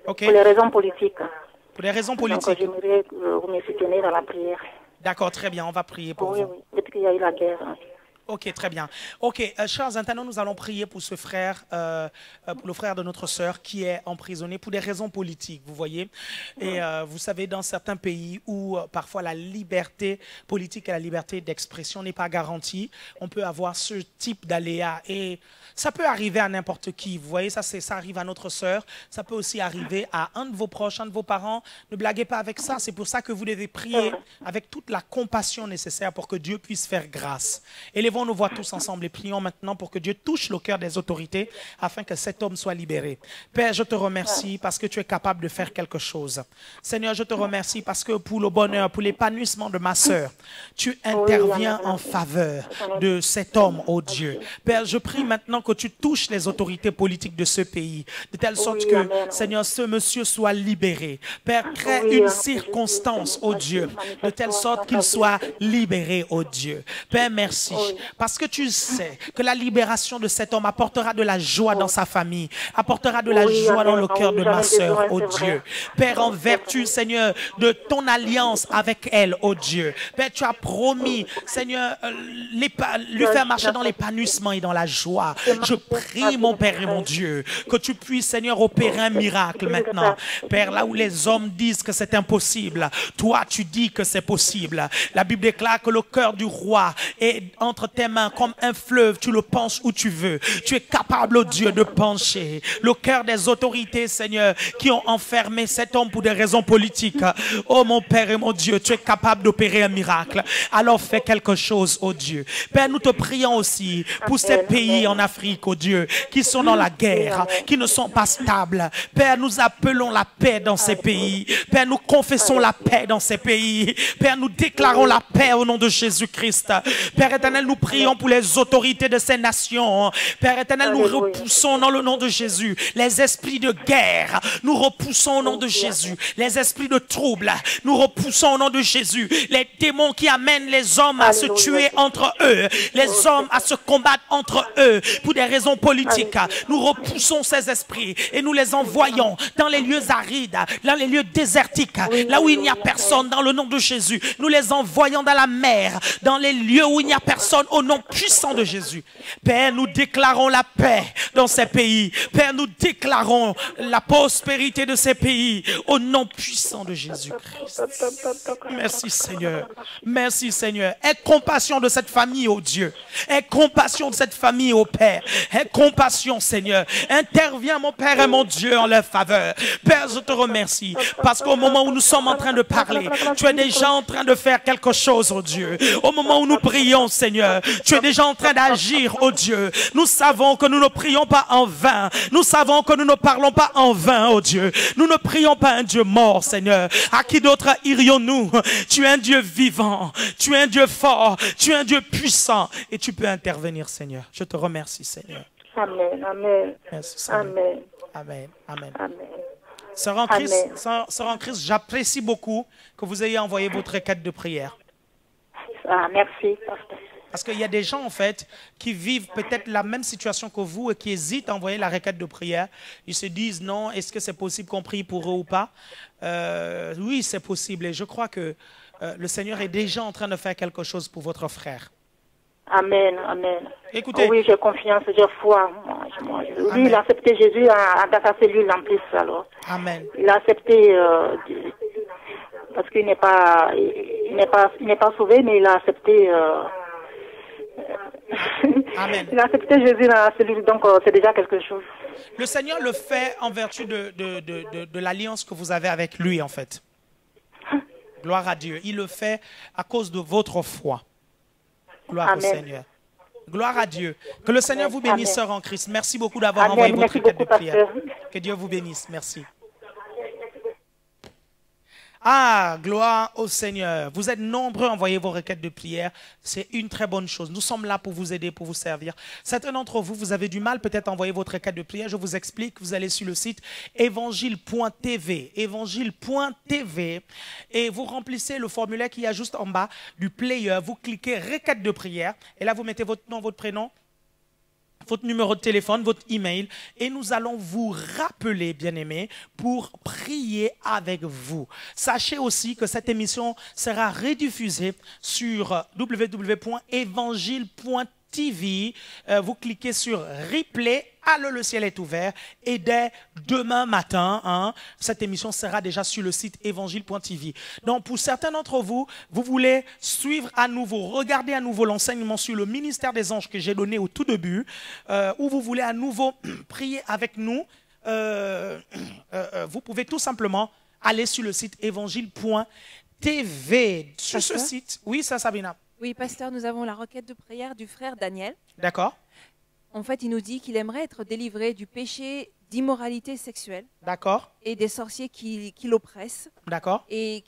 Ok. Pour les raisons politiques. Pour les raisons politiques. Donc j'aimerais que vous me souteniez dans la prière. D'accord, très bien, on va prier pour vous. Oui, depuis qu'il y a eu la guerre. Ok, très bien. Ok, chers internautes, nous allons prier pour ce frère, pour le frère de notre sœur qui est emprisonné pour des raisons politiques, vous voyez. Et vous savez, dans certains pays où parfois la liberté politique et la liberté d'expression n'est pas garantie, on peut avoir ce type d'aléas. Et ça peut arriver à n'importe qui, vous voyez, ça arrive à notre sœur, ça peut aussi arriver à un de vos proches, un de vos parents. Ne blaguez pas avec ça, c'est pour ça que vous devez prier avec toute la compassion nécessaire pour que Dieu puisse faire grâce. Élevons nos voix tous ensemble et prions maintenant pour que Dieu touche le cœur des autorités afin que cet homme soit libéré. Père, je te remercie parce que tu es capable de faire quelque chose. Seigneur, je te remercie parce que pour le bonheur, pour l'épanouissement de ma sœur, tu interviens en faveur de cet homme, oh Dieu. Père, je prie maintenant que tu touches les autorités politiques de ce pays, de telle sorte que, Seigneur, ce monsieur soit libéré. Père, crée une circonstance, oh Dieu, de telle sorte qu'il soit libéré, oh Dieu. Père, merci. Parce que tu sais que la libération de cet homme apportera de la joie dans sa famille, apportera de la joie dans le cœur de ma sœur, oh Dieu. Père, en vertu, Seigneur, de ton alliance avec elle, oh Dieu. Père, tu as promis, Seigneur, lui faire marcher dans l'épanouissement et dans la joie. Je prie, mon Père et mon Dieu, que tu puisses, Seigneur, opérer un miracle maintenant. Père, là où les hommes disent que c'est impossible, toi, tu dis que c'est possible. La Bible déclare que le cœur du roi est entre tes mains comme un fleuve, tu le penches où tu veux. Tu es capable, oh Dieu, de pencher le cœur des autorités, Seigneur, qui ont enfermé cet homme pour des raisons politiques. Oh mon Père et mon Dieu, tu es capable d'opérer un miracle. Alors fais quelque chose, oh Dieu. Père, nous te prions aussi pour ces pays en Afrique, oh Dieu, qui sont dans la guerre, qui ne sont pas stables. Père, nous appelons la paix dans ces pays. Père, nous confessons la paix dans ces pays. Père, nous déclarons la paix au nom de Jésus-Christ. Père éternel, nous prions pour les autorités de ces nations. Père éternel, nous repoussons dans le nom de Jésus les esprits de guerre. Nous repoussons au nom de Jésus les esprits de trouble. Nous repoussons au nom de Jésus les démons qui amènent les hommes à se tuer entre eux, les hommes à se combattre entre eux pour des raisons politiques. Nous repoussons ces esprits et nous les envoyons dans les lieux arides, dans les lieux désertiques, là où il n'y a personne, dans le nom de Jésus. Nous les envoyons dans la mer, dans les lieux où il n'y a personne, au nom puissant de Jésus. Père, nous déclarons la paix dans ces pays. Père, nous déclarons la prospérité de ces pays au nom puissant de Jésus-Christ. Merci Seigneur. Merci Seigneur. Aie compassion de cette famille, oh Dieu. Aie compassion de cette famille, oh Père. Aie compassion, Seigneur. Interviens, mon Père et mon Dieu, en leur faveur. Père, je te remercie parce qu'au moment où nous sommes en train de parler, tu es déjà en train de faire quelque chose, oh Dieu. Au moment où nous prions, Seigneur, tu es déjà en train d'agir, oh Dieu. Nous savons que nous ne prions pas en vain. Nous savons que nous ne parlons pas en vain, oh Dieu. Nous ne prions pas un Dieu mort, Seigneur. À qui d'autre irions-nous? Tu es un Dieu vivant. Tu es un Dieu fort. Tu es un Dieu puissant. Et tu peux intervenir, Seigneur. Je te remercie, Seigneur. Amen, amen. Merci, Seigneur. Amen. Amen, amen. Amen. Sœur en Christ, j'apprécie beaucoup que vous ayez envoyé votre requête de prière. Ah, merci, pasteur. Parce qu'il y a des gens, en fait, qui vivent peut-être la même situation que vous et qui hésitent à envoyer la requête de prière. Ils se disent, non, est-ce que c'est possible qu'on prie pour eux ou pas? Oui, c'est possible. Et je crois que le Seigneur est déjà en train de faire quelque chose pour votre frère. Amen, amen. Écoutez. Oh oui, j'ai confiance, j'ai foi. Lui, il a accepté Jésus dans sa cellule en plus, alors. Amen. Il a accepté, parce qu'il n'est pas sauvé, mais il a accepté... Amen. Il a accepté Jésus dans la cellule, donc c'est déjà quelque chose. Le Seigneur le fait en vertu de l'alliance que vous avez avec lui, en fait. Gloire à Dieu. Il le fait à cause de votre foi. Gloire Amen. au Seigneur. Gloire à Dieu. Que le Seigneur vous bénisse, Amen. sœur en Christ. Merci beaucoup d'avoir Amen. envoyé votre Merci requête de beaucoup, prière. pasteur. Que Dieu vous bénisse. Merci. Ah, gloire au Seigneur. Vous êtes nombreux à envoyer vos requêtes de prière. C'est une très bonne chose. Nous sommes là pour vous aider, pour vous servir. Certains d'entre vous, vous avez du mal peut-être à envoyer votre requête de prière. Je vous explique. Vous allez sur le site évangile.tv. Évangile.tv. Et vous remplissez le formulaire qui est juste en bas du player. Vous cliquez requête de prière. Et là, vous mettez votre nom, votre prénom. votre numéro de téléphone, votre email, et nous allons vous rappeler, bien-aimés, pour prier avec vous. Sachez aussi que cette émission sera rediffusée sur www.évangile.tv. Vous cliquez sur replay. Allô, le ciel est ouvert. Et dès demain matin, cette émission sera déjà sur le site évangile.tv. Donc, pour certains d'entre vous, vous voulez suivre à nouveau, regarder à nouveau l'enseignement sur le ministère des anges que j'ai donné au tout début, ou vous voulez à nouveau prier avec nous, vous pouvez tout simplement aller sur le site évangile.tv. Sur ce site, oui, ça, Sabina. Oui, pasteur, nous avons la requête de prière du frère Daniel. D'accord. En fait, il nous dit qu'il aimerait être délivré du péché d'immoralité sexuelle. D'accord. Et des sorciers qui l'oppressent. D'accord. Et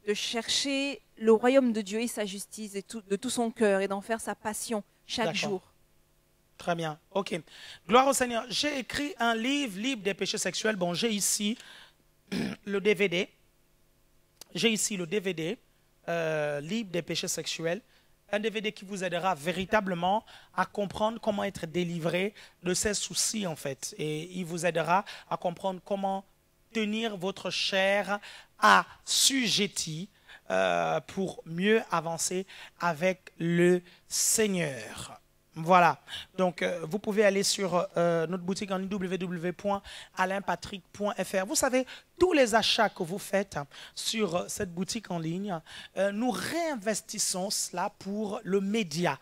de chercher le royaume de Dieu et sa justice de tout son cœur et d'en faire sa passion chaque jour. Très bien. OK. Gloire au Seigneur. J'ai écrit un livre, Libre des péchés sexuels. Bon, j'ai ici le DVD. J'ai ici le DVD, Libre des péchés sexuels. Un DVD qui vous aidera véritablement à comprendre comment être délivré de ces soucis, en fait. Et il vous aidera à comprendre comment tenir votre chair assujettie pour mieux avancer avec le Seigneur. Voilà, donc vous pouvez aller sur notre boutique en ligne www.alainpatrick.fr. Vous savez, tous les achats que vous faites sur cette boutique en ligne, nous réinvestissons cela pour le média.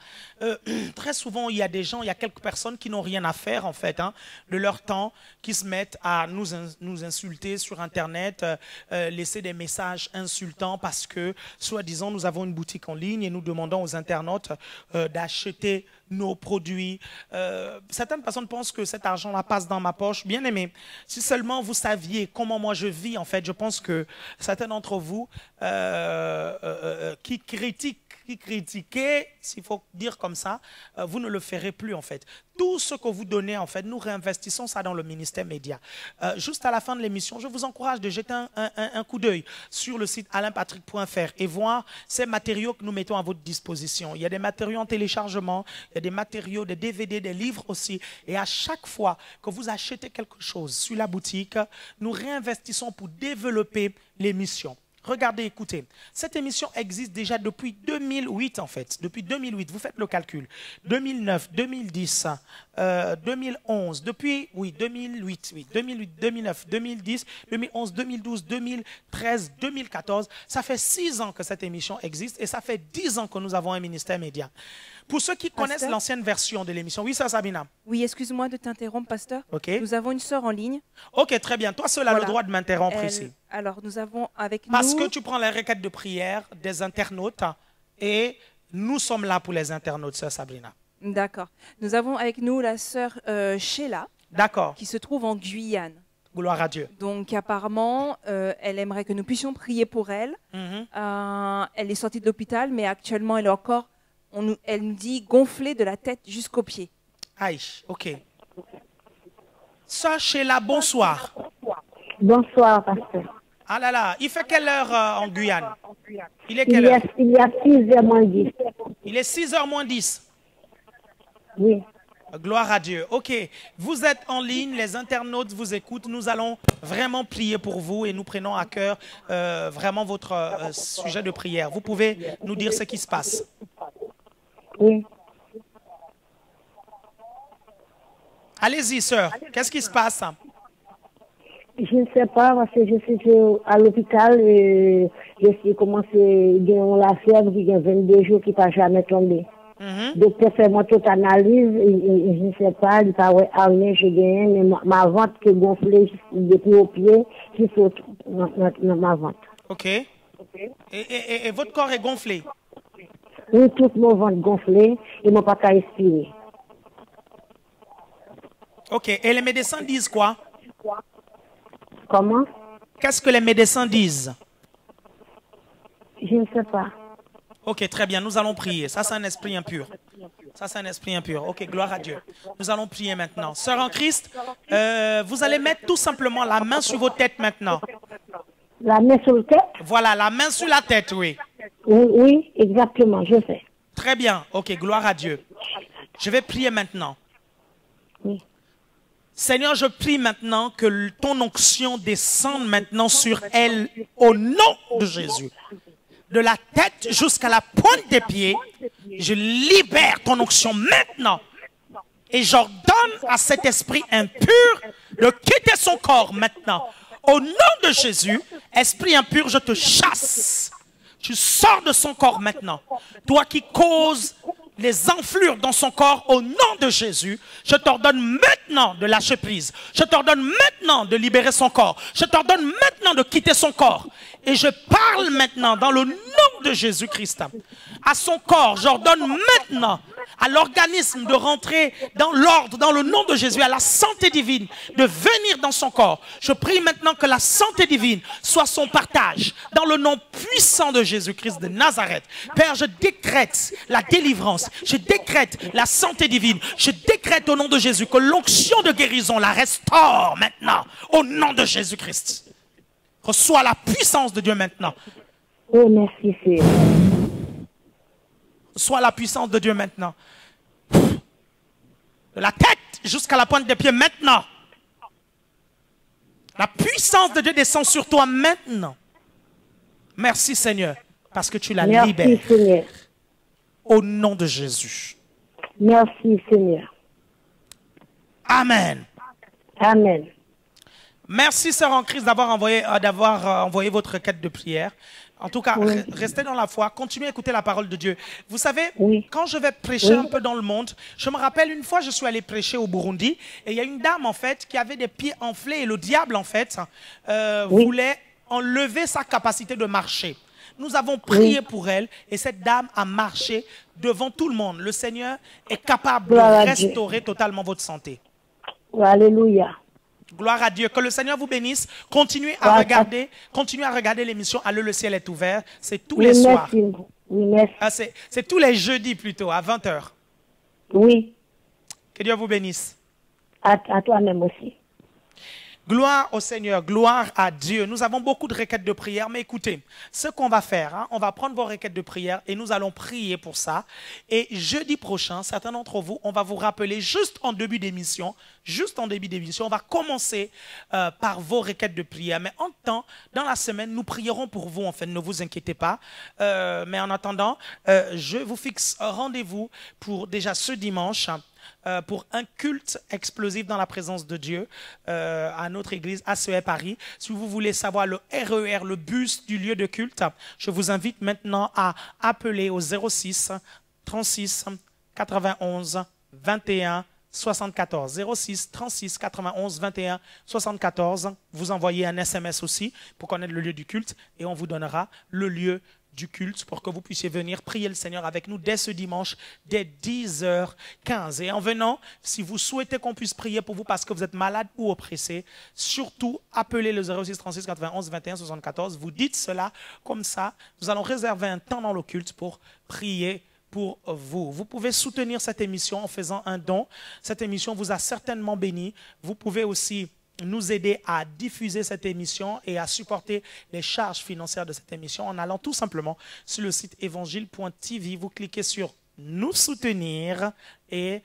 Très souvent, il y a des gens, il y a quelques personnes qui n'ont rien à faire en fait, de leur temps, qui se mettent à nous insulter sur Internet, laisser des messages insultants parce que, soi-disant, nous avons une boutique en ligne et nous demandons aux internautes d'acheter nos produits. Certaines personnes pensent que cet argent-là passe dans ma poche. Bien aimé, si seulement vous saviez comment moi je vis, en fait, je pense que certains d'entre vous qui critiquez, s'il faut dire comme ça, vous ne le ferez plus, en fait. Tout ce que vous donnez, en fait, nous réinvestissons ça dans le ministère média. Juste à la fin de l'émission, je vous encourage de jeter un coup d'œil sur le site alainpatrick.fr et voir ces matériaux que nous mettons à votre disposition. Il y a des matériaux en téléchargement, il y a des matériaux, des DVD, des livres aussi. Et à chaque fois que vous achetez quelque chose sur la boutique, nous réinvestissons pour développer l'émission. Regardez, écoutez, cette émission existe déjà depuis 2008 en fait, depuis 2008, vous faites le calcul, 2009, 2010, 2011, depuis, oui, 2008, 2009, 2010, 2011, 2012, 2013, 2014, ça fait 6 ans que cette émission existe et ça fait 10 ans que nous avons un ministère média. Pour ceux qui connaissent l'ancienne version de l'émission, oui, ça, Sabina. Oui, excuse-moi de t'interrompre, pasteur. Ok. Nous avons une sœur en ligne. Ok, très bien. Toi seul as le droit de m'interrompre ici. Alors, nous avons avec nous... Parce que tu prends les requêtes de prière des internautes et nous sommes là pour les internautes, sœur Sabrina. D'accord. Nous avons avec nous la sœur Sheila. D'accord. Qui se trouve en Guyane. Gloire à Dieu. Donc apparemment, elle aimerait que nous puissions prier pour elle. Elle est sortie de l'hôpital, mais actuellement, elle est encore... elle nous dit gonflée de la tête jusqu'aux pieds. Aïe, ok. Sœur Sheila, bonsoir. Bonsoir, pasteur. Ah là là, il fait quelle heure en Guyane? Il est quelle heure? Il y a 6h moins 10. Il est 6h moins 10. Oui. Gloire à Dieu. Ok, vous êtes en ligne, les internautes vous écoutent. Nous allons vraiment prier pour vous et nous prenons à cœur vraiment votre sujet de prière. Vous pouvez nous dire ce qui se passe? Oui. Allez-y, sœur. Qu'est-ce qui se passe? Je ne sais pas, parce que je suis à l'hôpital et je suis commencé à avoir la fièvre qui a 22 jours qui n'a jamais tombé. Le docteur fait moi toute analyse et je ne sais pas, il n'a pas rien, j'ai gagné, mais ma ventre qui est gonflée depuis au pied, qui saute dans ma ventre. Ok. Et votre corps est gonflé? Oui, tout mon ventre gonflé et mon pas qu'à respirer. Ok, et les médecins disent quoi? Comment? Qu'est-ce que les médecins disent? Je ne sais pas. Ok, très bien, nous allons prier. Ça, c'est un esprit impur. Ça, c'est un esprit impur. Ok, gloire à Dieu. Nous allons prier maintenant. Sœur en Christ, vous allez mettre tout simplement la main sur vos têtes maintenant. La main sur la tête? Voilà, la main sur la tête, oui. Oui, exactement, je sais. Très bien. Ok, gloire à Dieu. Je vais prier maintenant. Oui. Seigneur, je prie maintenant que ton onction descende maintenant sur elle au nom de Jésus. De la tête jusqu'à la pointe des pieds, je libère ton onction maintenant. Et j'ordonne à cet esprit impur de quitter son corps maintenant. Au nom de Jésus, esprit impur, je te chasse. Tu sors de son corps maintenant. Toi qui causes les enflures dans son corps, au nom de Jésus, je t'ordonne maintenant de lâcher prise. Je t'ordonne maintenant de libérer son corps. Je t'ordonne maintenant de quitter son corps. Et je parle maintenant dans le nom de Jésus-Christ à son corps. J'ordonne maintenant à l'organisme de rentrer dans l'ordre, dans le nom de Jésus, à la santé divine, de venir dans son corps. Je prie maintenant que la santé divine soit son partage, dans le nom puissant de Jésus-Christ de Nazareth. Père, je décrète la délivrance, je décrète la santé divine, je décrète au nom de Jésus que l'onction de guérison la restaure maintenant, au nom de Jésus-Christ. Reçois la puissance de Dieu maintenant. Oh, merci, Seigneur. Reçois la puissance de Dieu maintenant. De la tête jusqu'à la pointe des pieds maintenant. La puissance de Dieu descend sur toi maintenant. Merci Seigneur, parce que tu la libères. Merci Seigneur. Au nom de Jésus. Merci Seigneur. Amen. Amen. Merci Sœur en Christ d'avoir envoyé votre requête de prière. En tout cas, oui. Restez dans la foi, continuez à écouter la parole de Dieu. Vous savez, oui. Quand je vais prêcher un peu dans le monde, je me rappelle une fois, je suis allé prêcher au Burundi, et il y a une dame, en fait, qui avait des pieds enflés, et le diable, en fait, voulait enlever sa capacité de marcher. Nous avons prié pour elle, et cette dame a marché devant tout le monde. Le Seigneur est capable de restaurer totalement votre santé. Alléluia. Gloire à Dieu. Que le Seigneur vous bénisse. Continuez à regarder l'émission Allô, le ciel est ouvert. C'est tous les soirs. Oui, merci. C'est tous les jeudis plutôt, à 20h. Oui. Que Dieu vous bénisse. À toi-même aussi. Gloire au Seigneur, gloire à Dieu. Nous avons beaucoup de requêtes de prière, mais écoutez, ce qu'on va faire, on va prendre vos requêtes de prière et nous allons prier pour ça. Et jeudi prochain, certains d'entre vous, on va vous rappeler juste en début d'émission, on va commencer par vos requêtes de prière. Mais en temps, dans la semaine, nous prierons pour vous, en fait, ne vous inquiétez pas. Mais en attendant, je vous fixe un rendez-vous pour déjà ce dimanche, pour un culte explosif dans la présence de Dieu à notre église ACE Paris. Si vous voulez savoir le RER, le bus du lieu de culte, je vous invite maintenant à appeler au 06 36 91 21 74. 06 36 91 21 74. Vous envoyez un SMS aussi pour connaître le lieu du culte et on vous donnera le lieu du culte pour que vous puissiez venir prier le Seigneur avec nous dès ce dimanche, dès 10h15. Et en venant, si vous souhaitez qu'on puisse prier pour vous parce que vous êtes malade ou oppressé, surtout appelez le 06 36 91 21 74. Vous dites cela comme ça. Nous allons réserver un temps dans le culte pour prier pour vous. Vous pouvez soutenir cette émission en faisant un don. Cette émission vous a certainement béni. Vous pouvez aussi nous aider à diffuser cette émission et à supporter les charges financières de cette émission en allant tout simplement sur le site évangile.tv. Vous cliquez sur nous soutenir et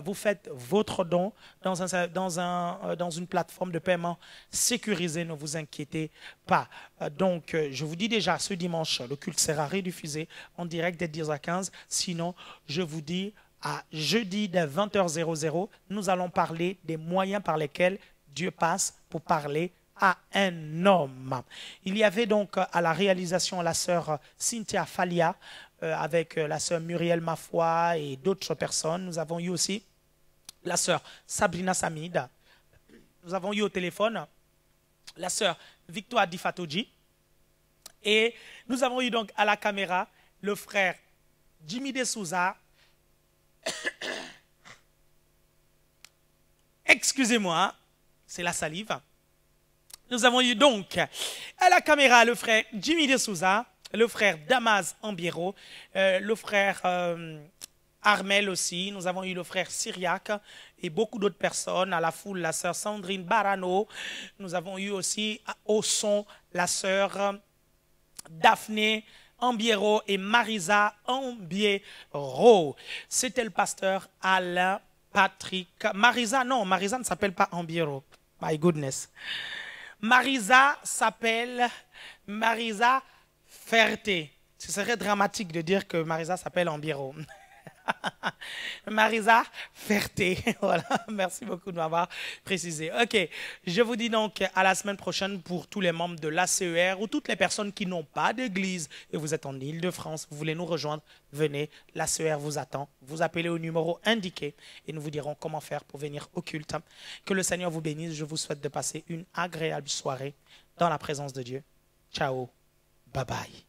vous faites votre don dans une plateforme de paiement sécurisée. Ne vous inquiétez pas. Donc, je vous dis déjà, ce dimanche, le culte sera rediffusé en direct dès 10h15. Sinon, je vous dis à jeudi dès 20h00, nous allons parler des moyens par lesquels Dieu passe pour parler à un homme. Il y avait donc à la réalisation la sœur Cynthia Falia avec la sœur Muriel Mafoy et d'autres personnes. Nous avons eu aussi la sœur Sabrina Samid. Nous avons eu au téléphone la sœur Victoire Difatoji. Et nous avons eu donc à la caméra le frère Jimmy De Souza. Excusez-moi. C'est la salive. Nous avons eu donc à la caméra le frère Jimmy De Souza, le frère Damas Ambiero, le frère Armel aussi. Nous avons eu le frère Syriac et beaucoup d'autres personnes. À la foule, la sœur Sandrine Barano. Nous avons eu aussi au son la sœur Daphné Ambiero et Marisa Ambiero. C'était le pasteur Alain Patrick. Marisa, non, Marisa ne s'appelle pas Ambiero. My goodness. Marisa s'appelle Marisa Ferté. Ce serait dramatique de dire que Marisa s'appelle Ambiero. Marisa Ferté. Voilà, merci beaucoup de m'avoir précisé. Ok, je vous dis donc à la semaine prochaine pour tous les membres de l'ACER ou toutes les personnes qui n'ont pas d'église et vous êtes en Île-de-France, vous voulez nous rejoindre, venez, l'ACER vous attend. Vous appelez au numéro indiqué et nous vous dirons comment faire pour venir au culte. Que le Seigneur vous bénisse. Je vous souhaite de passer une agréable soirée dans la présence de Dieu. Ciao, bye bye.